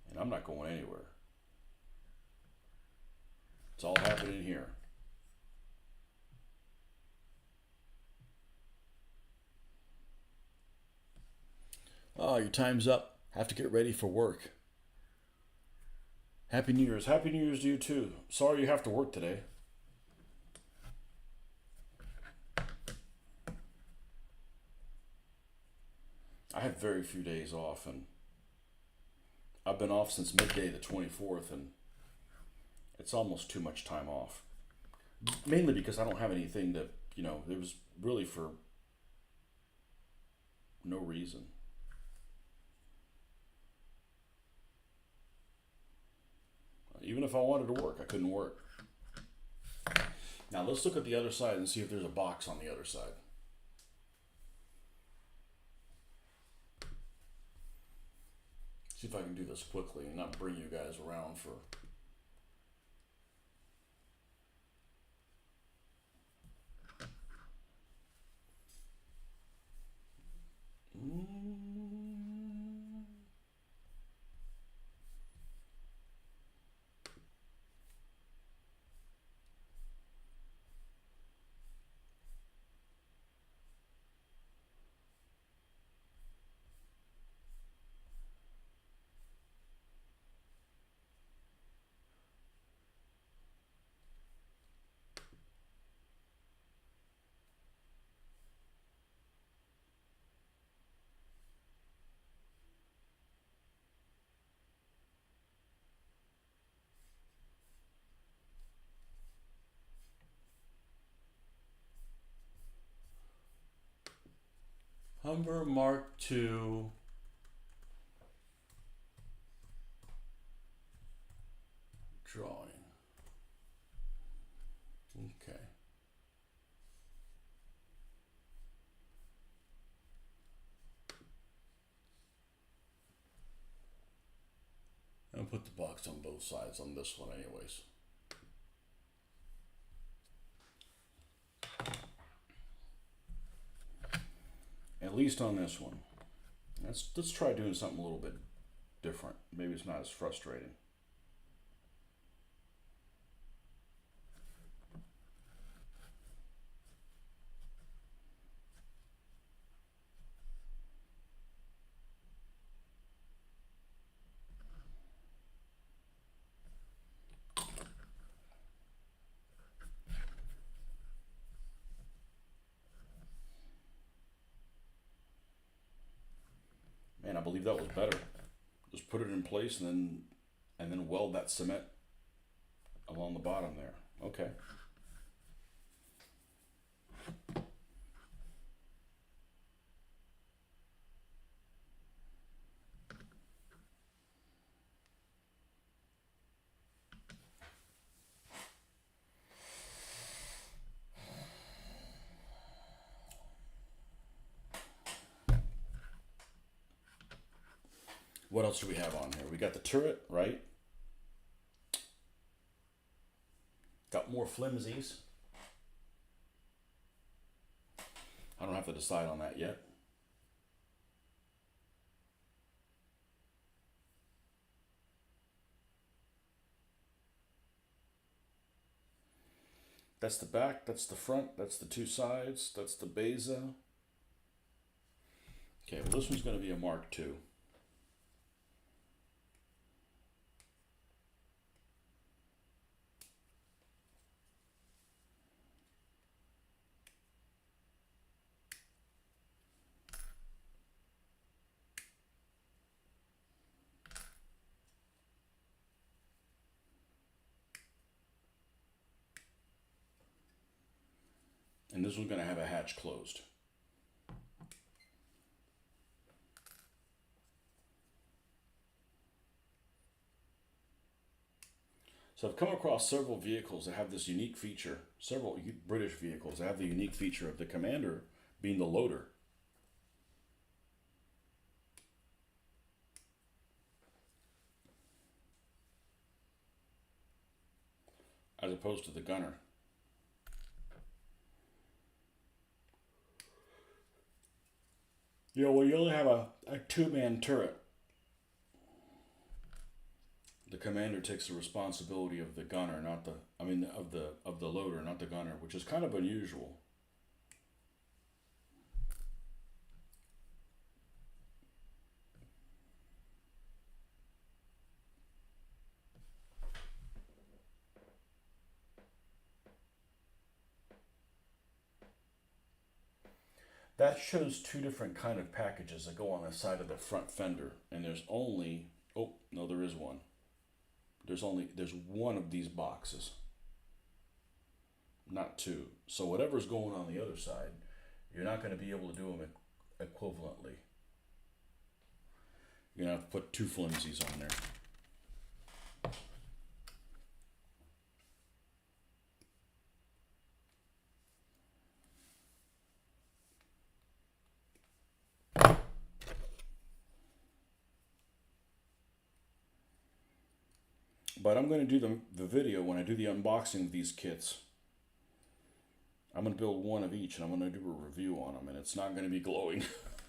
And I'm not going anywhere. It's all happening here. Oh, your time's up. Have to get ready for work. Happy New Year's. Happy New Year's to you too. Sorry you have to work today. I have very few days off, and I've been off since midday the 24th, and it's almost too much time off. Mainly because I don't have anything that, it was really for no reason. Even if I wanted to work, I couldn't work. Now let's look at the other side and see if there's a box on the other side. See if I can do this quickly and not bring you guys around for... Lumber Mark II drawing. Okay. I'll put the box on both sides on this one anyways. At least on this one. Let's try doing something a little bit different. Maybe it's not as frustrating. Man, I believe that was better. Just put it in place and then weld that cement along the bottom there. Okay. What else do we have on here? We got the turret, right? Got more flimsies. I don't have to decide on that yet. That's the back, that's the front, that's the two sides, that's the beza. Okay, well this one's going to be a Mark II. And this one's going to have a hatch closed. So I've come across several vehicles that have this unique feature, several British vehicles that have the unique feature of the commander being the loader. As opposed to the gunner. You know, when you only have a two-man turret, the commander takes the responsibility of the gunner, not the, of the loader, not the gunner, which is kind of unusual. That shows two different kind of packages that go on the side of the front fender, and there's only, oh no, there is one. There's one of these boxes, not two. So whatever's going on the other side, you're not going to be able to do them equivalently. You're going to have to put two flimsies on there. But I'm going to do the video when I do the unboxing of these kits. I'm going to build one of each and I'm going to do a review on them, and it's not going to be glowing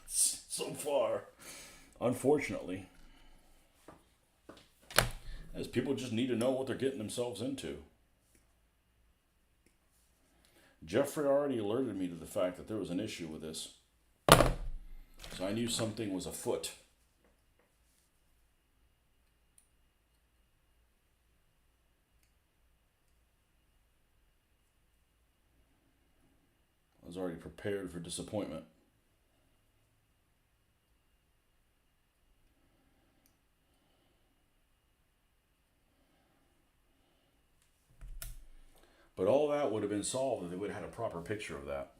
so far, unfortunately. As people just need to know what they're getting themselves into. Jeffrey already alerted me to the fact that there was an issue with this. So I knew something was afoot. I was already prepared for disappointment. But all that would have been solved if they would have had a proper picture of that.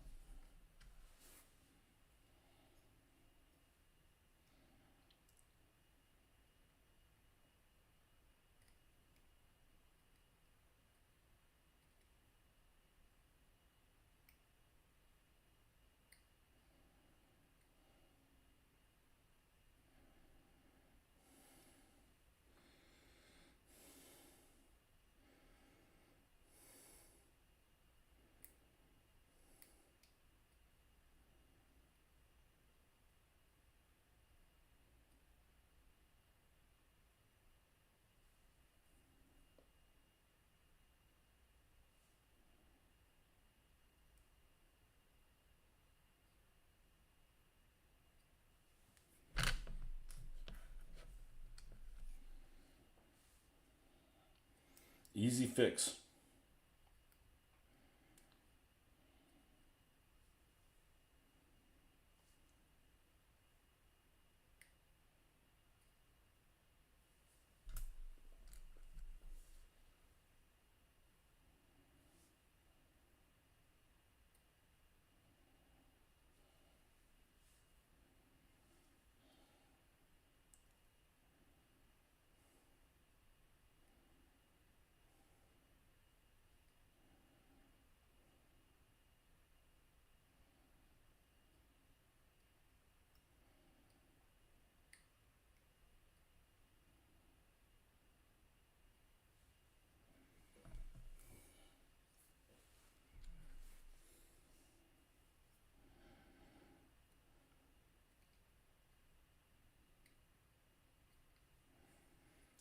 Easy fix.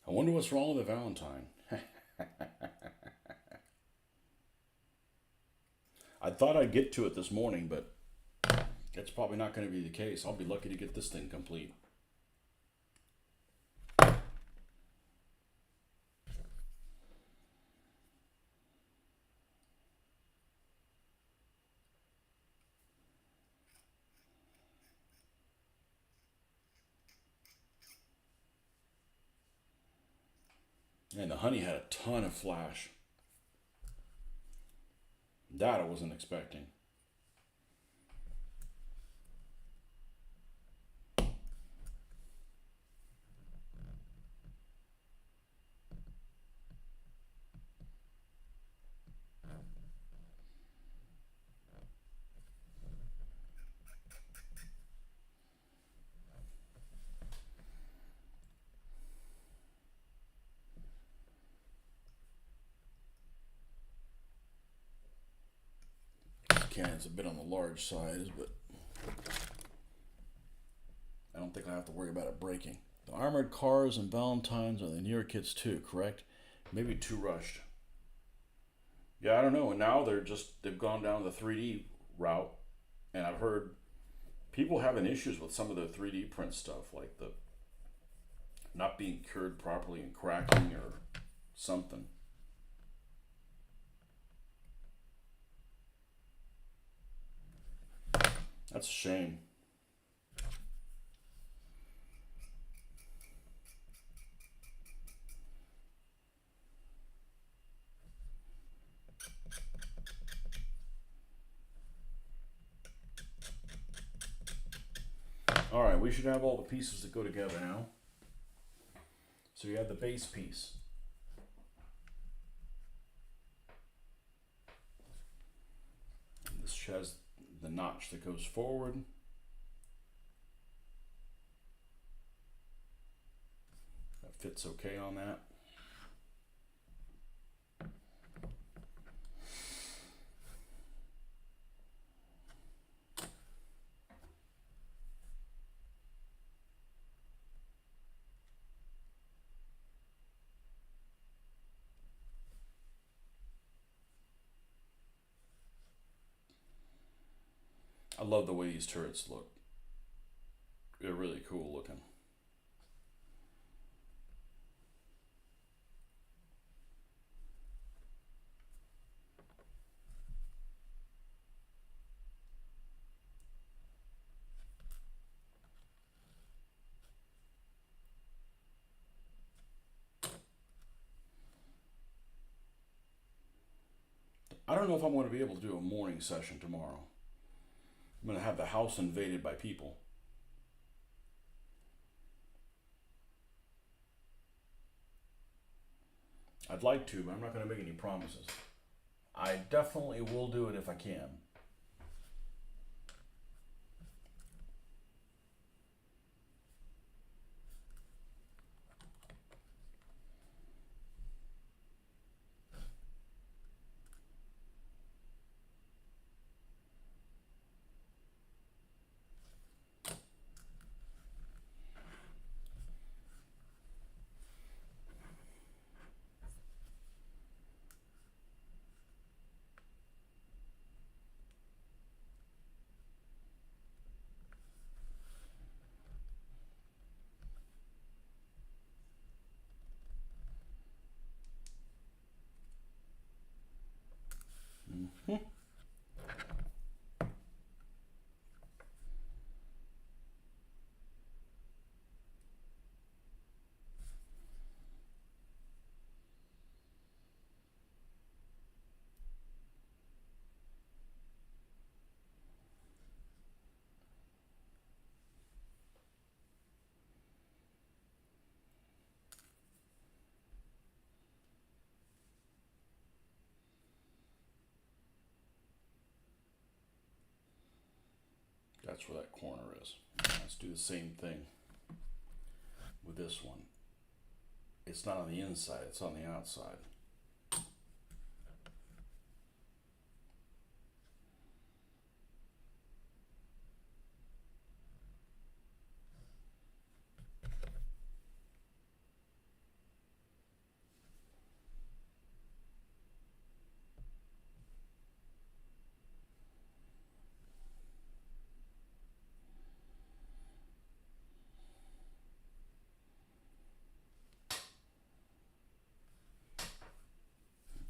I wonder what's wrong with the Valentine. I thought I'd get to it this morning, but it's probably not going to be the case. I'll be lucky to get this thing complete. And the honey had a ton of flash. That I wasn't expecting. This cannon's a bit on the large side, but I don't think I have to worry about it breaking. The armored cars and Valentines are the newer kits too, correct? Maybe too rushed. Yeah, I don't know. And now they've gone down the 3D route, and I've heard people having issues with some of the 3D print stuff, like the not being cured properly and cracking or something. That's a shame. All right, we should have all the pieces that go together now. So you have the base piece. This has the notch that goes forward. That fits okay on that. I love the way these turrets look. They're really cool looking. I don't know if I'm going to be able to do a morning session tomorrow. I'm going to have the house invaded by people. I'd like to, but I'm not going to make any promises. I definitely will do it if I can. where that corner is. Let's do the same thing with this one. It's not on the inside, it's on the outside.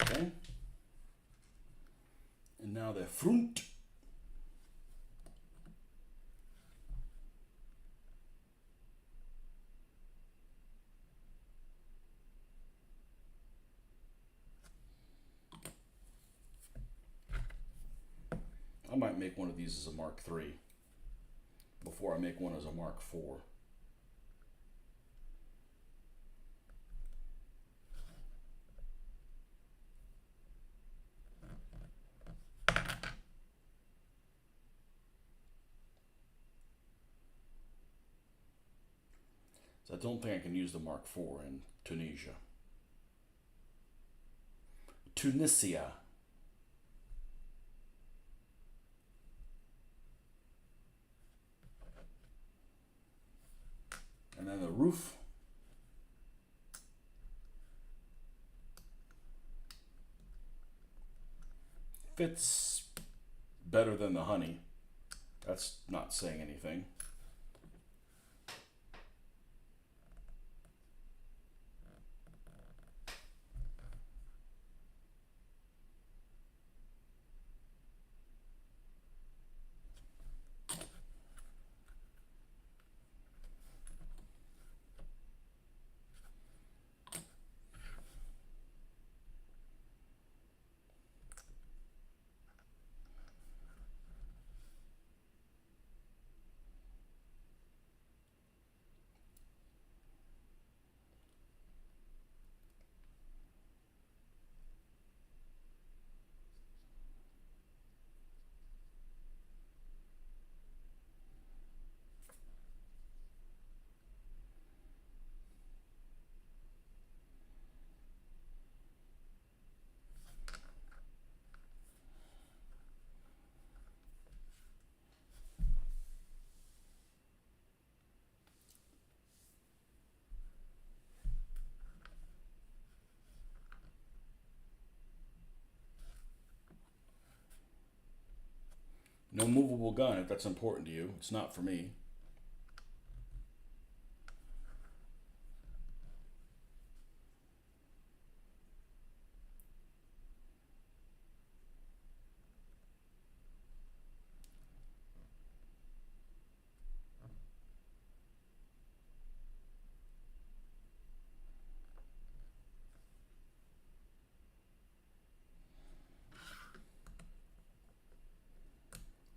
Okay. And now the front. I might make one of these as a Mark III before I make one as a Mark IV. So I don't think I can use the Mark IV in Tunisia. Tunisia. And then the roof. Fits better than the honey. That's not saying anything. No movable gun if that's important to you. It's not for me.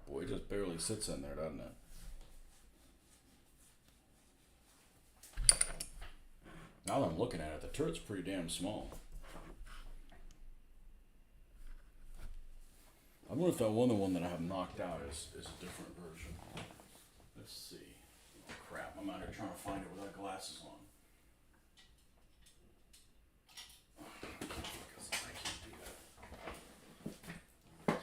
Boy, it just barely sits in there, doesn't it? Now that I'm looking at it, the turret's pretty damn small. I wonder if that one that I have knocked out is a different version. Let's see. Oh, crap, I'm out here trying to find it without glasses on. I can't do that.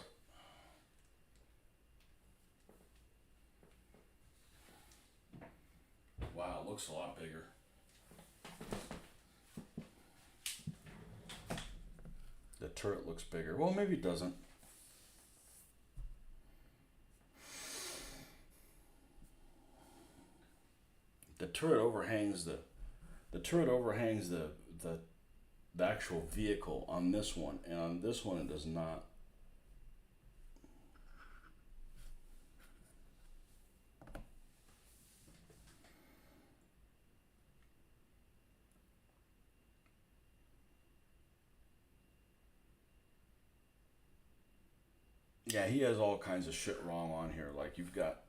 Wow, it looks a lot bigger. The turret looks bigger. Well, maybe it doesn't. The turret overhangs the actual vehicle on this one, and on this one it does not. Yeah, he has all kinds of shit wrong on here. Like you've got.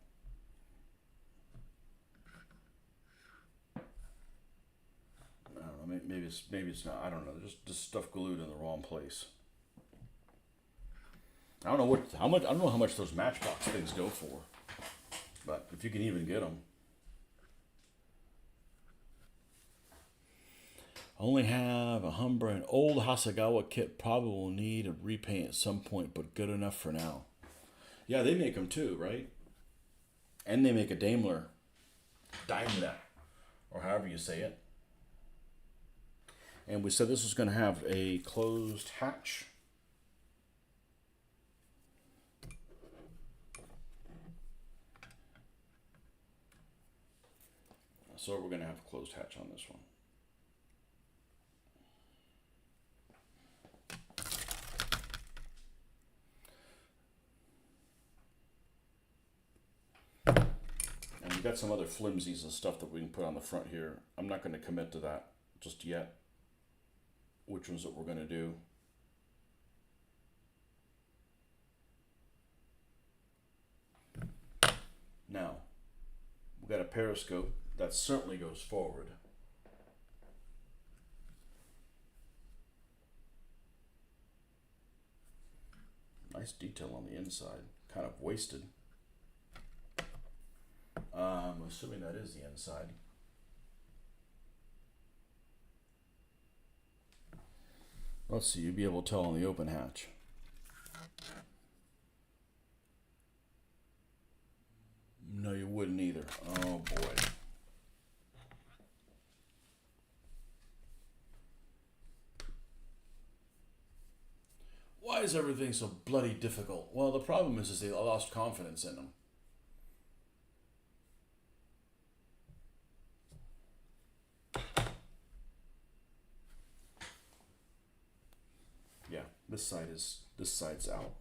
I don't know. Maybe it's not. I don't know. There's just stuff glued in the wrong place. I don't know how much those Matchbox things go for. But if you can even get them. Only have a Humber and old Hasegawa kit. Probably will need a repaint at some point, but good enough for now. Yeah, they make them too, right? And they make a Daimler, or however you say it. And we said this was going to have a closed hatch. So we're going to have a closed hatch on this one. And we've got some other flimsies and stuff that we can put on the front here. I'm not going to commit to that just yet. Which ones that we're going to do. Now, we've got a periscope that certainly goes forward. Nice detail on the inside, kind of wasted. I'm assuming that is the inside. Let's see, you'd be able to tell on the open hatch. No, you wouldn't either. Oh boy. Why is everything so bloody difficult? Well, the problem is they lost confidence in them. Yeah, this side's out.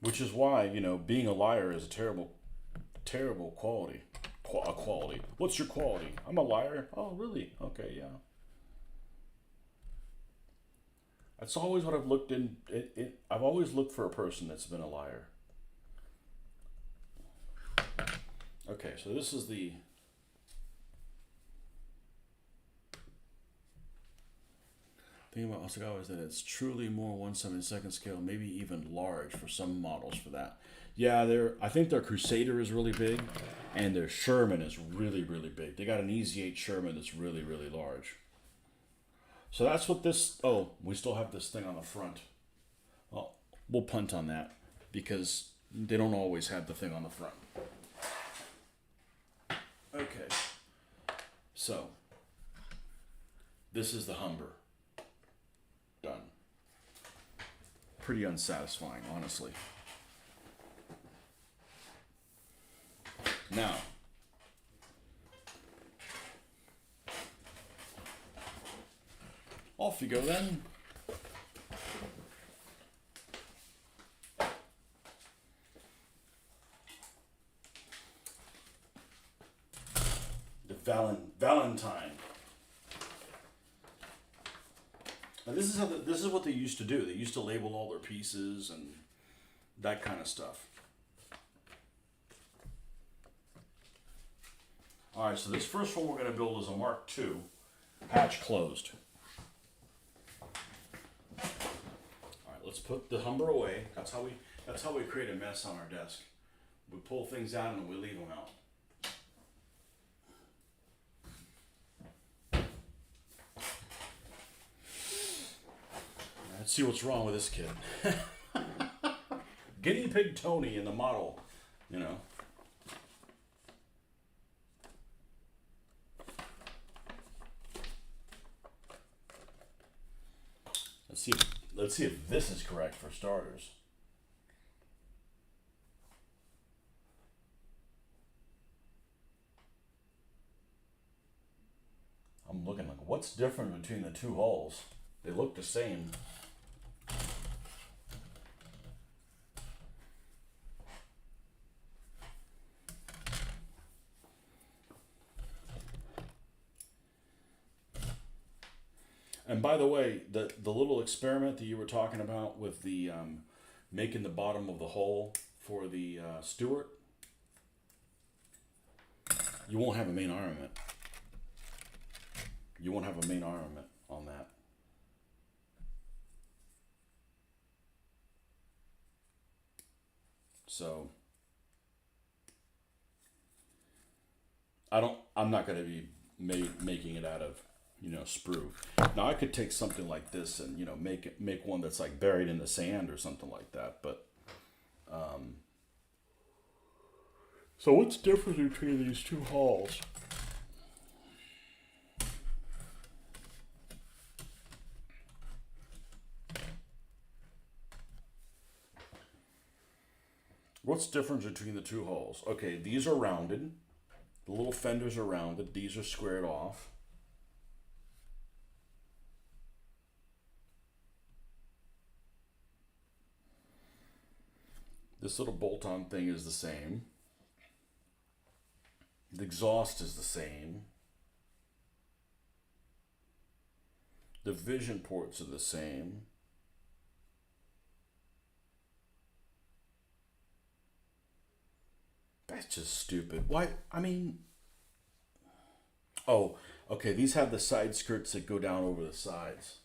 Which is why, being a liar is a terrible, terrible quality. Quality. What's your quality? I'm a liar. Oh, really? Okay, yeah. That's always what I've looked in. I've always looked for a person that's been a liar. Okay, so this is the. Thing about Hasegawa is that it's truly more 1/72 scale, maybe even large for some models for that. Yeah, I think their Crusader is really big, and their Sherman is really, really big. They got an Easy 8 Sherman that's really, really large. So that's what this. Oh, we still have this thing on the front. Well, we'll punt on that because they don't always have the thing on the front. Okay. So this is the Humber. Done. Pretty unsatisfying, honestly. Now, off you go then. The Valentine. Now this is what they used to do. They used to label all their pieces and that kind of stuff. All right, so this first one we're going to build is a Mark II, hatch closed. All right, let's put the Humber away. That's how we create a mess on our desk. We pull things out and we leave them out. Let's see what's wrong with this kid. Guinea Pig Tony in the model, Let's see if this is correct for starters. I'm looking like, what's different between the two hulls? They look the same. And by the way, the little experiment that you were talking about with the making the bottom of the hole for the Stewart, you won't have a main armament. You won't have a main armament on that. So I'm not going to be making it out of, sprue. Now I could take something like this and make one that's like buried in the sand or something like that. But so what's the difference between these two hulls? What's the difference between the two hulls? Okay, these are rounded. The little fenders are rounded. These are squared off. This little bolt-on thing is the same. The exhaust is the same. The vision ports are the same. That's just stupid. Why? I mean, oh, okay. These have the side skirts that go down over the sides.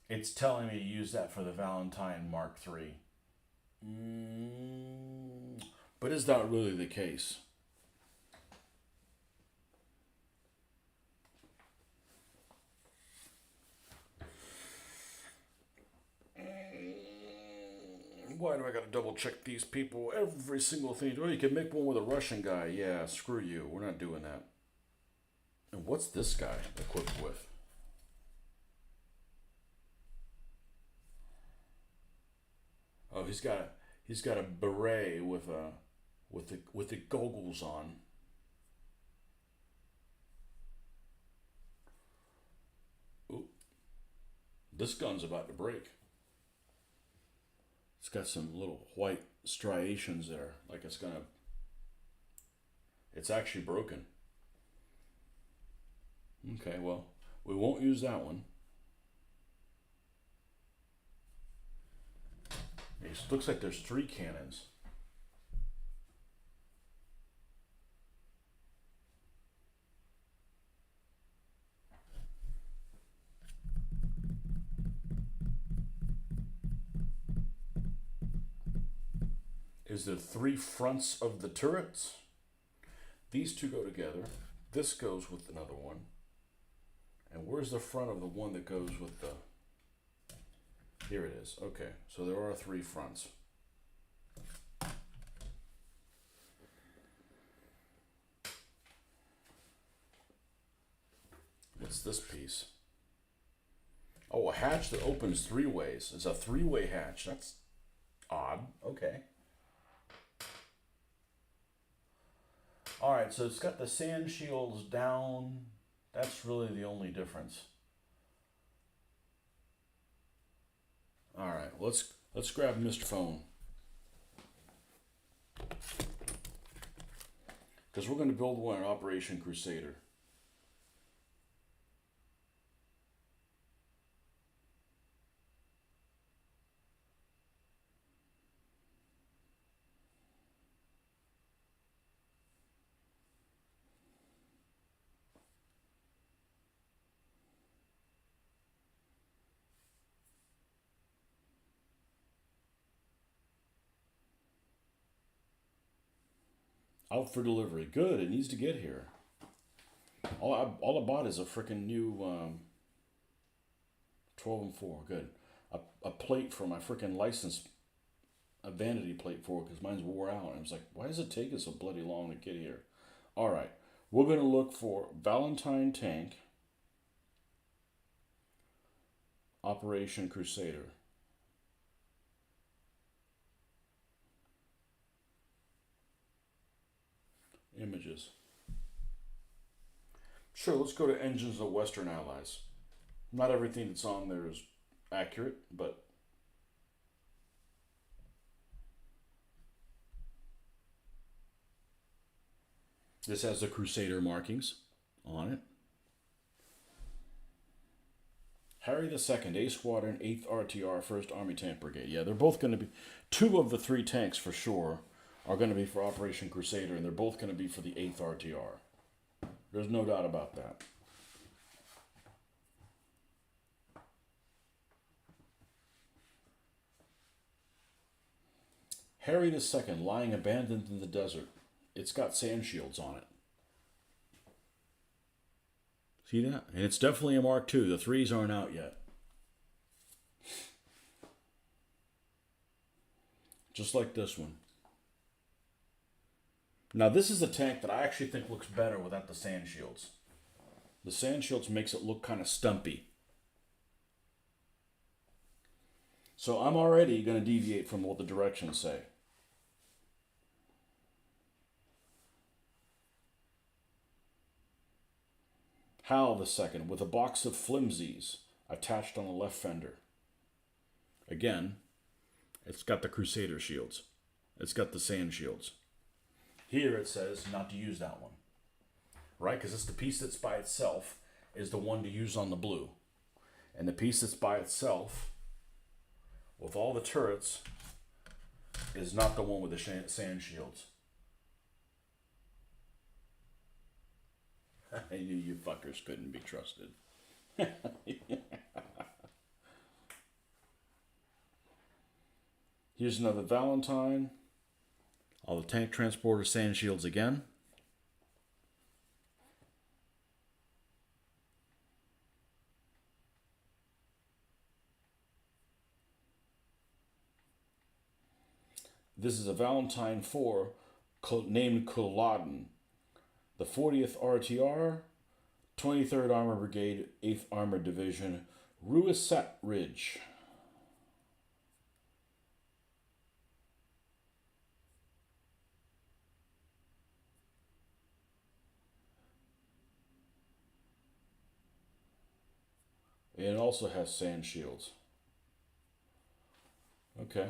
It's telling me to use that for the Valentine Mark III. But is that really the case? Why do I gotta double check these people? Every single thing. Oh, you can make one with a Russian guy. Yeah, screw you. We're not doing that. And what's this guy equipped with? Oh, he's got a beret with the goggles on. Ooh, this gun's about to break. It's got some little white striations there, like it's gonna. It's actually broken. Okay, well, we won't use that one. It looks like there's 3 cannons. Is there 3 fronts of the turrets? These two go together. This goes with another one. And where's the front of the one that goes with the... Here it is. Okay, so there are 3 fronts. What's this piece? Oh, a hatch that opens 3 ways. It's a 3-way hatch. That's odd. Okay. Alright, so it's got the sand shields down. That's really the only difference. Alright, let's grab Mr. Phone. Because we're going to build one in Operation Crusader. Out for delivery. Good, it needs to get here. All I bought is a freaking new 12 and 4. Good. A plate for my freaking license, a vanity plate for it, because mine's wore out. And I was like, why does it take us so bloody long to get here? All right. We're going to look for Valentine Tank, Operation Crusader. Images. Sure, let's go to Engines of Western Allies. Not everything that's on there is accurate, but This has the Crusader markings on it. Harry II, A Squadron, 8th RTR, 1st Army Tank Brigade. Yeah, they're both going to be, 2 of the 3 tanks for sure are going to be for Operation Crusader, and they're both going to be for the 8th RTR. There's no doubt about that. Harry II, lying abandoned in the desert. It's got sand shields on it. See that? And it's definitely a Mark II. The 3s aren't out yet. Just like this one. Now this is a tank that I actually think looks better without the sand shields. The sand shields makes it look kind of stumpy. So I'm already going to deviate from what the directions say. Hal II, with a box of flimsies attached on the left fender. Again, it's got the Crusader shields. It's got the sand shields. Here it says not to use that one. Right? Because it's the piece that's by itself is the one to use on the blue. And the piece that's by itself, with all the turrets, is not the one with the sand shields. I knew you fuckers couldn't be trusted. Here's another Valentine. All the tank transporter sand shields again. This is a Valentine 4 named Culloden. The 40th RTR, 23rd Armored Brigade, 8th Armored Division, Ruisset Ridge. And it also has sand shields. Okay.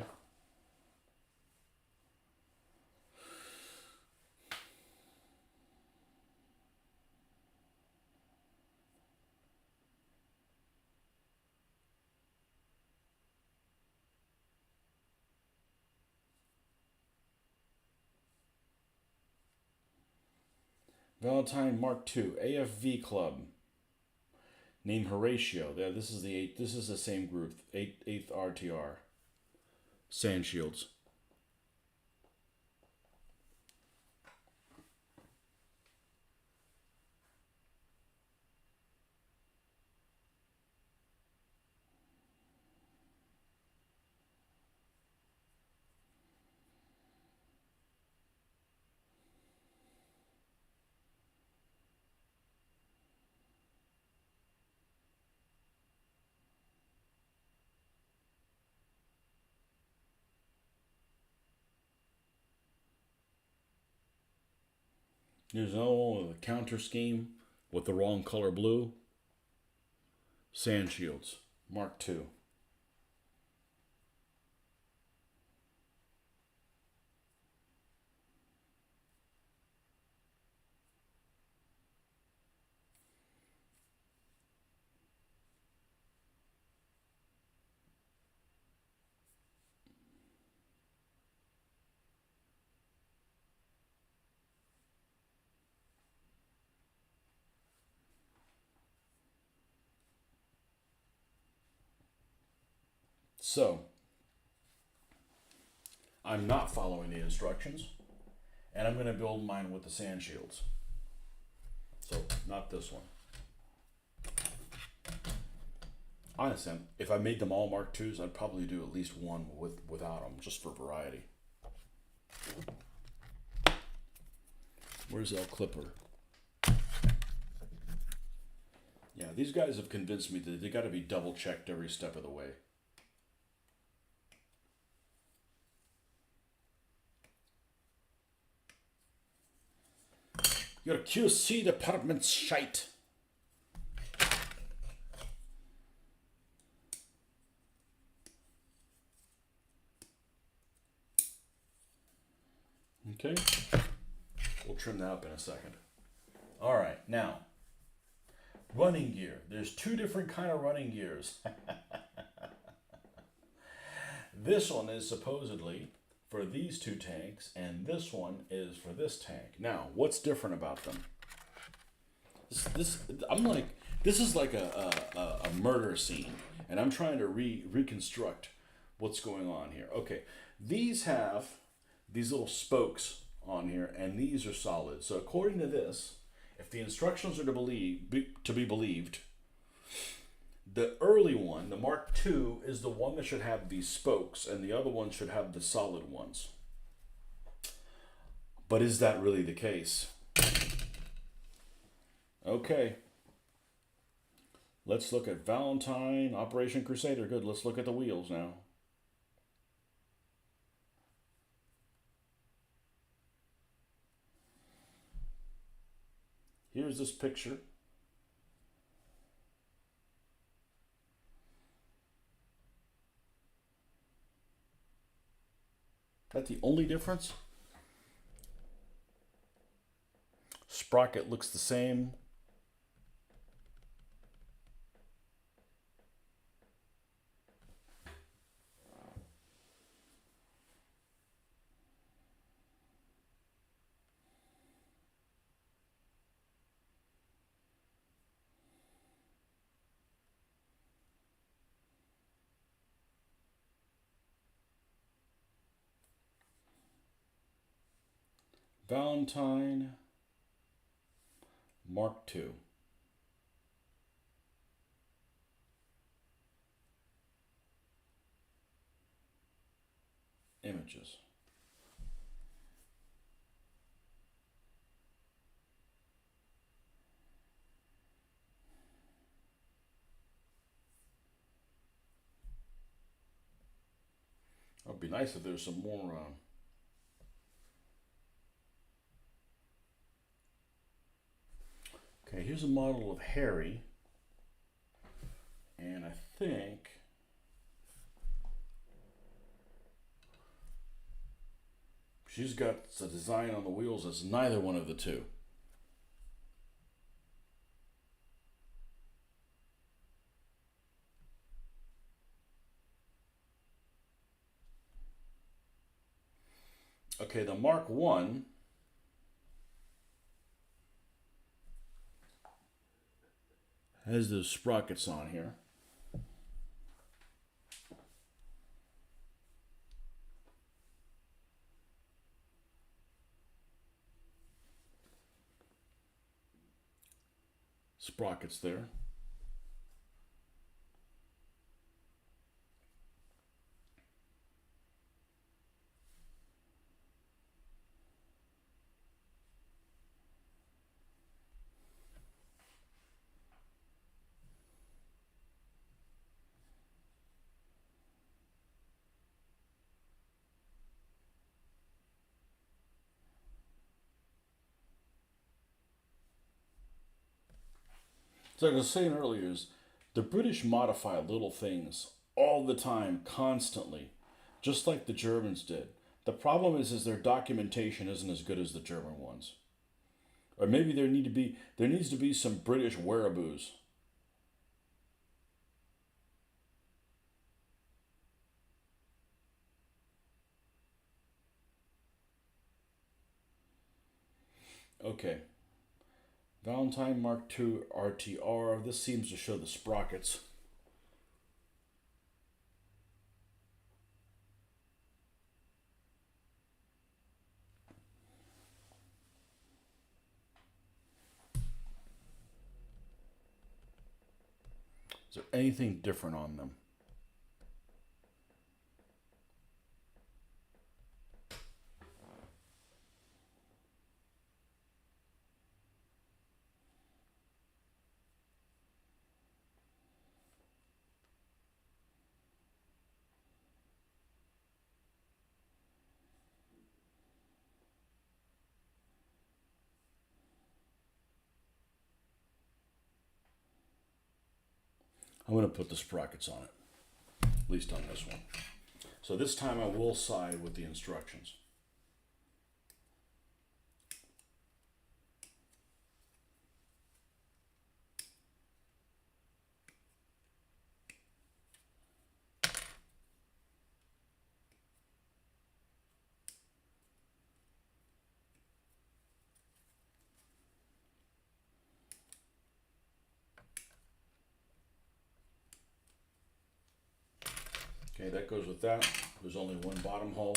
Valentine Mark II, AFV Club. Name Horatio. Yeah, this is the 8th. This is the same group. 8th RTR. Sand shields. There's another one with a counter scheme with the wrong color blue. Sand shields. Mark II. So, I'm not following the instructions, and I'm going to build mine with the sand shields. So, not this one. Honestly, if I made them all Mark IIs, I'd probably do at least one without them, just for variety. Where's El Clipper? Yeah, these guys have convinced me that they got to be double checked every step of the way. Your QC department's shite. Okay. We'll trim that up in a second. All right, now, running gear. There's two different kind of running gears. This one is supposedly for these two tanks, and this one is for this tank. Now, what's different about them? This is like a murder scene, and I'm trying to reconstruct what's going on here. Okay, these have these little spokes on here, and these are solid. So according to this, if the instructions are to be believed, the early one, the Mark II, is the one that should have these spokes, and the other one should have the solid ones. But is that really the case? Okay. Let's look at Valentine, Operation Crusader. Good, let's look at the wheels now. Here's this picture. That the only difference? Sprocket looks the same. Valentine, Mark II. Images. It would be nice if there's some more. Okay, here's a model of Harry, and I think she's got a design on the wheels that's neither one of the two. Okay, the Mark I has those sprockets on here. Sprockets there. So I was saying earlier is the British modify little things all the time, constantly, just like the Germans did. The problem is their documentation isn't as good as the German ones. Or maybe there needs to be some British wearaboos. Okay. Valentine Mark II RTR. This seems to show the sprockets. Is there anything different on them? I'm going to put the sprockets on it, at least on this one. So this time I will side with the instructions. Okay, that goes with that. There's only one bottom hole.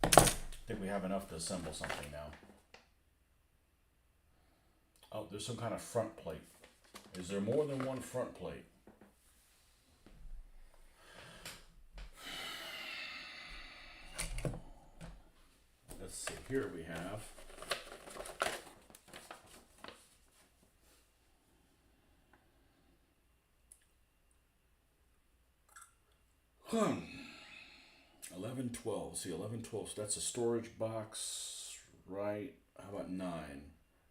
I think we have enough to assemble something now. Oh, there's some kind of front plate. Is there more than one front plate? Let's see, here we have. 1112. See, 1112. So that's a storage box, right? How about 9?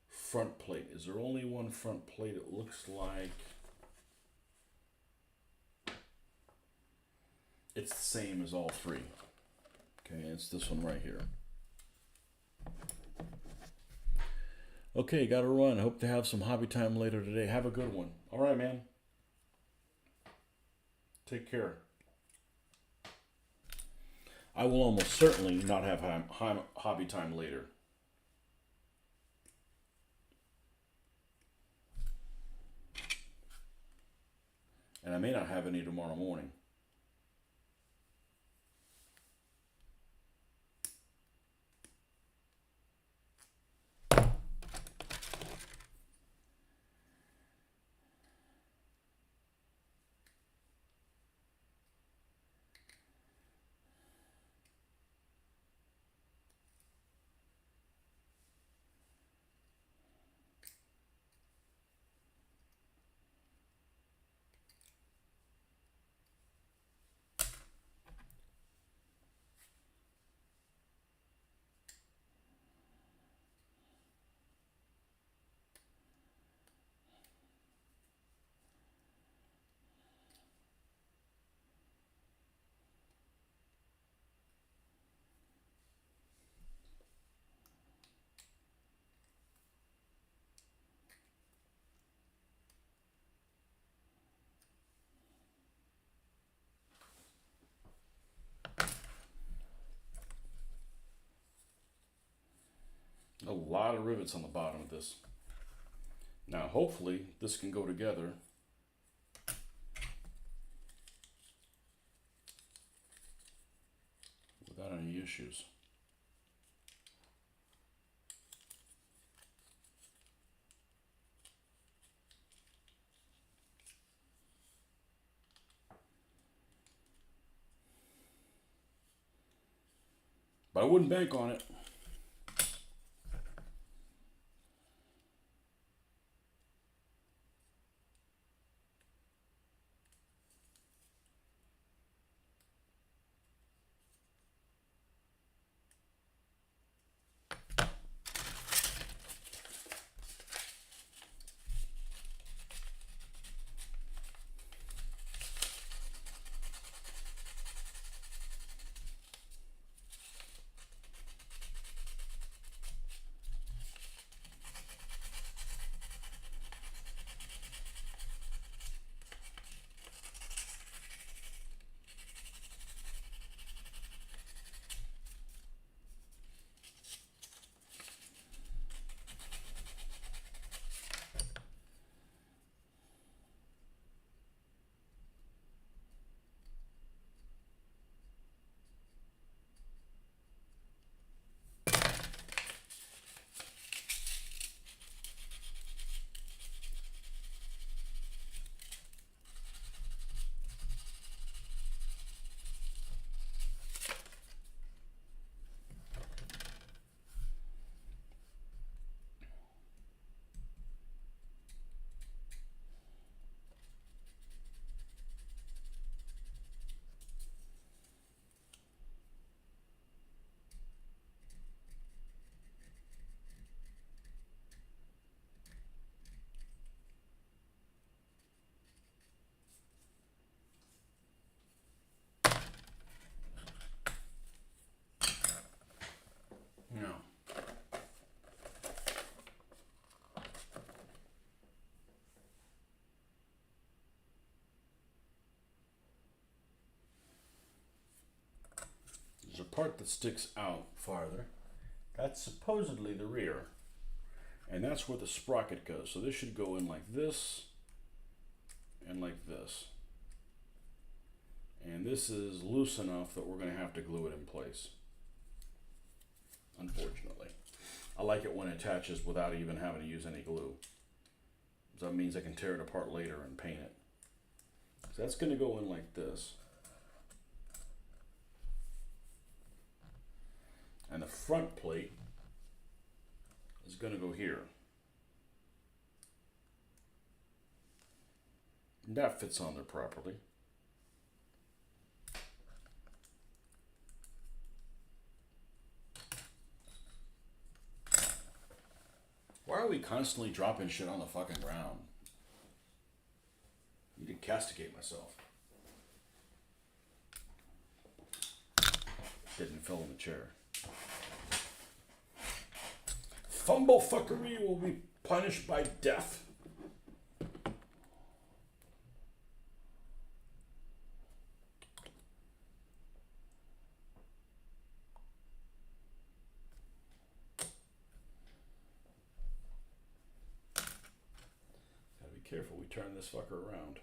Front plate. Is there only one front plate? It looks like it's the same as all 3. Okay, it's this one right here. Okay, gotta run. Hope to have some hobby time later today. Have a good one. All right, man. Take care. I will almost certainly not have hobby time later. And I may not have any tomorrow morning. A lot of rivets on the bottom of this. Now, hopefully, this can go together. Without any issues. But I wouldn't bank on it. No. There's a part that sticks out farther. That's supposedly the rear. And that's where the sprocket goes. So this should go in like this. and like this. And this is loose enough that we're going to have to glue it in place, unfortunately. I like it when it attaches without even having to use any glue. So that means I can tear it apart later and paint it. So that's going to go in like this. And the front plate is going to go here. And that fits on there properly. Why are we constantly dropping shit on the fucking ground? I need to castigate myself. Didn't fall in the chair. Fumble fuckery will be punished by death. Gotta be careful we turn this fucker around.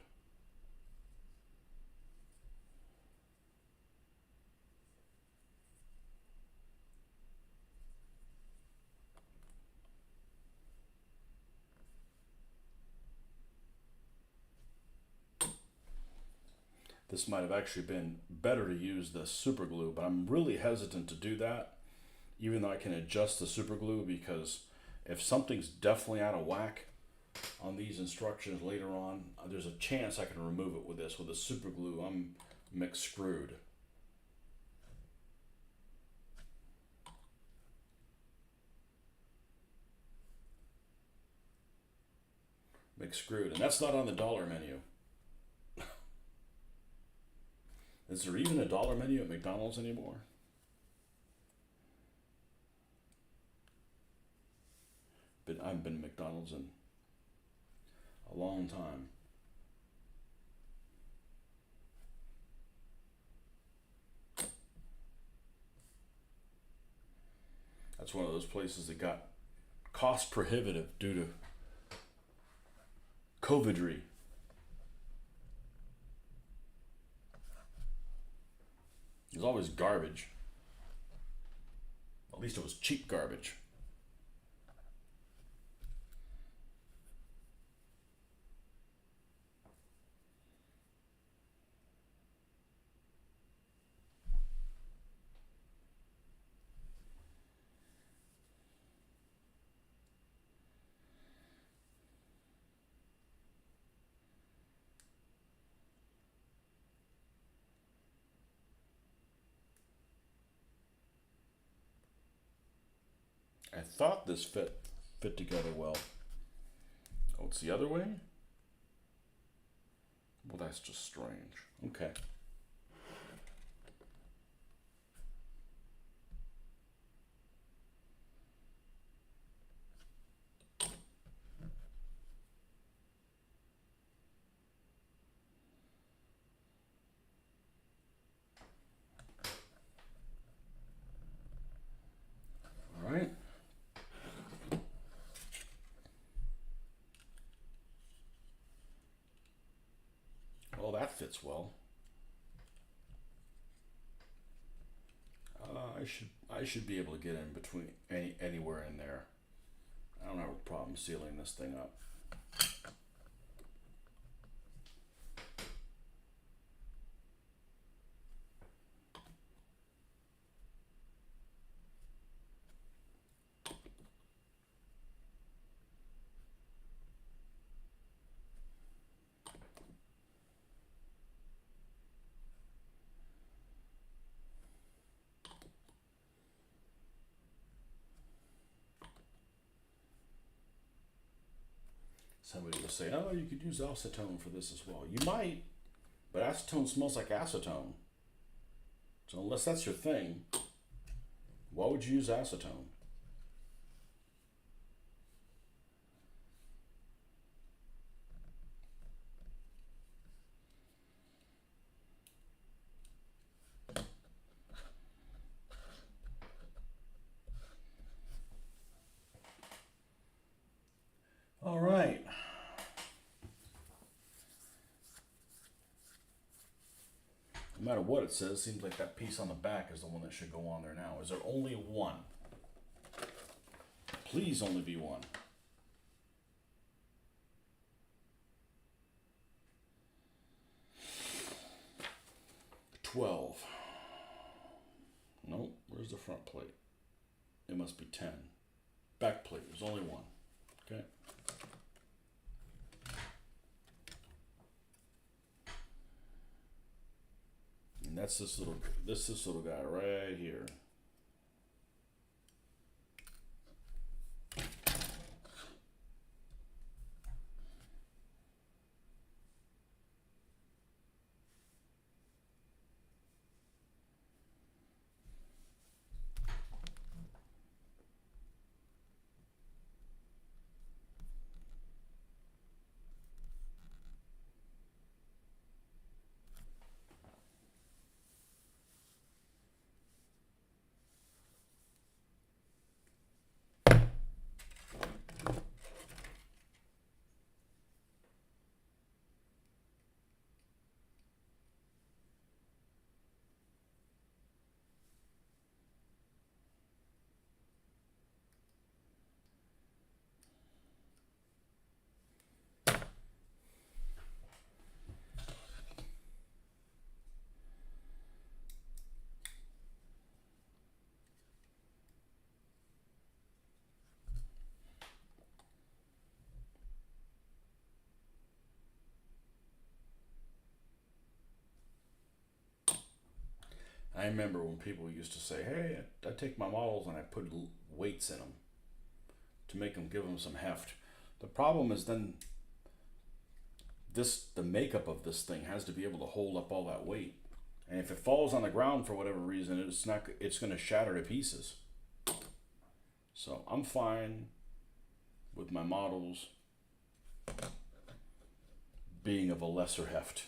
This might have actually been better to use the super glue, but I'm really hesitant to do that, even though I can adjust the super glue, because if something's definitely out of whack on these instructions later on, there's a chance I can remove it with this. With the super glue, I'm mixed screwed. Mixed screwed, and that's not on the dollar menu. Is there even a dollar menu at McDonald's anymore? I haven't been to McDonald's in a long time. That's one of those places that got cost prohibitive due to COVIDry. It was always garbage. At least it was cheap garbage. I thought this fit together well. Oh, it's the other way? Well, that's just strange. Okay. All right. Well, that fits well. I should be able to get in between anywhere in there. I don't have a problem sealing this thing up. Somebody will say, oh, you could use acetone for this as well. You might, but acetone smells like acetone. So unless that's your thing, why would you use acetone? All right. matter what it says, it seems like that piece on the back is the one that should go on there now. Is there only one? Please only be one. $12. Nope, where's the front plate? It must be 10. Back plate, there's only one. Okay. And that's this little guy right here. I remember when people used to say, "Hey, I take my models and I put weights in them to make them give them some heft." The problem is then the makeup of this thing has to be able to hold up all that weight, and if it falls on the ground for whatever reason, it's going to shatter to pieces. So I'm fine with my models being of a lesser heft.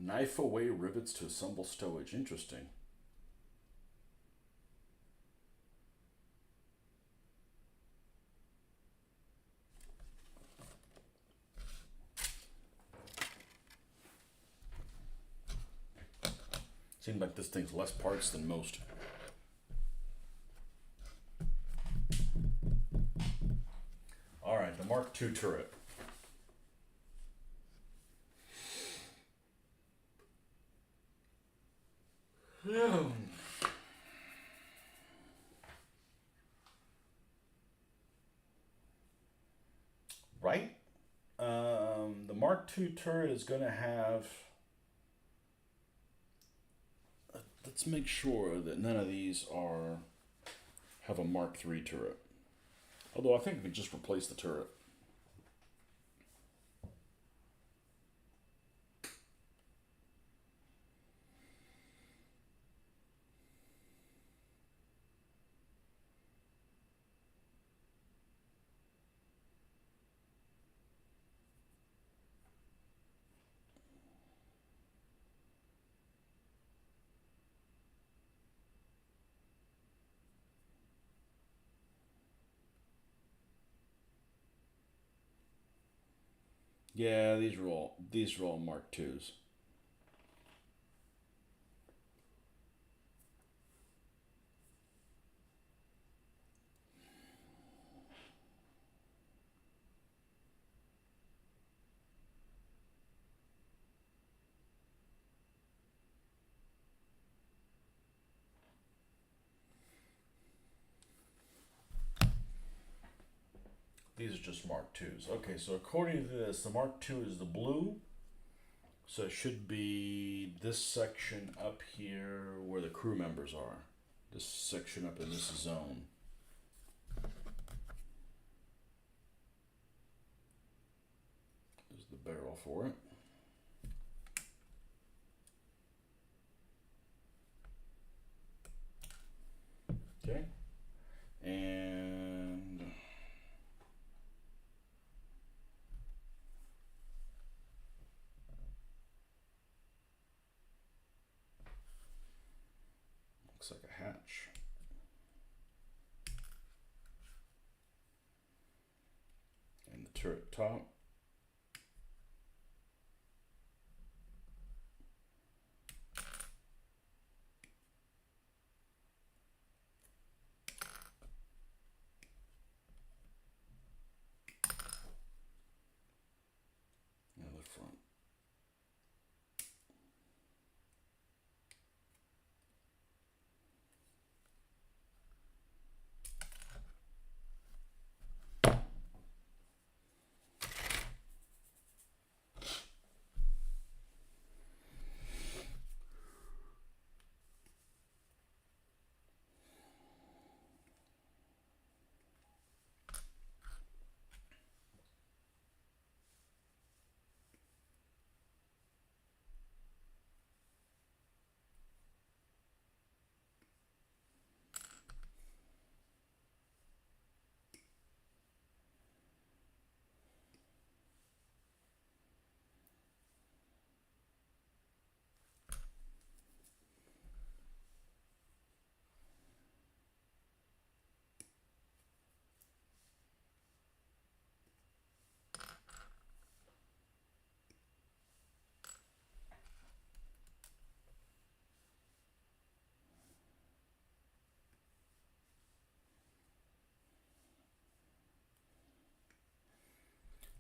Knife away rivets to assemble stowage. Interesting. Seems like this thing's less parts than most. All right, the Mark II turret. Right? The Mark II turret is going to have. Let's make sure that none of these have a Mark III turret. Although I think we could just replace the turret. Yeah, these are all Mark IIs. These are just Mark IIs. Okay, so according to this, the Mark II is the blue. So it should be this section up here where the crew members are. This section up in this zone. There's the barrel for it. Okay. And looks like a hatch. And the turret top. And the front.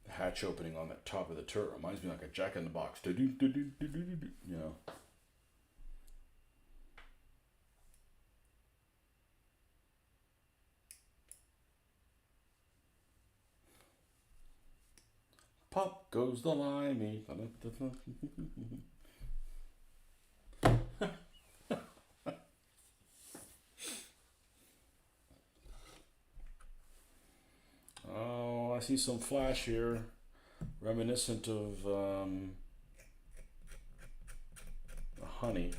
The hatch opening on that top of the turret reminds me like a Jack in the Box. You know. Pop goes the limey. Oh, I see some flash here, reminiscent of honey.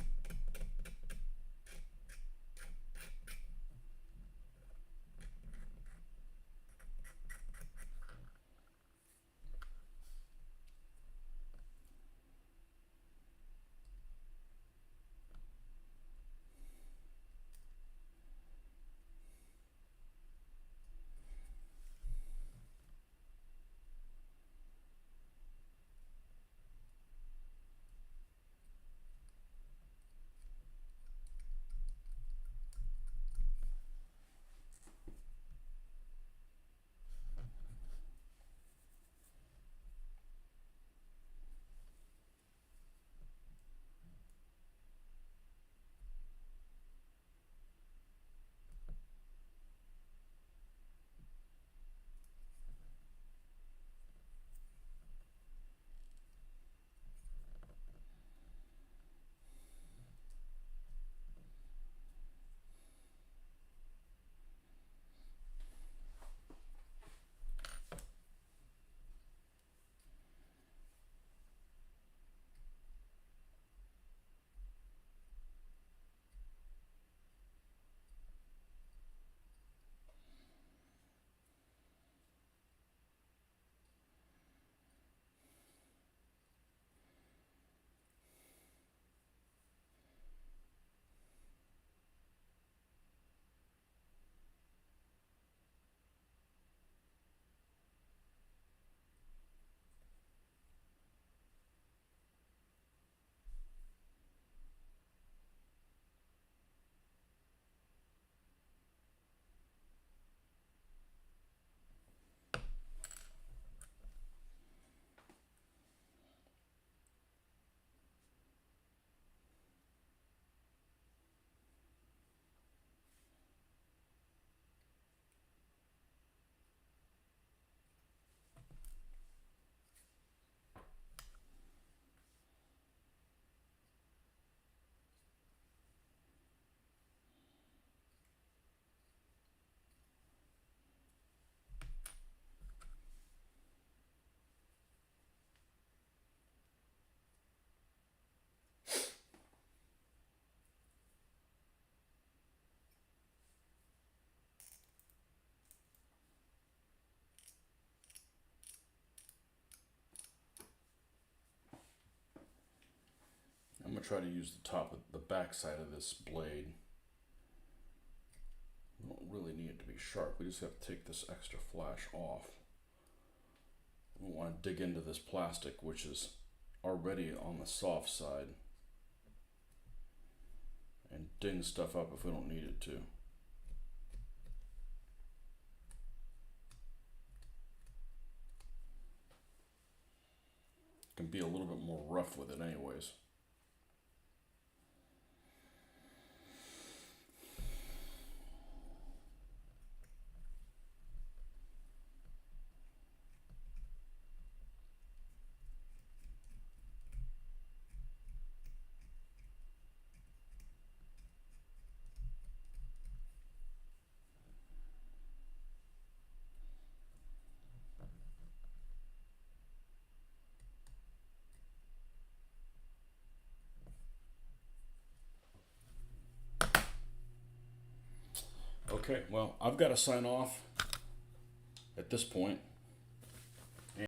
I'm gonna try to use the top of the back side of this blade sharp. We just have to take this extra flash off. We don't want to dig into this plastic, which is already on the soft side, and ding stuff up if we don't need it to. Can be a little bit more rough with it anyways. Okay, well, I've got to sign off at this point.